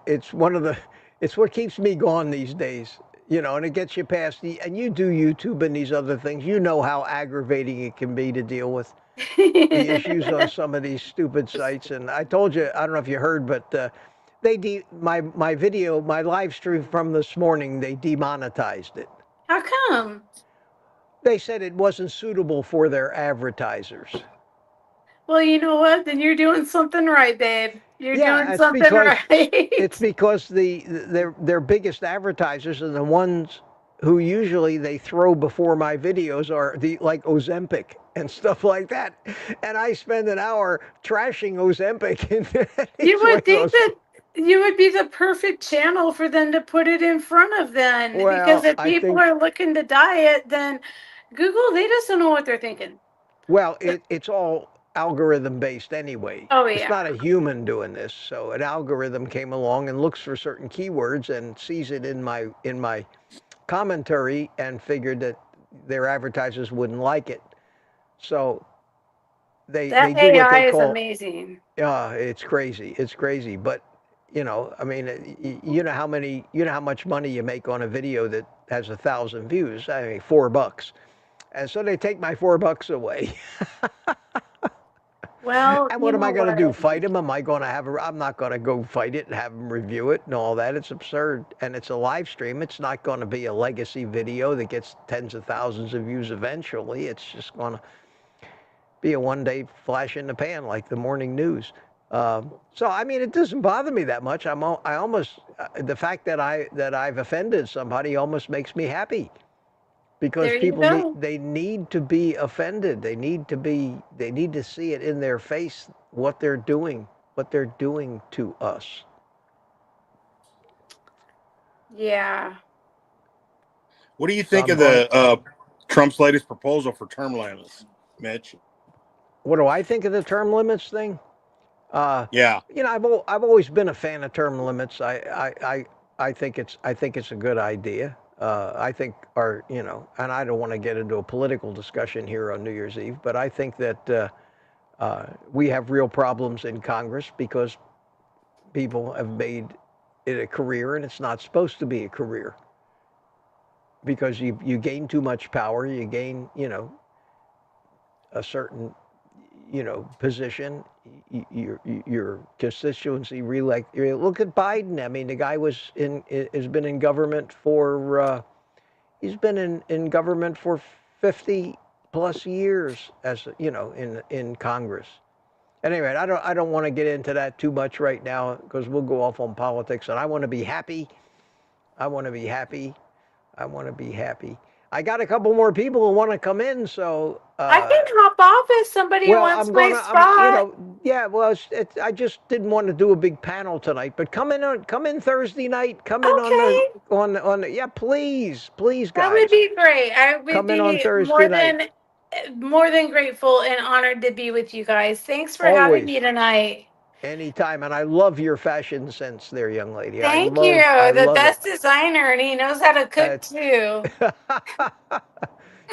it's one of the, it's what keeps me going these days, you know, and it gets you past and you do YouTube and these other things. You know how aggravating it can be to deal with the issues on some of these stupid sites. And I told you, I don't know if you heard, but my video, my live stream from this morning, they demonetized it. How come? They said it wasn't suitable for their advertisers. Well, you know what? Then you're doing something right, babe. You're doing Yeah, something it's right. because their biggest advertisers and the ones who usually they throw before my videos are the like Ozempic and stuff like that. And I spend an hour trashing Ozempic and You each one would think goes, that you would be the perfect channel for them to put it in front of then. Because well, if I people think are looking to diet, then Google, they just don't know what they're thinking. well, it's all algorithm based anyway. Oh, It's yeah. not a human doing this. So an algorithm came along and looks for certain keywords and sees it in my commentary and figured that their advertisers wouldn't like it. So they That do what they AI is call, amazing. it's crazy. It's crazy. But you know, I mean, you know how much money you make on a video that has 1,000 views. I mean, $4. And so they take my $4 away. Well, And you what am know I going to do? what? Fight him? Am I going to I'm not going to go fight it and have him review it and all that. It's absurd. And it's a live stream. It's not going to be a legacy video that gets tens of thousands of views eventually. It's just going to be a one-day flash in the pan like the morning news. So I mean, it doesn't bother me that much. I almost the fact that I've offended somebody almost makes me happy. Because There you people go. they need to be offended. They need to see it in their face what they're doing to us. Yeah. What do you So think I'm of going. the Trump's latest proposal for term limits, Mitch? What do I think of the term limits thing? Yeah. You know, I've always been a fan of term limits. I think it's a good idea. I think you know, and I don't want to get into a political discussion here on New Year's Eve, but I think that we have real problems in Congress because people have made it a career and it's not supposed to be a career because you gain too much power, you gain, you know, a certain, you know, position, your constituency reelect. Look at Biden. I mean, the guy has been in government for he's been in government for 50 plus years as you know in Congress. Anyway, I don't want to get into that too much right now because we'll go off on politics, and I want to be happy. I want to be happy. I want to be happy. I got a couple more people who want to come in, so I can hop off if somebody well, wants my you spot. know, yeah. Well, I just didn't want to do a big panel tonight, but come in Thursday night. Come in Okay. yeah, please, please, That would guys, be great. I would come in on be Thursday night. more than grateful and honored to be with you guys. Thanks for having Always, me tonight. anytime, and I love your fashion sense, there, young lady. Thank you. I The love it. best designer, and he knows how to cook too.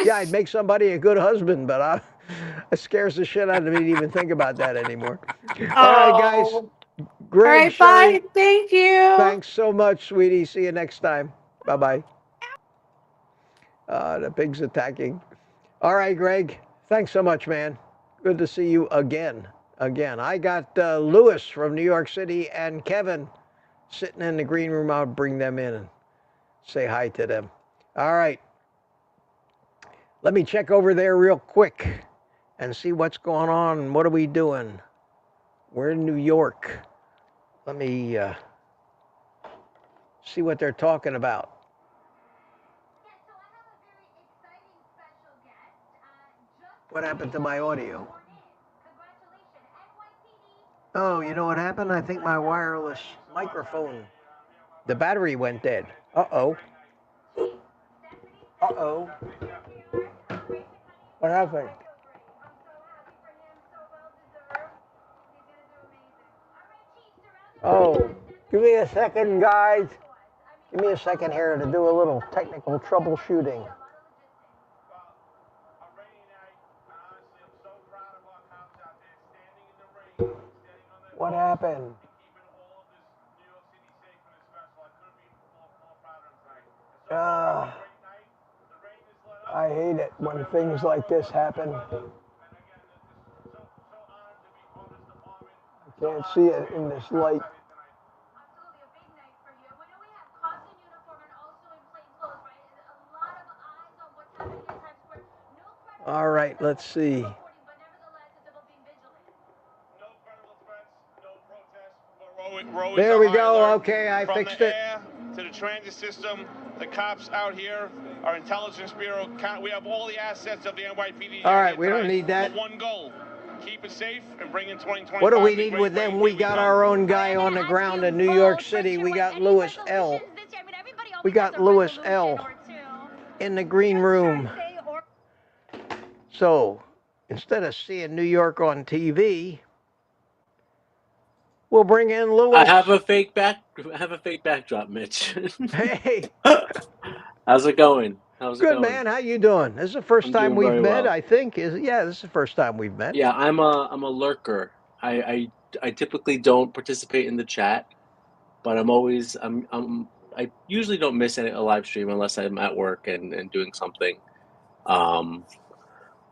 Yeah, I'd make somebody a good husband, but it scares the shit out of me to even think about that anymore. All right, guys. Oh. All Greg, right, Sherry, bye. Thank you. thanks so much, sweetie. See you next time. Bye bye. The pig's attacking. All right, Greg. Thanks so much, man. Good to see you again. Again. I got Lewis from New York City and Kevin sitting in the green room. I'll bring them in and say hi to them. All right. Let me check over there real quick and see what's going on. What are we doing? We're in New York. Let me see what they're talking about. What happened to my audio? Oh, you know what happened? I think my wireless microphone, the battery went dead. Uh-oh. Uh-oh. What happened? Oh, give me a second, guys. Give me a second here to do a little technical troubleshooting. What happened? hate it when things like this happen. I can't see it in this light. All right, let's see. There we go. Okay, I fixed it. To the transit system, the cops out here, our intelligence bureau, we have all the assets of the NYPD. All right, we don't need that. One goal: keep it safe and bring in 2025. What do we need with them? We got our own guy on the ground in New York City. We got Lewis L. We got Lewis L. in the green room. So instead of seeing New York on TV, we'll bring in Lewis. I have a fake backdrop, Mitch. Hey. How's it going? How's it Good, going? man. How you doing? This is the first time we've met, I think. This is the first time we've met. Yeah, I'm a lurker. I typically don't participate in the chat, but I usually don't miss a live stream unless I'm at work and doing something.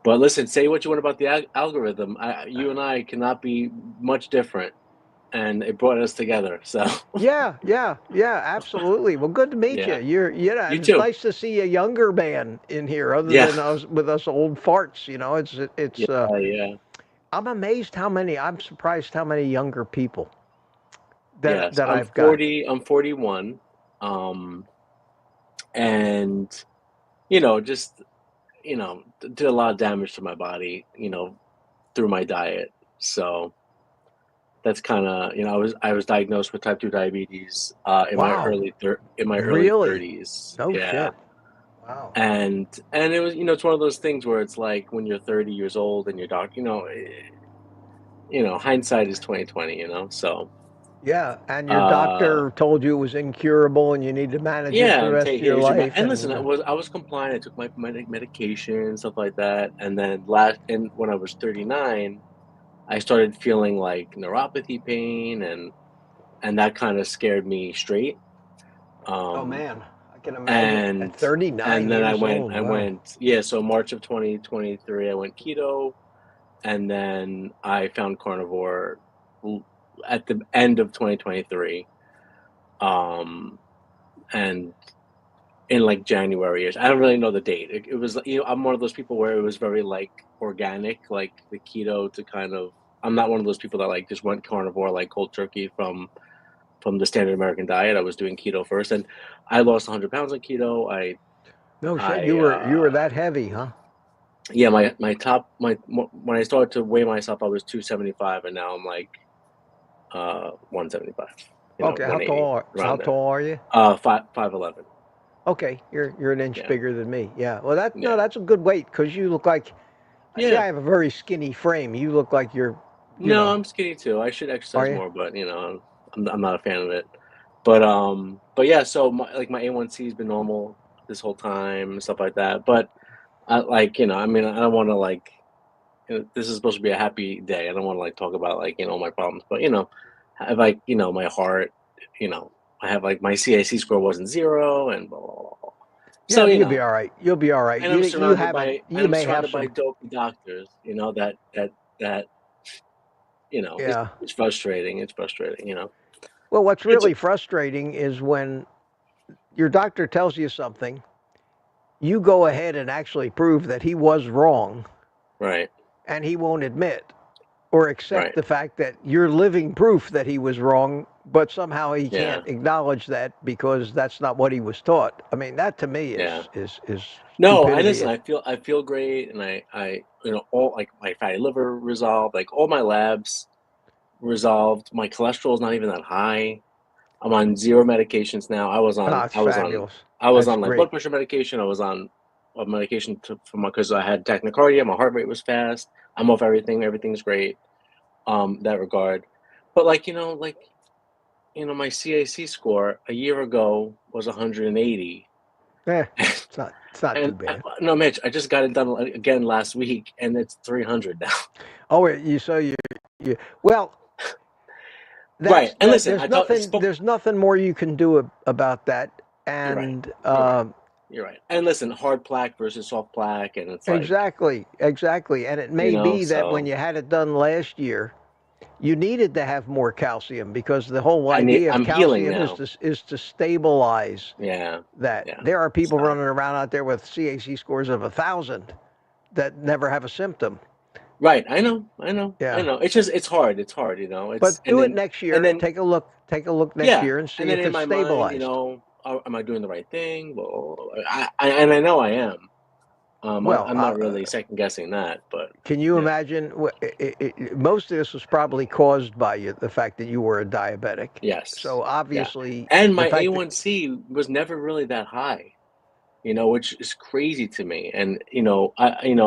But listen, say what you want about the algorithm. You and I cannot be much different, and it brought us together. So yeah, absolutely. Well, good to meet you. It's too. Nice to see a younger man in here, other than us with us old farts. You know, it's. Yeah. I'm amazed I'm surprised how many younger people that I've got. I'm 41, and just did a lot of damage to my body, through my diet. So that's kind of, I was diagnosed with type 2 diabetes in my early 30s. No shit. Wow. And it was, it's one of those things where it's like when you're 30 years old and your doctor, hindsight is 20/20, so. Yeah, and your doctor told you it was incurable and you need to manage it for the rest of your life. And listen, I was compliant. I took my medication, stuff like that. And then when I was 39, I started feeling like neuropathy pain, and that kind of scared me straight. Oh man, I can imagine. At 39 and then years I went. So March of 2023, I went keto, and then I found carnivore at the end of 2023, and in like January. I don't really know the date. It was, I'm one of those people where it was very like organic, like the keto to kind of. I'm not one of those people that like just went carnivore like cold turkey from the standard American diet. I was doing keto first, and I lost 100 pounds on keto. No shit, you were that heavy, huh? Yeah, when I started to weigh myself, I was 275, and now I'm like 175. Okay, how tall are you? 5'11". Okay, you're an inch bigger than me. Yeah, well that's a good weight because you look like. I have a very skinny frame. You look like you're. I'm skinny too. I should exercise more, but I'm not a fan of it. But yeah, so my A1C has been normal this whole time and stuff like that. But I I don't want to this is supposed to be a happy day. I don't want to talk about my problems, but I have my heart, I have my CIC score wasn't 0 and blah, blah, blah. Yeah, so you'll be all right. You'll be all right. And I'm surrounded by dopey doctors, that it's frustrating. It's frustrating, Well, what's really frustrating is when your doctor tells you something, you go ahead and actually prove that he was wrong. Right. And he won't admit or accept the fact that you're living proof that he was wrong, but somehow he can't acknowledge that because that's not what he was taught. I mean, that to me is no. I listen. I feel great, and I all my fatty liver resolved, all my labs resolved. My cholesterol is not even that high. I'm on 0 medications now. I was on blood pressure medication. I was on a medication because I had tachycardia. My heart rate was fast. I'm off everything. Everything's great. That regard. But my CAC score a year ago was 180. It's not too bad. No, Mitch, I just got it done again last week, and it's 300 now. Oh, well. Right, and listen, there's nothing more you can do about that, and You're right. And listen, hard plaque versus soft plaque, and it's like, Exactly. And it may be that when you had it done last year, you needed to have more calcium because the whole idea of I'm healing calcium now. is to stabilize Yeah. that. Yeah. There are people So- running around out there with CAC scores of 1,000 that never have a symptom. Right. I know. Yeah. I know. It's just, it's hard. It's hard, you know. But do it then, next year. and then, Take a look next year and see and then if in it's my stabilized. mind, you know, am I doing the right thing? Well, I know I am. Well, I'm not really second guessing that, but can you imagine? Most of this was probably caused by the fact that you were a diabetic. yes. So obviously, And my the fact that- A1C was never really that high, you know, which is crazy to me. And you know,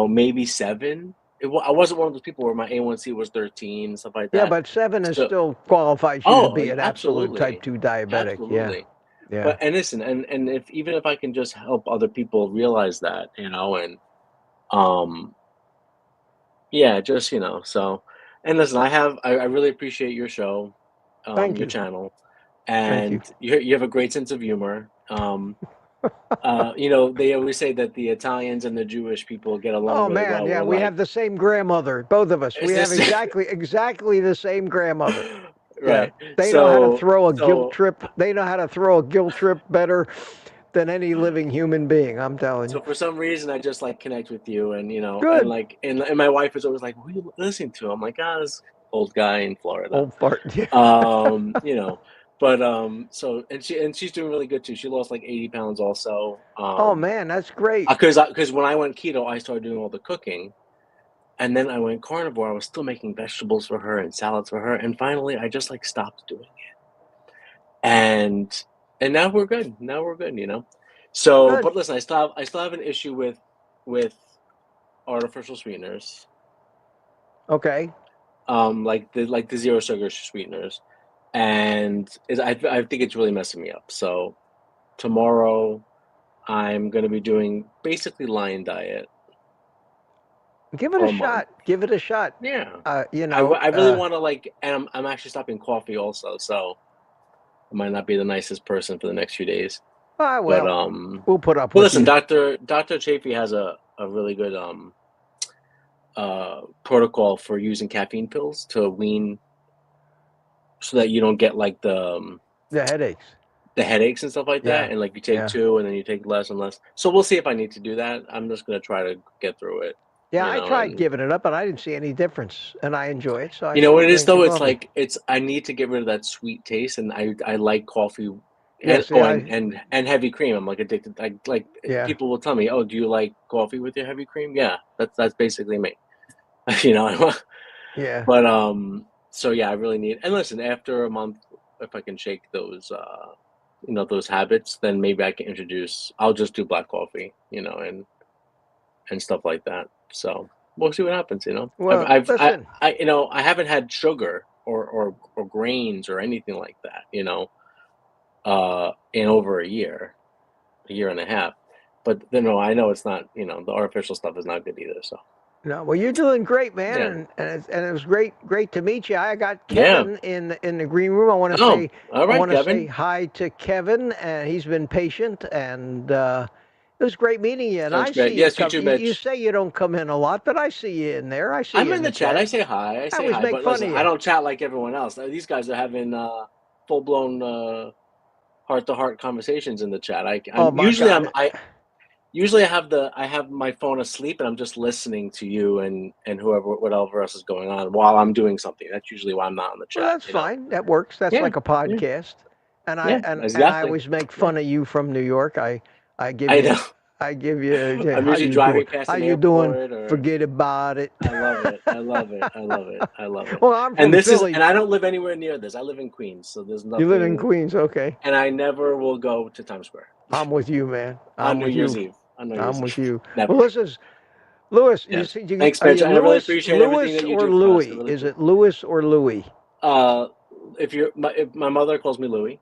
maybe 7. I wasn't one of those people where my A1C was 13, stuff like that. yeah, but 7 is So- still qualifies you to be an absolute absolutely. type 2 diabetic. Absolutely. Yeah. But and listen, and even if I can just help other people realize that, you know, and yeah, just, you know, so, and listen, I really appreciate your show, Thank your you. channel, Thank and you have a great sense of humor. You know, they always say that the Italians and the Jewish people get along Oh really man, well. yeah, We're we like, have the same grandmother, both of us. Is We have this- exactly the same grandmother. right. Yeah, they know how to throw a guilt trip. They know how to throw a guilt trip better than any living human being. I'm telling So you. for some reason, I just like connect with you, and you know, Good. and like, and my wife is always like, "What are you listening to?" I'm like, this old guy in Florida. Old fart. Yeah. You know, but so and she's doing really good too. She lost like 80 pounds also. Oh man, that's great. Because when I went keto, I started doing all the cooking, and then I went carnivore. I was still making vegetables for her and salads for her, and finally, I just like stopped doing it. And now we're good. Now we're good. You know. So, Good. but listen, I still have an issue with artificial sweeteners. Okay. Like the zero sugar sweeteners, and I think it's really messing me up. So tomorrow, I'm going to be doing basically Lion Diet. Give it a shot. Give it a shot. Yeah. You know, I really want to like, and I'm actually stopping coffee also, so I might not be the nicest person for the next few days. Well, But we'll put up well, with listen, you. Dr. Chafee has a really good protocol for using caffeine pills to wean, so that you don't get like the headaches and stuff like that, and like you take 2 and then you take less and less. So we'll see if I need to do that. I'm just gonna try to get through it. Yeah, you know, I tried and- giving it up, and I didn't see any difference, and I enjoy it. So You know what it is drink though? the It's coffee. like I need to get rid of that sweet taste, and I like coffee. Yeah, And, see, and heavy cream. I'm like addicted. Yeah. People will tell me, "Oh, do you like coffee with your heavy cream?" Yeah, that's basically me. You know. Yeah. But so yeah, I really need. And listen, after a month, if I can shake those, you know, those habits, then maybe I can introduce. I'll just do black coffee, you know, and stuff like that. So we'll see what happens. You know, Well, listen. I you know, I haven't had sugar or grains or anything like that. You know, in over a year and a half. But you know, I know it's not. You know, the artificial stuff is not good either. So. No, well, you're doing great, man, and it was great to meet you. I got Kevin in the green room. I want to say, all right, I want to Kevin. say hi to Kevin, and he's been patient, and it was great meeting you. And Thanks, I see Mitch. you. Yes, you too, Mitch. You say you don't come in a lot, but I see you in there. I see I'm you in the chat. chat. I say hi. I always make but fun listen, of you. I don't chat like everyone else. These guys are having full-blown heart-to-heart conversations in the chat. Usually I have my phone asleep and I'm just listening to you and whatever else is going on while I'm doing something. That's usually why I'm not in the chat. Well, that's fine. That works. That's like a podcast. And exactly. I always make fun of you from New York. I give I you. know. I give you. I'm usually driving past How an you doing? airport. Forget about it. I love it. I love it. I love it. I love it. Well, I'm from Philly. And I don't live anywhere near this. I live in Queens, so there's nothing. You live in Queens, okay? And I never will go to Times Square. I'm with you, man. On New Year's Eve. I'm with you. Never. Well, this is Louis. Yes. You Thanks, are Mitch. you I really Louis, appreciate everything that you or do for us. Louis? I really Is it Louis or Louis? If my mother calls me Louis.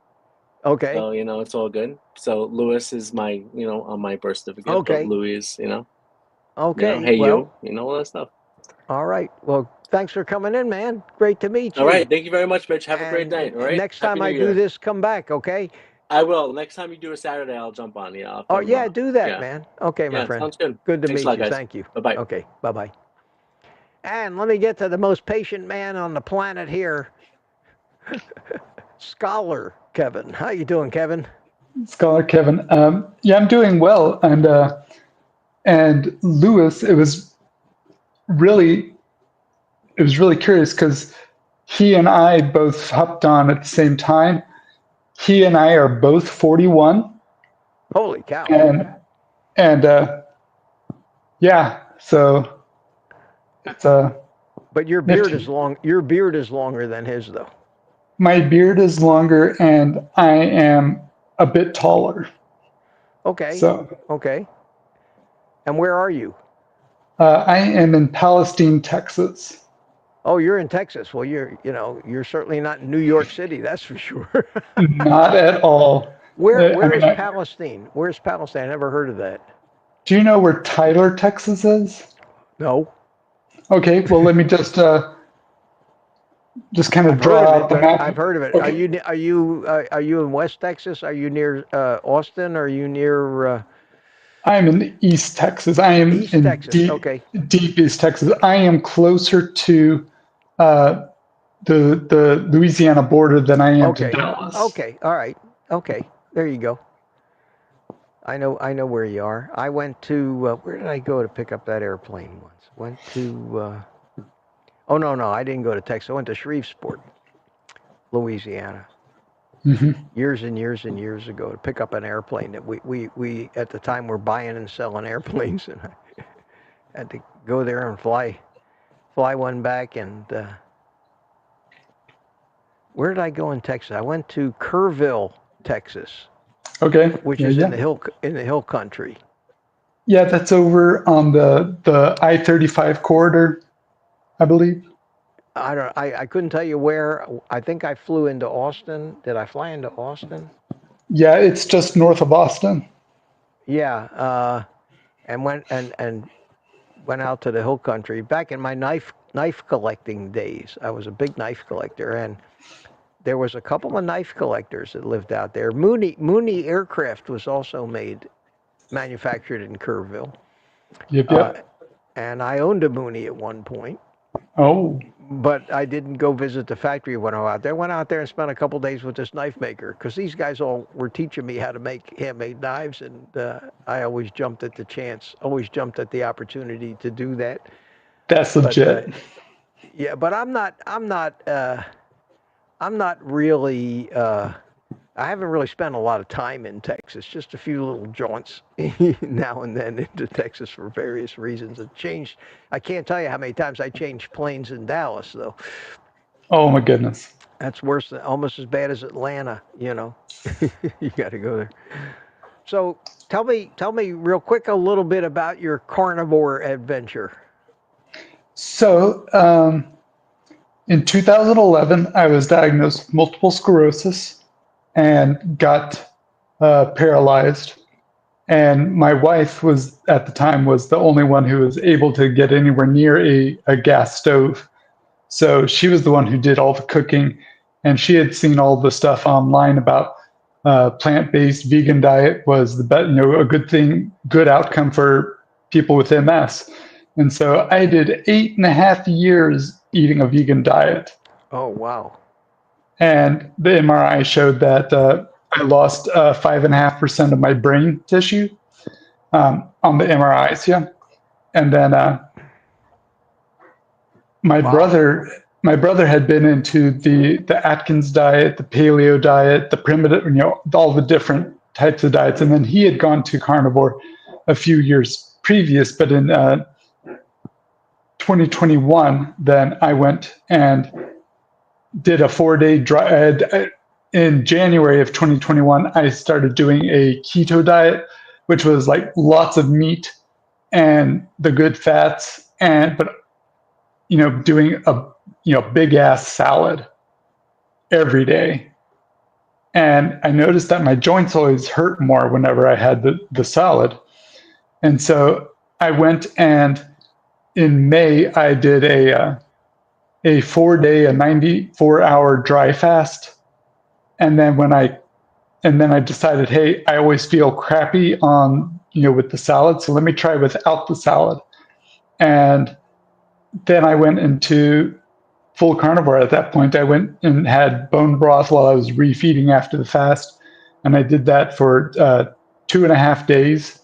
Okay. So you know it's all good. So Louis is my on my birth certificate. Okay. But Louis is Okay. hey well, all that stuff. All right. Well, thanks for coming in, man. Great to meet you. All right. Thank you very much, Mitch. Have a great night. All right. Next time I do this, come back, okay? I will. Next time you do a Saturday, I'll jump on. Yeah. Oh yeah, do that, man. Okay, my Yeah, friend. sounds good. Good to Thanks meet a lot, you. guys. Thank you. Bye-bye. Okay, bye-bye. And let me get to the most patient man on the planet here. Scholar Kevin. How you doing, Kevin? Scholar Kevin. Yeah, I'm doing well. And Lewis, it was really curious because he and I both hopped on at the same time. He and I are both 41. Holy cow. And yeah, so it's But your beard is long. Your beard is longer than his, though. My beard is longer, and I am a bit taller. Okay. So okay. And where are you? I am in Palestine, Texas. Oh, you're in Texas. Well, you're certainly not in New York City. That's for sure. Not at all. Where is Palestine? Where's Palestine? I never heard of that. Do you know where Tyler, Texas is? No. Okay, well, let me just kind of draw out the map. I've heard of it. Okay. Are you in West Texas? Are you near Austin? Are you near? I'm in East Texas. I am East Texas. Deep East Texas. I am closer to the Louisiana border than I am to Dallas. Okay. All right. Okay. There you go. I know where you are. I went to where did I go to pick up that airplane once? Went to oh no, I didn't go to Texas. I went to Shreveport, Louisiana. Mm-hmm. Years and years and years ago to pick up an airplane that we at the time were buying and selling airplanes, and I had to go there and fly one back. And where did I go in Texas? I went to Kerrville, Texas. Okay. Which is in the hill country. Yeah, that's over on the I-35 corridor, I believe. I couldn't tell you where. I think I flew into Austin. Did I fly into Austin? Yeah, it's just north of Austin. Yeah, and went out to the hill country. Back in my knife collecting days, I was a big knife collector, and there was a couple of knife collectors that lived out there. Mooney aircraft was also manufactured in Kerrville. Yep. And I owned a Mooney at one point. Oh. But I didn't go visit the factory when I went out there. I went out there and spent a couple of days with this knife maker because these guys all were teaching me how to make handmade knives, and I always jumped at the chance, always jumped at the opportunity to do that. That's legit. Yeah, but I'm not really. I haven't really spent a lot of time in Texas. Just a few little jaunts now and then into Texas for various reasons. It changed. I can't tell you how many times I changed planes in Dallas, though. Oh my goodness. That's worse than, almost as bad as Atlanta. You got to go there. So tell me real quick a little bit about your carnivore adventure. So in 2011, I was diagnosed with multiple sclerosis and got paralyzed. And my wife was, at the time, was the only one who was able to get anywhere near a gas stove. So she was the one who did all the cooking, and she had seen all the stuff online about plant-based vegan diet was the best, a good thing, good outcome for people with MS. And so I did 8.5 years eating a vegan diet. Oh, wow. And the MRI showed that I lost 5.5% of my brain tissue on the MRIs, yeah. And then my brother had been into the Atkins diet, the paleo diet, the primitive, all the different types of diets. And then he had gone to carnivore a few years previous, but in 2021, then I went and did a 4-day dry. In January of 2021, I started doing a keto diet, which was like lots of meat and the good fats, but doing a big ass salad every day. And I noticed that my joints always hurt more whenever I had the salad. And so I went, and in May I did a 4-day, a 94-hour dry fast. And then when I and then I decided, hey, I always feel crappy on, with the salad. So let me try without the salad. And then I went into full carnivore. At that point, I went and had bone broth while I was refeeding after the fast. And I did that for 2.5 days.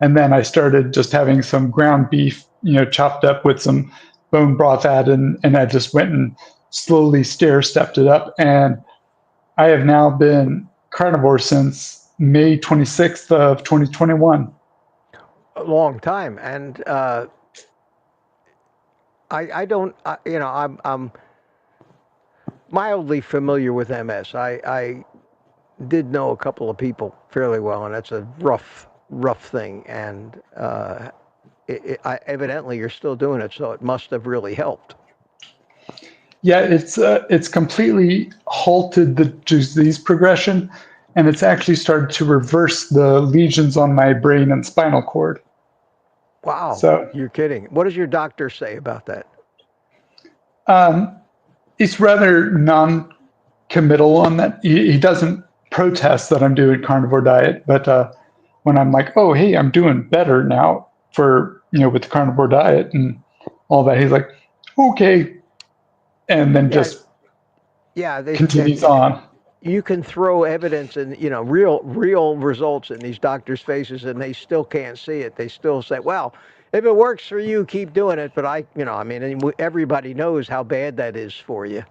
And then I started just having some ground beef, chopped up with some bone broth added. And I just went and slowly stair-stepped it up. And I have now been carnivore since May 26th of 2021. A long time. And I'm mildly familiar with MS. I did know a couple of people fairly well, and it's a rough thing. And evidently you're still doing it, so it must have really helped. Yeah, it's completely halted the disease progression, and it's actually started to reverse the lesions on my brain and spinal cord. Wow, so you're kidding. What does your doctor say about that? He's rather non-committal on that. He doesn't protest that I'm doing carnivore diet, but when I'm like, oh, hey, I'm doing better now for, with the carnivore diet and all that, he's like, okay. And then just continues on. You can throw evidence and real results in these doctors' faces, and they still can't see it. They still say, "Well, if it works for you, keep doing it." But everybody knows how bad that is for you.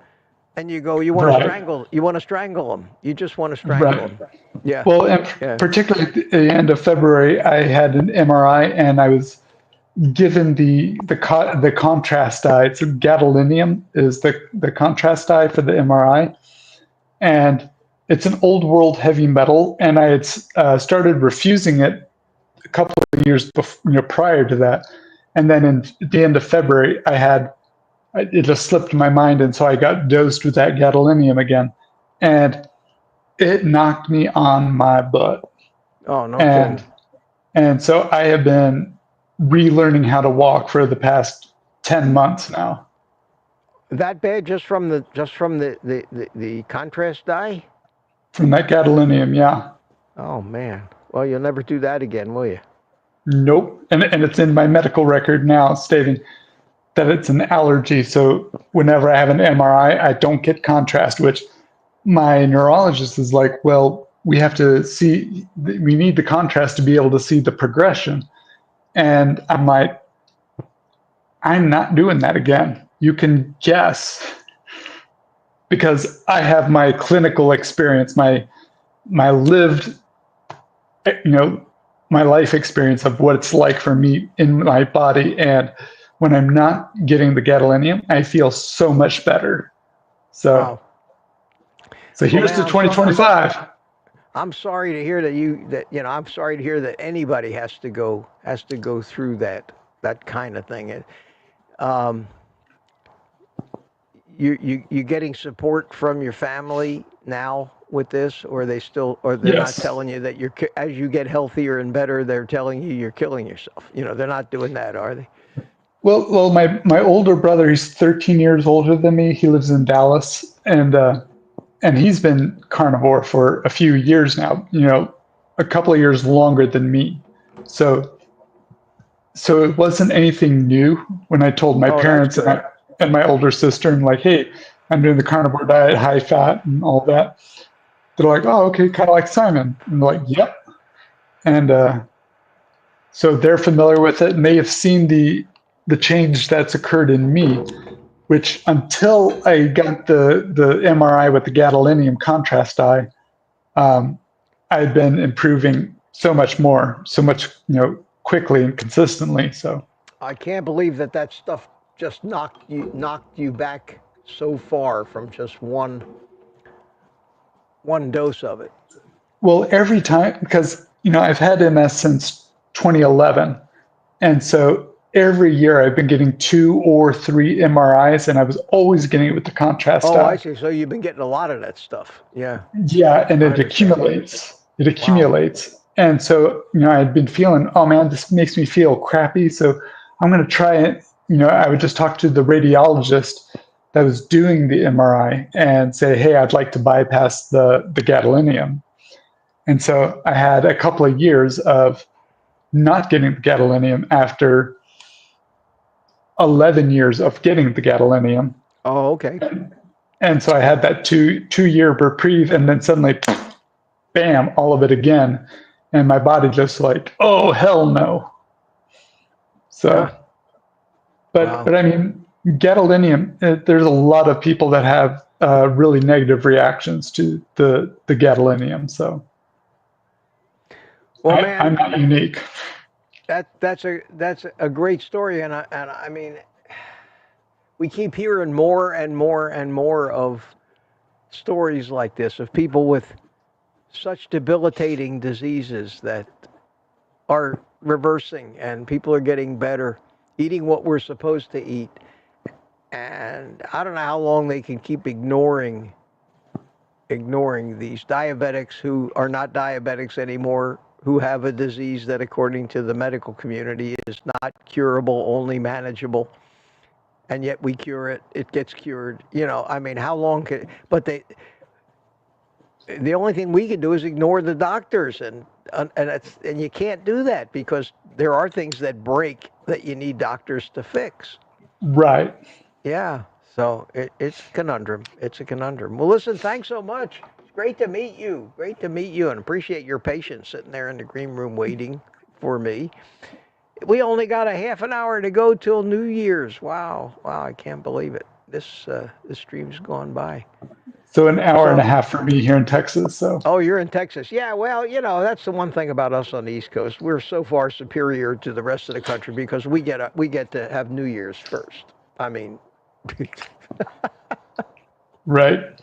And you go, you want to strangle them. You just want to strangle them. Yeah. Well, and particularly at the end of February, I had an MRI, and I was given the contrast dye. It's gadolinium is the contrast dye for the MRI, and it's an old world heavy metal. And I had started refusing it a couple of years before, prior to that. And then at the end of February, it just slipped my mind, and so I got dosed with that gadolinium again, and it knocked me on my butt. Oh no! And so I have been relearning how to walk for the past 10 months now. That bad, just from the contrast dye? From that gadolinium, yeah. Oh man. Well, you'll never do that again, will you? Nope. And it's in my medical record now stating that it's an allergy. So whenever I have an MRI, I don't get contrast, which my neurologist is like, well, we need the contrast to be able to see the progression. And I'm like, I'm not doing that again. You can guess, because I have my clinical experience, my lived, my life experience of what it's like for me in my body. And when I'm not getting the gadolinium, I feel so much better. So, wow. So here's to 2025. I'm sorry to hear I'm sorry to hear that anybody has to go through that kind of thing. You getting support from your family now with this, or they're not telling you that as you get healthier and better, they're telling you you're killing yourself? They're not doing that, are they? Well, my older brother, he's 13 years older than me. He lives in Dallas, and he's been carnivore for a few years now, a couple of years longer than me. So it wasn't anything new when I told my parents and my older sister, and like, hey, I'm doing the carnivore diet, high fat and all that. They're like, oh, okay, kind of like Simon. And I'm like, yep. And so they're familiar with it, and they have seen the change that's occurred in me, which until I got the MRI with the gadolinium contrast dye, I've been improving so much quickly and consistently. So I can't believe that stuff just knocked you back so far from just one dose of it. Well, every time, because I've had MS since 2011, and so every year I've been getting 2 or 3 MRIs, and I was always getting it with the contrast dye. Oh, I see. So you've been getting a lot of that stuff. Yeah. Yeah, and it accumulates. It accumulates. Wow. And so, I had been feeling, oh man, this makes me feel crappy. So I'm going to try it. I would just talk to the radiologist that was doing the MRI and say, hey, I'd like to bypass the gadolinium. And so I had a couple of years of not getting the gadolinium after 11 years of getting the gadolinium. Oh, okay. And so I had that two-year reprieve, and then suddenly, bam, all of it again. And my body just like, oh, hell no. So, Yeah. Wow. but I mean, gadolinium, there's a lot of people that have really negative reactions to the gadolinium. So Well, man, I'm not unique. that's a great story, and I mean, we keep hearing more and more and more of stories like this of people with such debilitating diseases that are reversing, and people are getting better, eating what we're supposed to eat. And I don't know how long they can keep ignoring these diabetics who are not diabetics anymore, who have a disease that, according to the medical community, is not curable, only manageable. And yet we cure it. It gets cured. You know, I mean, how long can? But the only thing we can do is ignore the doctors, and you can't do that because there are things that break that you need doctors to fix. Right. Yeah. So it's a conundrum. It's a conundrum. Well, listen, thanks so much. It's great to meet you. Great to meet you, and appreciate your patience sitting there in the green room waiting for me. We only got a half an hour to go till New Year's. Wow, I can't believe it. This stream's gone by. So an hour and a half for me here in Texas. So. Oh, you're in Texas. Yeah, well, you know, that's the one thing about us on the East Coast. We're so far superior to the rest of the country because we get to have New Year's first. I mean, right.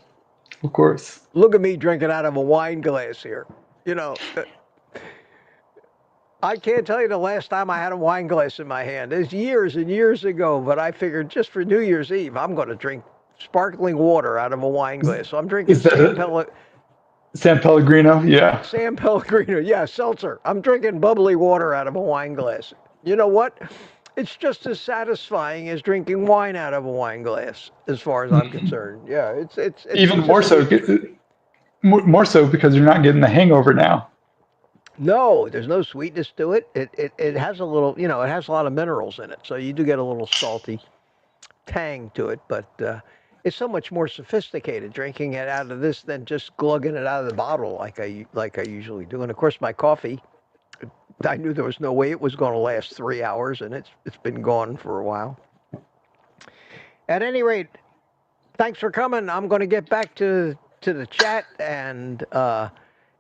Of course. Look at me drinking out of a wine glass here. You know, I can't tell you the last time I had a wine glass in my hand. It's years and years ago, but I figured just for New Year's Eve, I'm going to drink sparkling water out of a wine glass. So I'm drinking San Pellegrino, yeah. San Pellegrino, yeah, seltzer. I'm drinking bubbly water out of a wine glass. You know what? It's just as satisfying as drinking wine out of a wine glass, as far as I'm concerned. Yeah, it's even more so. More so because you're not getting the hangover now. No, there's no sweetness to it. It has a little, you know, it has a lot of minerals in it, so you do get a little salty tang to it, but it's so much more sophisticated drinking it out of this than just glugging it out of the bottle like I usually do. And of course, my coffee, I knew there was no way it was going to last 3 hours, and it's been gone for a while. At any rate, thanks for coming. I'm going to get back to the chat, and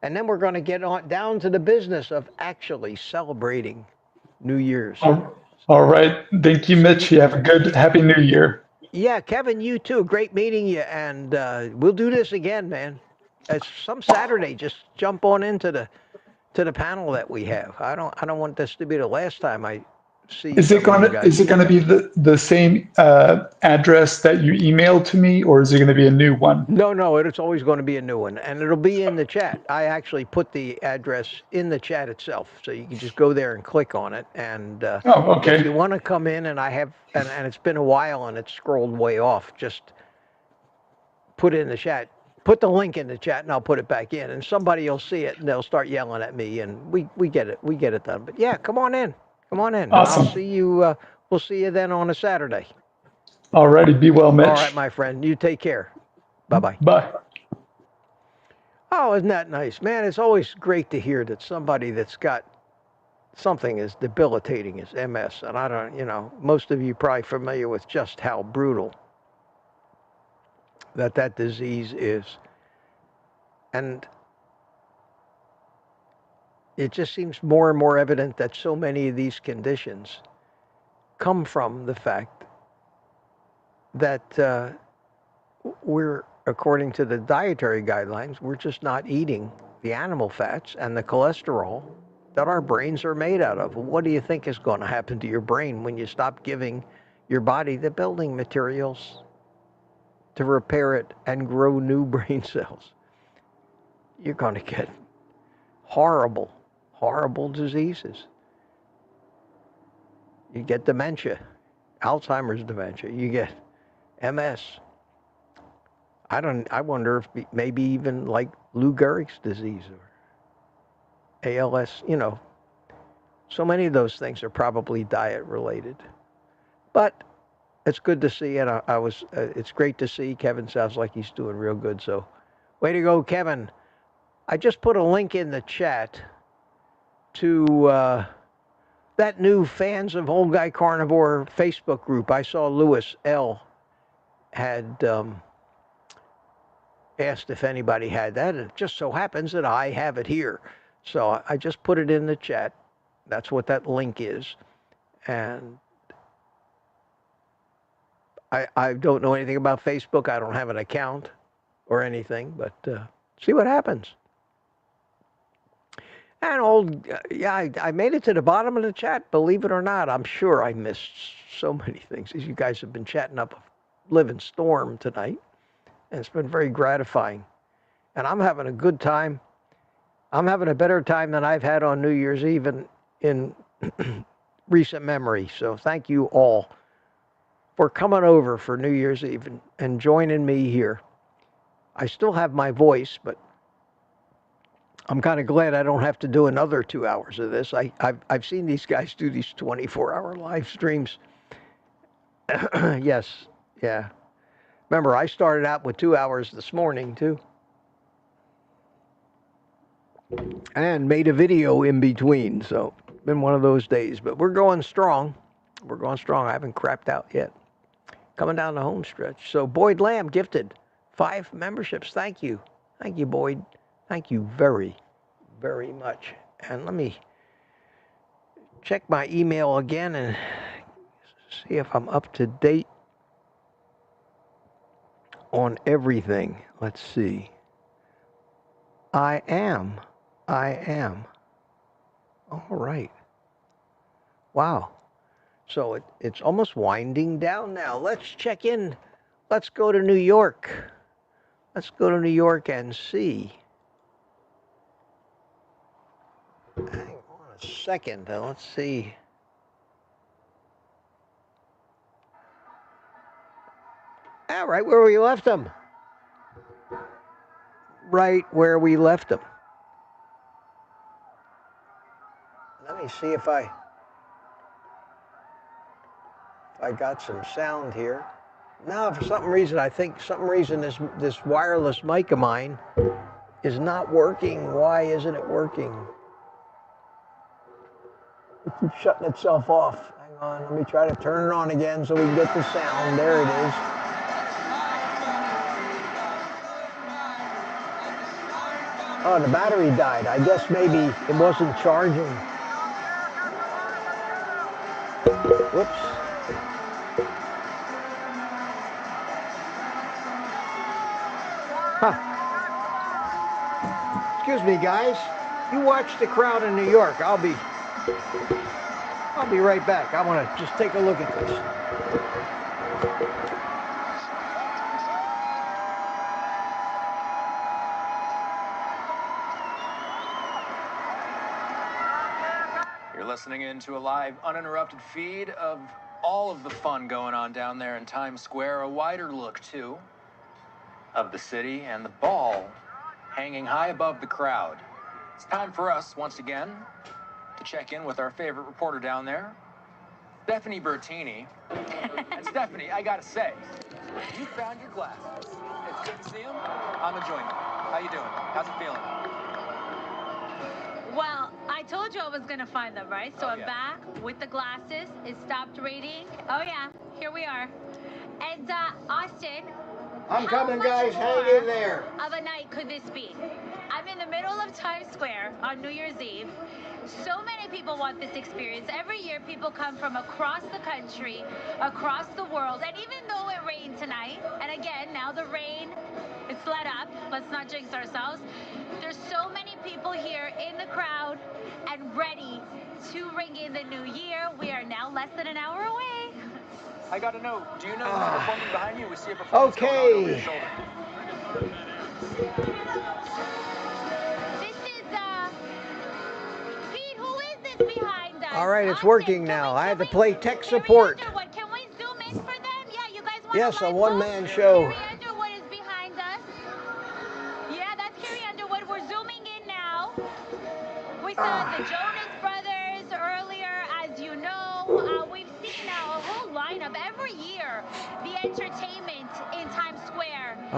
then we're going to get on down to the business of actually celebrating New Year's. All right. Thank you, Mitch. You have a good, happy New Year. Yeah, Kevin, you too. Great meeting you, and we'll do this again, man. It's some Saturday. Just jump on into the panel that we have. I don't want this to be the last time I see. Is it going to be the same address that you emailed to me, or is it going to be a new one? No, it's always going to be a new one, and it'll be in the chat. I actually put the address in the chat itself, so you can just go there and click on it. And okay. If you want to come in, and and it's been a while, and it's scrolled way off, just put it in the chat. Put the link in the chat, and I'll put it back in, and somebody will see it, and they'll start yelling at me, and we get it. We get it done. But yeah, come on in. Come on in. Awesome. I'll see you. We'll see you then on a Saturday. All righty. Be well, Mitch. All right, my friend. You take care. Bye-bye. Bye. Oh, isn't that nice? Man, it's always great to hear that somebody that's got something as debilitating as MS, and I don't, you know, most of you probably familiar with just how brutal that disease is. And it just seems more and more evident that so many of these conditions come from the fact that we're, according to the dietary guidelines, we're just not eating the animal fats and the cholesterol that our brains are made out of. What do you think is going to happen to your brain when you stop giving your body the building materials to repair it and grow new brain cells? You're going to get horrible, horrible diseases. You get dementia, Alzheimer's dementia. You get MS. I wonder if maybe even like Lou Gehrig's disease. ALS, so many of those things are probably diet related. But it's good to see, and it's great to see. Kevin sounds like he's doing real good, so way to go, Kevin. I just put a link in the chat to that new Fans of Old Guy Carnivore Facebook group. I saw Lewis L. had asked if anybody had that, and it just so happens that I have it here. So I just put it in the chat. That's what that link is. And I don't know anything about Facebook. I don't have an account or anything, but see what happens. And I made it to the bottom of the chat, believe it or not. I'm sure I missed so many things. You guys have been chatting up a living storm tonight, and it's been very gratifying. And I'm having a good time. I'm having a better time than I've had on New Year's Eve in recent memory. So thank you all for coming over for New Year's Eve and joining me here. I still have my voice, but I'm kind of glad I don't have to do another 2 hours of this. I've seen these guys do these 24-hour live streams. Yes, yeah. Remember, I started out with 2 hours this morning, too. And made a video in between, so been one of those days. But we're going strong. We're going strong. I haven't crapped out yet. Coming down the home stretch. So Boyd Lamb gifted 5 memberships. Thank you. Thank you, Boyd. Thank you very, very much. And let me check my email again and see if I'm up to date on everything. Let's see. I am. All right. Wow. So it's almost winding down now. Let's check in. Let's go to New York. Let's go to New York and see. Hang on a second. Let's see. Ah, right where we left them. Right where we left them. Let me see if I got some sound here. Now, for some reason, this wireless mic of mine is not working. Why isn't it working? It keeps shutting itself off. Hang on, let me try to turn it on again so we can get the sound. There it is. Oh, the battery died. I guess maybe it wasn't charging. Whoops. Huh. Excuse me, guys. You watch the crowd in New York. I'll be right back. I want to just take a look at this. You're listening in to a live, uninterrupted feed of all of the fun going on down there in Times Square. A wider look, too, of the city and the ball hanging high above the crowd. It's time for us, once again, to check in with our favorite reporter down there, Stephanie Bertini. And Stephanie, I gotta say, you found your glasses. It's good to see them. I'm enjoying them. How you doing? How's it feeling? Well, I told you I was going to find them, right? So I'm back with the glasses. It stopped raining. Oh, yeah. Here we are. And, Austin. I'm coming, guys. Hang in there. Of a night could this be? I'm in the middle of Times Square on New Year's Eve. So many people want this experience. Every year, people come from across the country, across the world. And even though it rained tonight, and again, now the rain, it's let up. Let's not jinx ourselves. There's so many people here in the crowd and ready to ring in the new year. We are now less than an hour away. I gotta know, do you know who's performing behind you? We see a performance going on over your shoulder. This is, Pete, who is this behind us? All right, it's working now. I had to play tech support. Can we zoom in for them? Yeah, you guys want Yes, a one-man show. Carrie Underwood is behind us. Yeah, that's Carrie Underwood. We're zooming in now. We the Jonas Brothers earlier, as you know. We've seen a whole lineup every year. The entertainment in Times Square is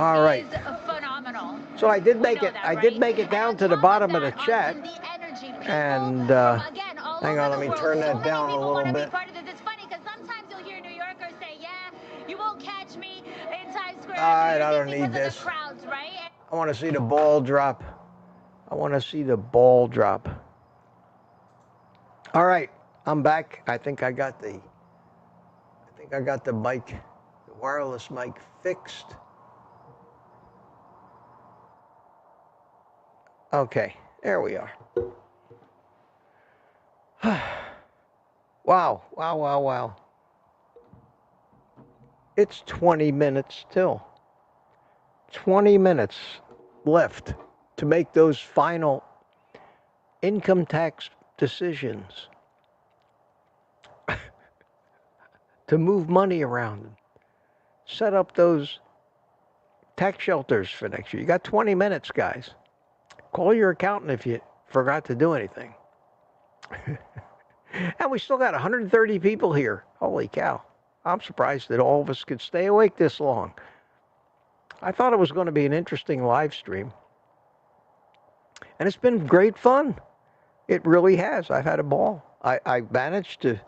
phenomenal. So I did make it. That, I right? did make it down And to the on top bottom of of the that, chat. onto the energy. People And from, again, all hang over on, the let me world. turn So that many down a people little want to be bit. part of this. It's funny because sometimes you'll hear New Yorkers say, "Yeah, you won't catch me in Times Square All right, I on New don't Year's Eve need because this. of the crowds, right?" I want to see the ball drop. I want to see the ball drop. All right, I'm back. I think I got the mic, the wireless mic fixed. Okay, there we are. Wow. It's 20 minutes till. 20 minutes left to make those final income tax decisions. To move money around. Set up those tax shelters for next year. You got 20 minutes, guys. Call your accountant if you forgot to do anything. And we still got 130 people here. Holy cow. I'm surprised that all of us could stay awake this long. I thought it was going to be an interesting live stream. And it's been great fun. It really has. I've had a ball. I managed to,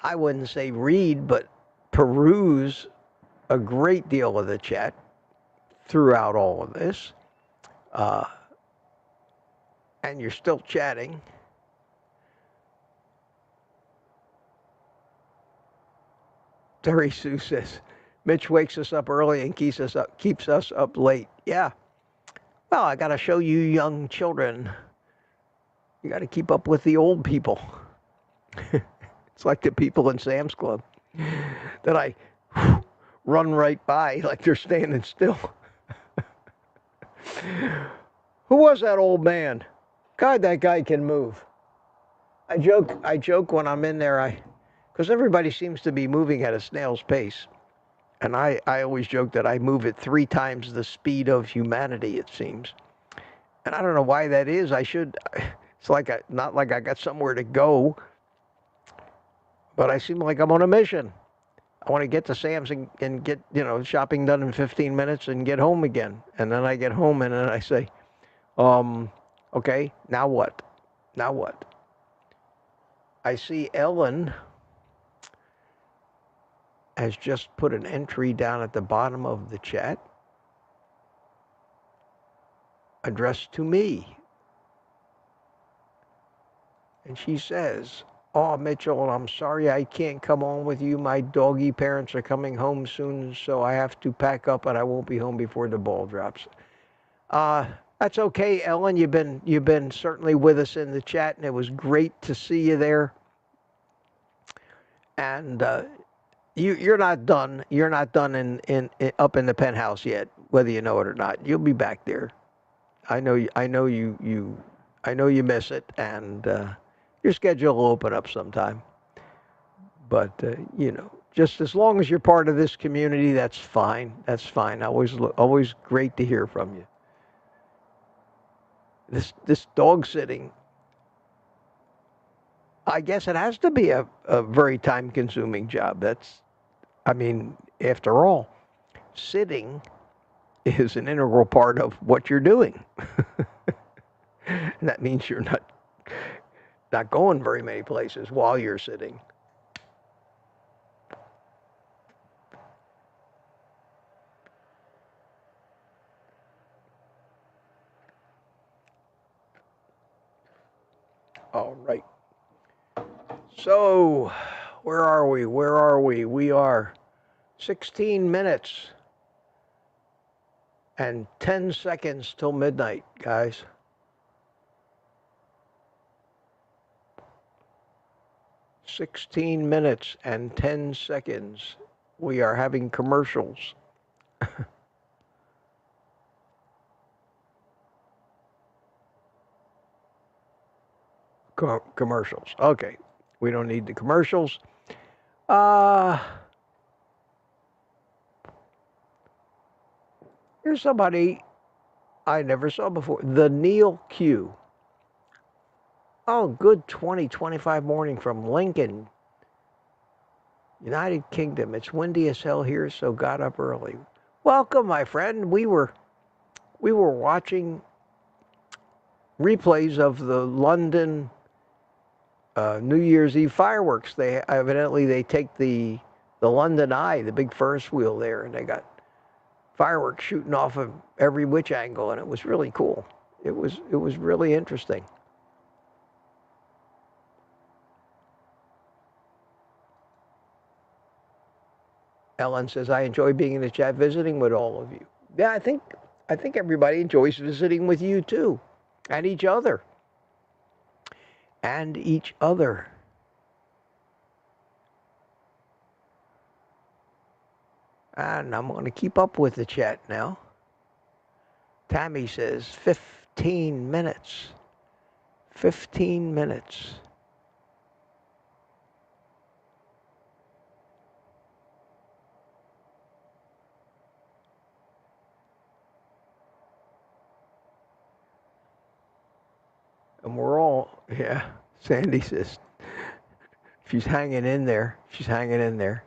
I wouldn't say read, but peruse a great deal of the chat throughout all of this. And you're still chatting. Terry Sue says, Mitch wakes us up early and keeps us up late. Yeah. Well, I got to show you young children. You got to keep up with the old people. It's like the people in Sam's Club that I run right by like they're standing still. Who was that old man? God, that guy can move. I joke when I'm in there, because everybody seems to be moving at a snail's pace. And I always joke that I move at 3 times the speed of humanity, it seems. And I don't know why that is. It's like not like I got somewhere to go, but I seem like I'm on a mission. I want to get to Sam's and get, shopping done in 15 minutes and get home again. And then I get home and then I say, okay, now what? Now what? I see Ellen has just put an entry down at the bottom of the chat addressed to me. And she says, "Oh, Mitchell, I'm sorry I can't come on with you. My doggy parents are coming home soon, so I have to pack up and I won't be home before the ball drops." That's okay, Ellen. You've been certainly with us in the chat, and it was great to see you there. And you're not done. You're not done in up in the penthouse yet, whether you know it or not. You'll be back there. I know you miss it, and your schedule will open up sometime. But just as long as you're part of this community, that's fine. That's fine. Always great to hear from you. This dog sitting, I guess it has to be a very time-consuming job. After all, sitting is an integral part of what you're doing. And that means you're not going very many places while you're sitting. All right. So, where are we? We are 16 minutes and 10 seconds till midnight, guys. "16 minutes and 10 seconds. We are having commercials." Commercials. Okay. We don't need the commercials. Here's somebody I never saw before. The Neil Q. Oh, good 2025 morning from Lincoln, United Kingdom. It's windy as hell here, so got up early. Welcome, my friend. We were watching replays of the London New Year's Eve fireworks. They take the London Eye, the big Ferris wheel there, and they got fireworks shooting off of every which angle, and it was really cool. It was really interesting. Ellen says, I enjoy being in the chat, visiting with all of you. Yeah, I think everybody enjoys visiting with you too, and each other. And each other. And I'm going to keep up with the chat now. Tammy says 15 minutes. 15 minutes. And we're all, yeah, Sandy says, she's hanging in there. She's hanging in there.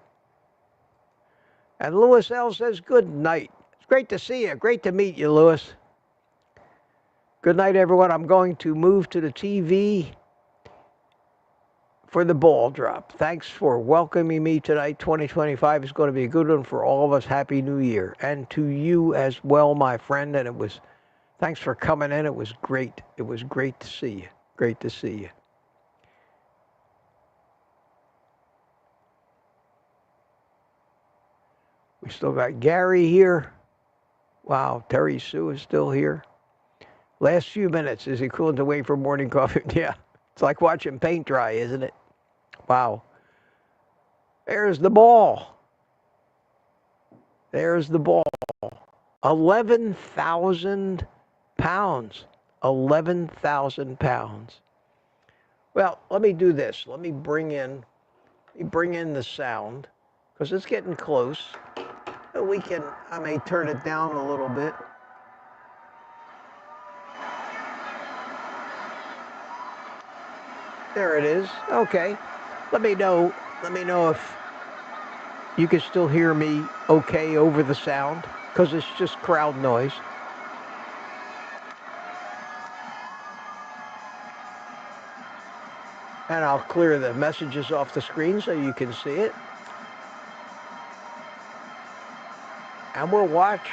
And Lewis L. says, good night. It's great to see you. Great to meet you, Lewis. Good night, everyone. I'm going to move to the TV for the ball drop. Thanks for welcoming me tonight. 2025 is going to be a good one for all of us. Happy New Year. And to you as well, my friend. And thanks for coming in. It was great. It was great to see you. Great to see you. We still got Gary here. Wow, Terry Sue is still here. Last few minutes. Is it cool to wait for morning coffee? Yeah, it's like watching paint dry, isn't it? Wow. There's the ball. There's the ball. 11,000 pounds. 11,000 pounds. Well, let me do this. Let me bring in the sound because it's getting close. I may turn it down a little bit. There it is. Okay. Let me know if you can still hear me okay over the sound because it's just crowd noise. And I'll clear the messages off the screen so you can see it. And we'll watch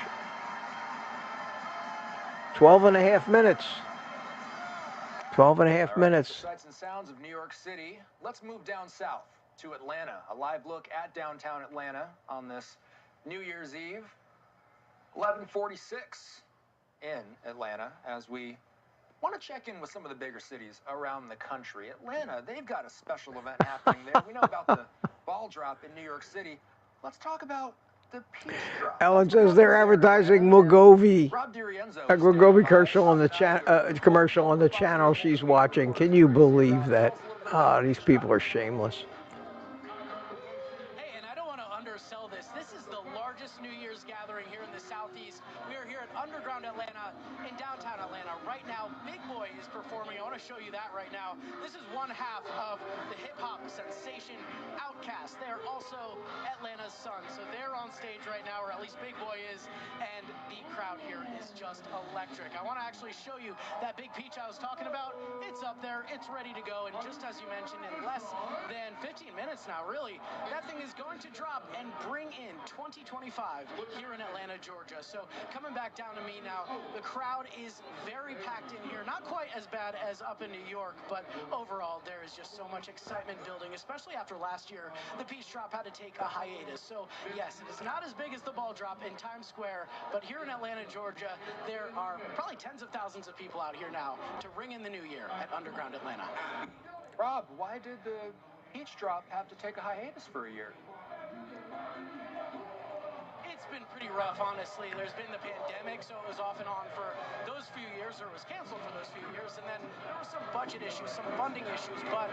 12 and a half minutes. 12 and a half minutes. Sights and sounds of New York City. Let's move down south to Atlanta. A live look at downtown Atlanta on this New Year's Eve. 11:46 in Atlanta as we want to check in with some of the bigger cities around the country. Atlanta, they've got a special event happening there. We know about the ball drop in New York City. Let's talk about the peach drop. Ellen says they're advertising Mugovi. A Mugovi commercial on the channel she's watching. Can you believe that? These people are shameless. Hey, and I don't want to undersell this. This is the largest New Year's gathering here in the Southeast. We are here at Underground Atlanta in downtown Atlanta. Right now, Big Boy is performing. I want to show you that right now. This is one half of the hip-hop sensation Outkast. They're also Atlanta's son. So they're on stage right now, or at least Big Boy is, and the crowd here is just electric. I want to actually show you that big peach I was talking about. It's up there. It's ready to go. And just as you mentioned, in less than 15 minutes now, really, that thing is going to drop and bring in 2025 here in Atlanta, Georgia. So coming back down to me now, the crowd is very packed in here. Not quite as bad as up in New York, but overall there is just so much excitement building, especially after last year the peach drop had to take a hiatus. So yes, it is not as big as the ball drop in Times Square, but here in Atlanta, Georgia, there are probably tens of thousands of people out here now to ring in the new year at Underground Atlanta. Rob, why did the peach drop have to take a hiatus for a year? It's been pretty rough, honestly. There's been the pandemic, so it was off and on for those few years, or it was canceled for those few years. And then there were some budget issues, some funding issues. But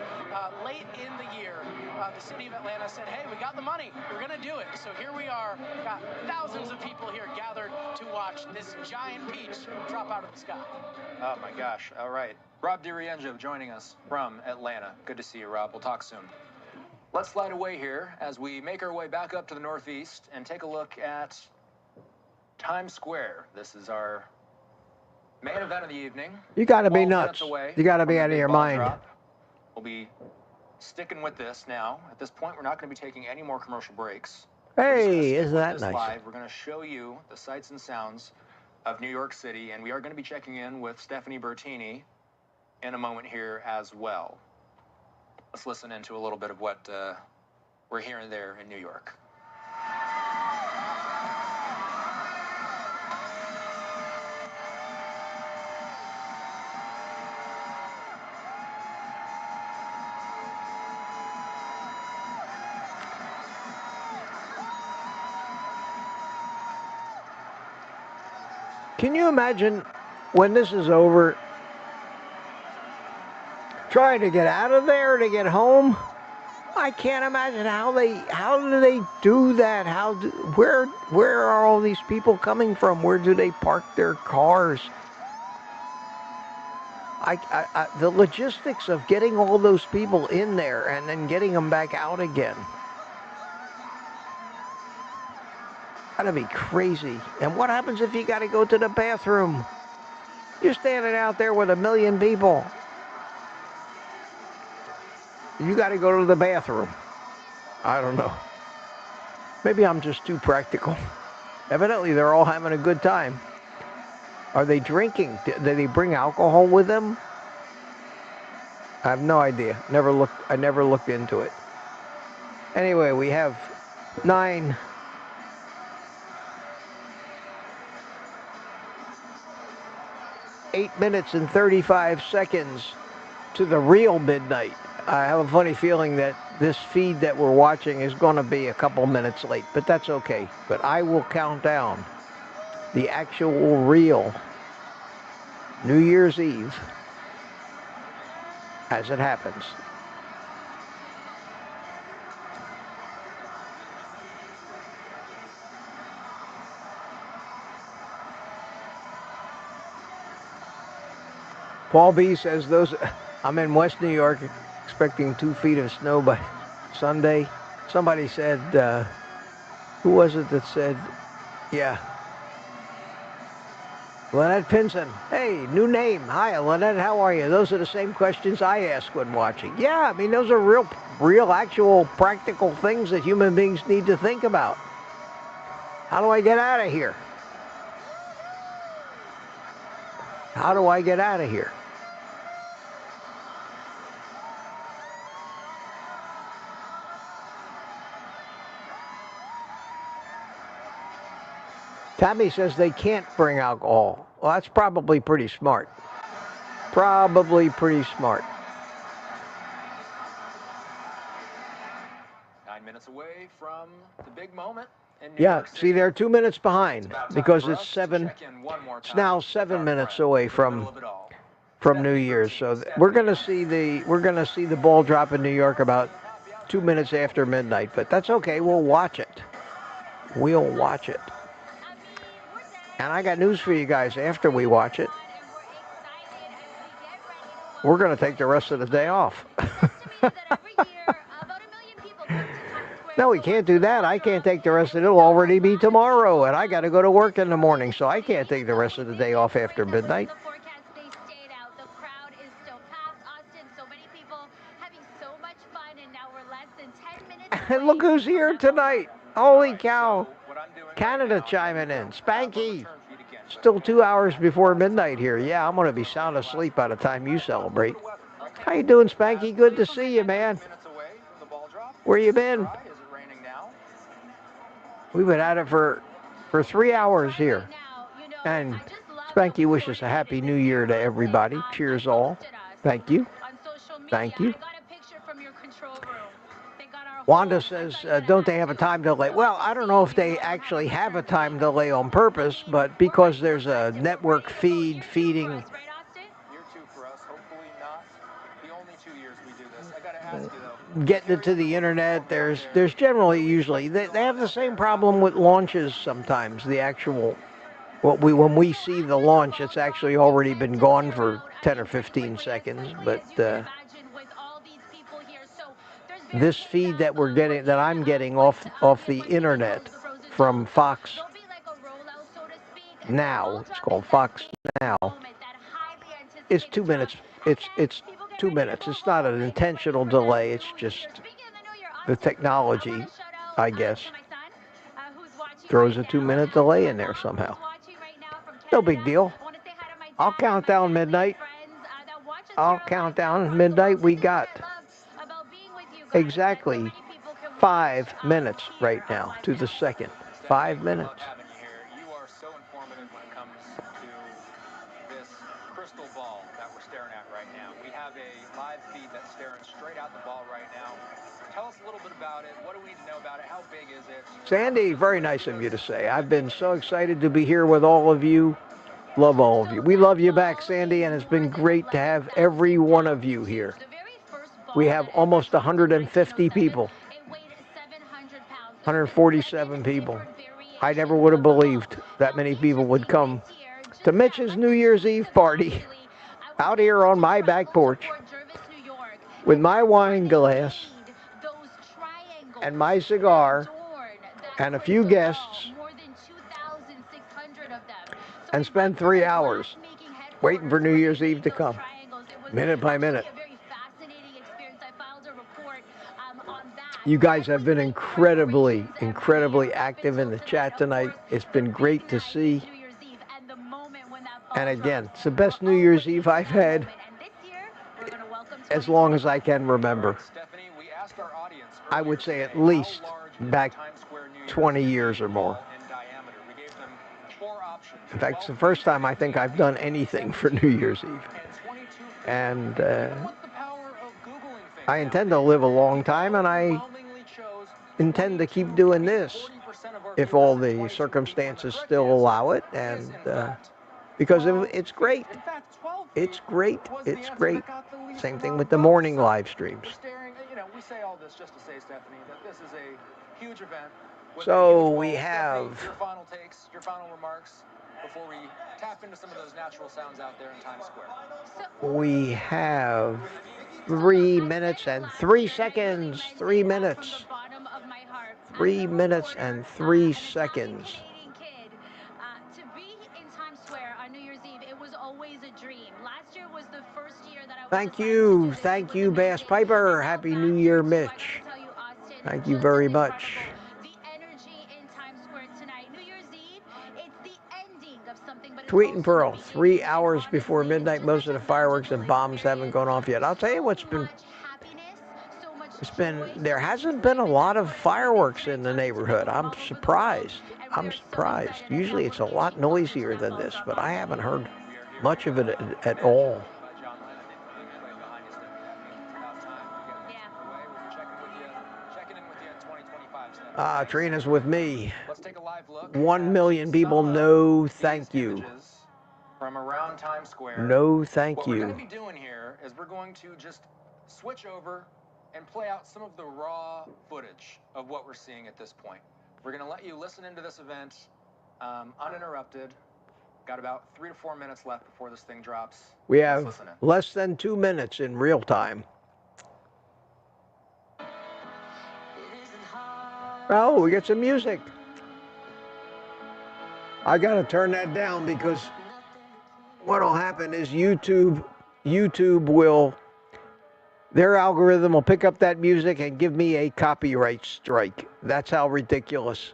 late in the year, the city of Atlanta said, hey, we got the money. We're going to do it. So here we are. Got thousands of people here gathered to watch this giant peach drop out of the sky. Oh, my gosh. All right. Rob DiRienzo joining us from Atlanta. Good to see you, Rob. We'll talk soon. Let's slide away here as we make our way back up to the northeast and take a look at Times Square. This is our main event of the evening. You got to be 12 nuts. minutes away You got to from be the out of big your ball mind. drop. We'll be sticking with this now. At this point, we're not going to be taking any more commercial breaks. Hey, isn't that nice? Live. We're going to show you the sights and sounds of New York City, and we are going to be checking in with Stephanie Bertini in a moment here as well. Let's listen into a little bit of what we're hearing there in New York. Can you imagine when this is over, trying to get out of there to get home? I can't imagine how do they do that? Where are all these people coming from? Where do they park their cars? The logistics of getting all those people in there and then getting them back out again. Gotta be crazy. And what happens if you gotta go to the bathroom? You're standing out there with 1 million people. You gotta go to the bathroom. I don't know. Maybe I'm just too practical. Evidently, they're all having a good time. Are they drinking? Did they bring alcohol with them? I have no idea. I never looked into it. Anyway, we have 8 minutes and 35 seconds to the real midnight. I have a funny feeling that this feed that we're watching is going to be a couple minutes late, but that's okay. But I will count down the actual real New Year's Eve as it happens. Paul B says I'm in West New York expecting 2 feet of snow by Sunday. Somebody said, who was it that said, yeah, Lynette Pinson. Hey, new name. Hi, Lynette. How are you? Those are the same questions I ask when watching. Yeah, I mean, those are real, actual, practical things that human beings need to think about. How do I get out of here? How do I get out of here? Tammy says they can't bring alcohol. Well, that's probably pretty smart. Probably pretty smart. 9 minutes away from the big moment in New Yeah, York City. see, they're 2 minutes behind because it's 7. It's now 7 minutes away from New Year's. So we're gonna see the ball drop in New York about 2 minutes after midnight. But that's okay. We'll watch it. We'll watch it. And I got news for you guys. After we watch it, we're gonna take the rest of the day off. No, we can't do that. I can't take the rest of it. It'll already be tomorrow, and I got to go to work in the morning, so I can't take the rest of the day off after midnight. And look who's here tonight. Holy cow. Canada chiming in. Spanky. Still 2 hours before midnight here. Yeah, I'm going to be sound asleep by the time you celebrate. How you doing, Spanky? Good to see you, man. Where you been? We've been at it for 3 hours here. And Spanky wishes a happy new year to everybody. Cheers all. Thank you. Thank you. Wanda says, don't they have a time delay? Well, I don't know if they actually have a time delay on purpose, but because there's a network feed feeding. Year 2 for us, hopefully not the only 2 years we do this. I gotta ask you though. Getting it to the internet, there's generally usually they have the same problem with launches sometimes. The actual when we see the launch, it's actually already been gone for 10 or 15 seconds. But this feed that we're getting, that I'm getting off the internet from Fox Now, it's called Fox Now. It's 2 minutes. It's 2 minutes. It's not an intentional delay. It's just the technology, I guess, throws a 2-minute delay in there somehow. No big deal. I'll count down midnight. I'll count down midnight. We got exactly 5 minutes right now to the second. 5 minutes. You are so informative when it comes to this crystal ball that we're staring at right now. We have a live feed that's staring straight out the ball right now. Tell us a little bit about it. What do we need to know about it? How big is it? Sandy, very nice of you to say. I've been so excited to be here with all of you. Love all of you. We love you back, Sandy, and it's been great to have every one of you here. We have almost 150 people. 147 people. I never would have believed that many people would come to Mitch's New Year's Eve party out here on my back porch with my wine glass and my cigar and a few guests and spend 3 hours waiting for New Year's Eve to come, minute by minute. You guys have been incredibly active in the chat tonight. It's been great to see. And again, it's the best New Year's Eve I've had as long as I can remember. I would say at least back 20 years or more. In fact, it's the first time I think I've done anything for New Year's Eve. And I intend to live a long time, and I intend to keep doing this if all the circumstances still allow it. And because it's great. It's great. It's great. Same thing with the morning live streams. We say all this just to say, Stephanie, that this is a huge event. So we have your final takes, your final remarks before we tap into some of those natural sounds out there in Times Square. We have 3 minutes and 3 seconds. 3 minutes. 3 minutes and 3 seconds. To be in Times Square on New Year's Eve, it was always a dream. Last year was the first year that I was. Thank you, Bass Piper. Happy New Year, Mitch. Thank you very much. The energy in Times Square tonight, New Year's Eve, it's the ending of something. But Tweet and Pearl, 3 hours before midnight, most of the fireworks and bombs haven't gone off yet. I'll tell you what's been. There hasn't been a lot of fireworks in the neighborhood. I'm surprised. Usually it's a lot noisier than this, but I haven't heard much of it at all. Trina's with me. 1 million people, no thank you. From around Times Square. No thank What you. we're going to be doing here is we're going to just switch over and play out some of the raw footage of what we're seeing at this point. We're going to let you listen into this event uninterrupted. Got about 3 to 4 minutes left before this thing drops. We have less than 2 minutes in real time. Oh, we get some music. I got to turn that down because what'll happen is YouTube will, their algorithm will pick up that music and give me a copyright strike. That's how ridiculous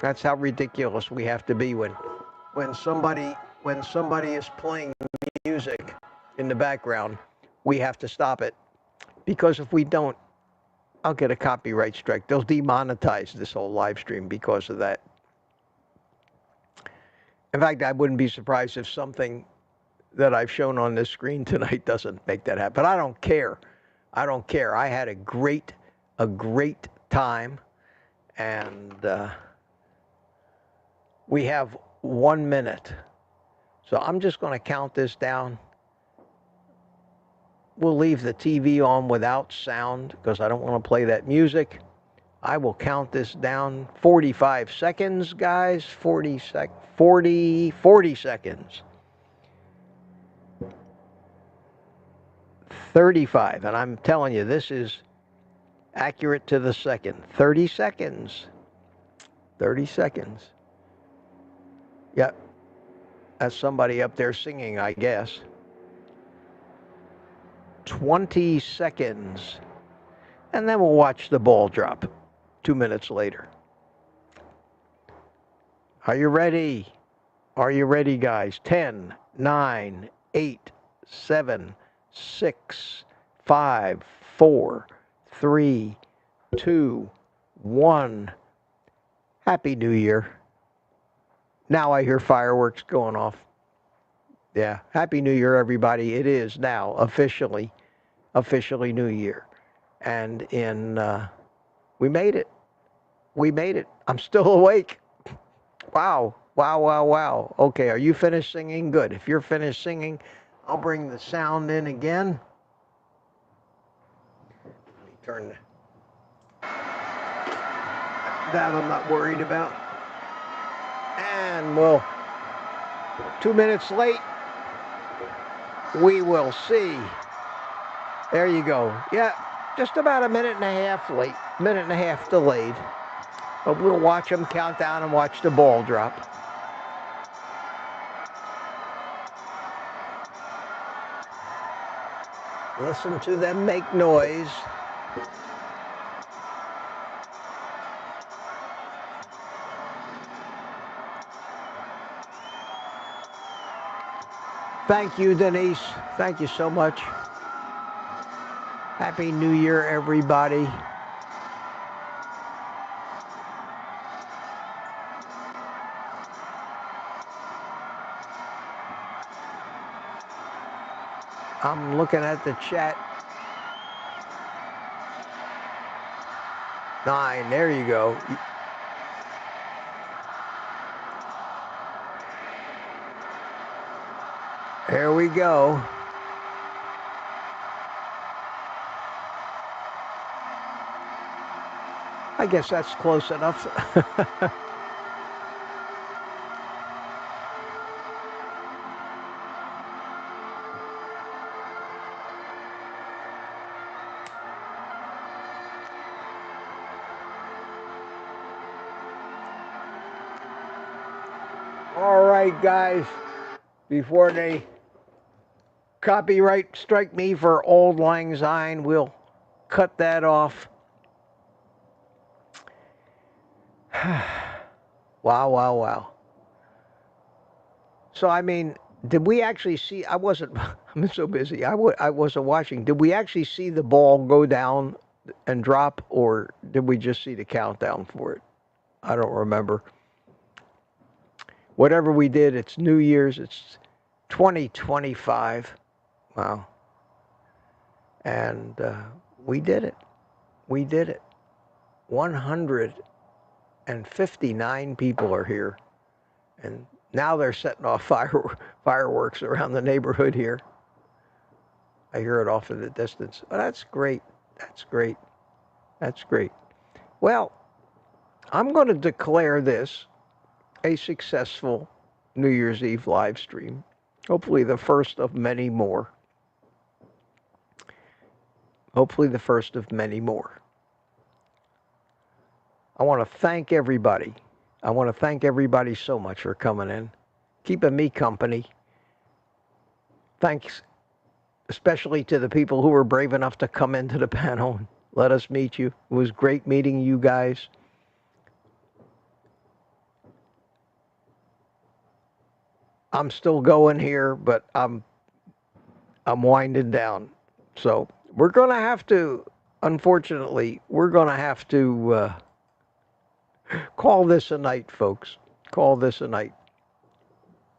we have to be when somebody is playing music in the background. We have to stop it, because if we don't, I'll get a copyright strike. They'll demonetize this whole live stream because of that. In fact, I wouldn't be surprised if something that I've shown on this screen tonight doesn't make that happen. But I don't care. I had a great time, and we have 1 minute. So I'm just going to count this down. We'll leave the TV on without sound because I don't want to play that music. I will count this down. 45 seconds, guys. 40 seconds. 35. And I'm telling you, this is accurate to the second. 30 seconds. 30 seconds. Yep. That's somebody up there singing, I guess. 20 seconds. And then we'll watch the ball drop 2 minutes later. Are you ready? Are you ready, guys? 10, 9, 8, 7, 6, 5, 4, 3, 2, 1. Happy New Year. Now I hear fireworks going off. Yeah, Happy New Year, everybody. It is now officially New Year. And we made it. We made it. I'm still awake. Wow. Wow, wow, wow. Okay, are you finished singing? Good. If you're finished singing, I'll bring the sound in again. Let me turn that I'm not worried about. And we'll, 2 minutes late, we will see. There you go. Yeah, just about a minute and a half late, minute and a half delayed. But we'll watch them count down and watch the ball drop. Listen to them make noise. Thank you, Denise. Thank you so much. Happy New Year, everybody. I'm looking at the chat. 9, there you go. There we go. I guess that's close enough. All right, guys. Before they copyright strike me for Auld Lang Syne, we'll cut that off. Wow, wow, wow. So, I mean, did we actually see, I've been so busy, I wasn't watching. Did we actually see the ball go down and drop, or did we just see the countdown for it? I don't remember. Whatever we did, it's New Year's, it's 2025. Wow. And we did it. We did it. 159 people are here. And now they're setting off fireworks around the neighborhood here. I hear it off in the distance. Oh, that's great. That's great. That's great. Well, I'm going to declare this a successful New Year's Eve live stream. Hopefully the first of many more. Hopefully the first of many more. I want to thank everybody. I want to thank everybody so much for coming in, keeping me company. Thanks especially to the people who were brave enough to come into the panel and let us meet you. It was great meeting you guys. I'm still going here, but I'm winding down. So we're going to have to, unfortunately, we're going to have to call this a night, folks. Call this a night.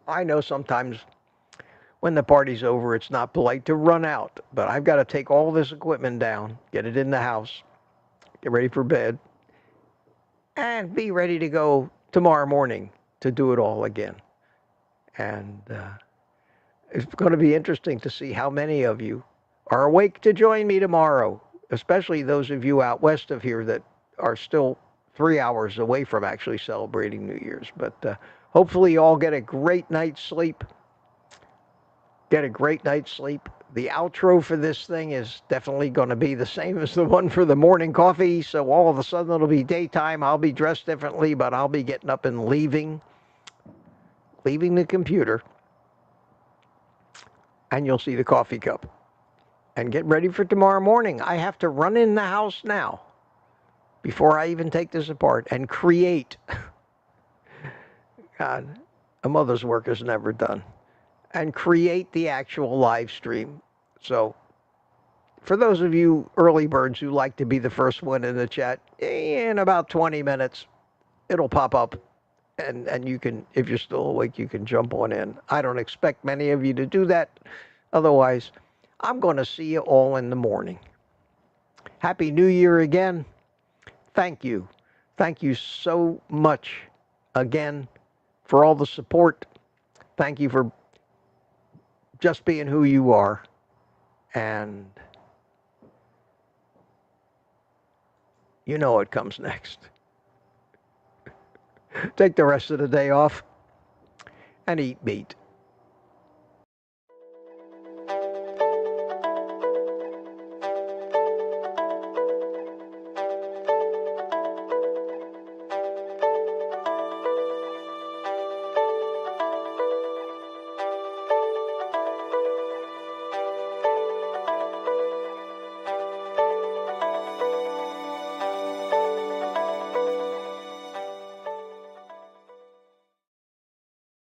I know sometimes when the party's over, it's not polite to run out, but I've got to take all this equipment down, get it in the house, get ready for bed, and be ready to go tomorrow morning to do it all again. And it's going to be interesting to see how many of you are awake to join me tomorrow, especially those of you out west of here that are still 3 hours away from actually celebrating New Year's. But hopefully you all get a great night's sleep. Get a great night's sleep. The outro for this thing is definitely going to be the same as the one for the morning coffee. So all of a sudden it'll be daytime. I'll be dressed differently, but I'll be getting up and leaving the computer. And you'll see the coffee cup. And get ready for tomorrow morning. I have to run in the house now before I even take this apart and create. God, a mother's work is never done. And create the actual live stream. So for those of you early birds who like to be the first one in the chat, in about 20 minutes, it'll pop up. And you can, if you're still awake, you can jump on in. I don't expect many of you to do that. Otherwise, I'm going to see you all in the morning. Happy New Year again. Thank you. Thank you so much again for all the support. Thank you for just being who you are. And you know what comes next. Take the rest of the day off and eat meat.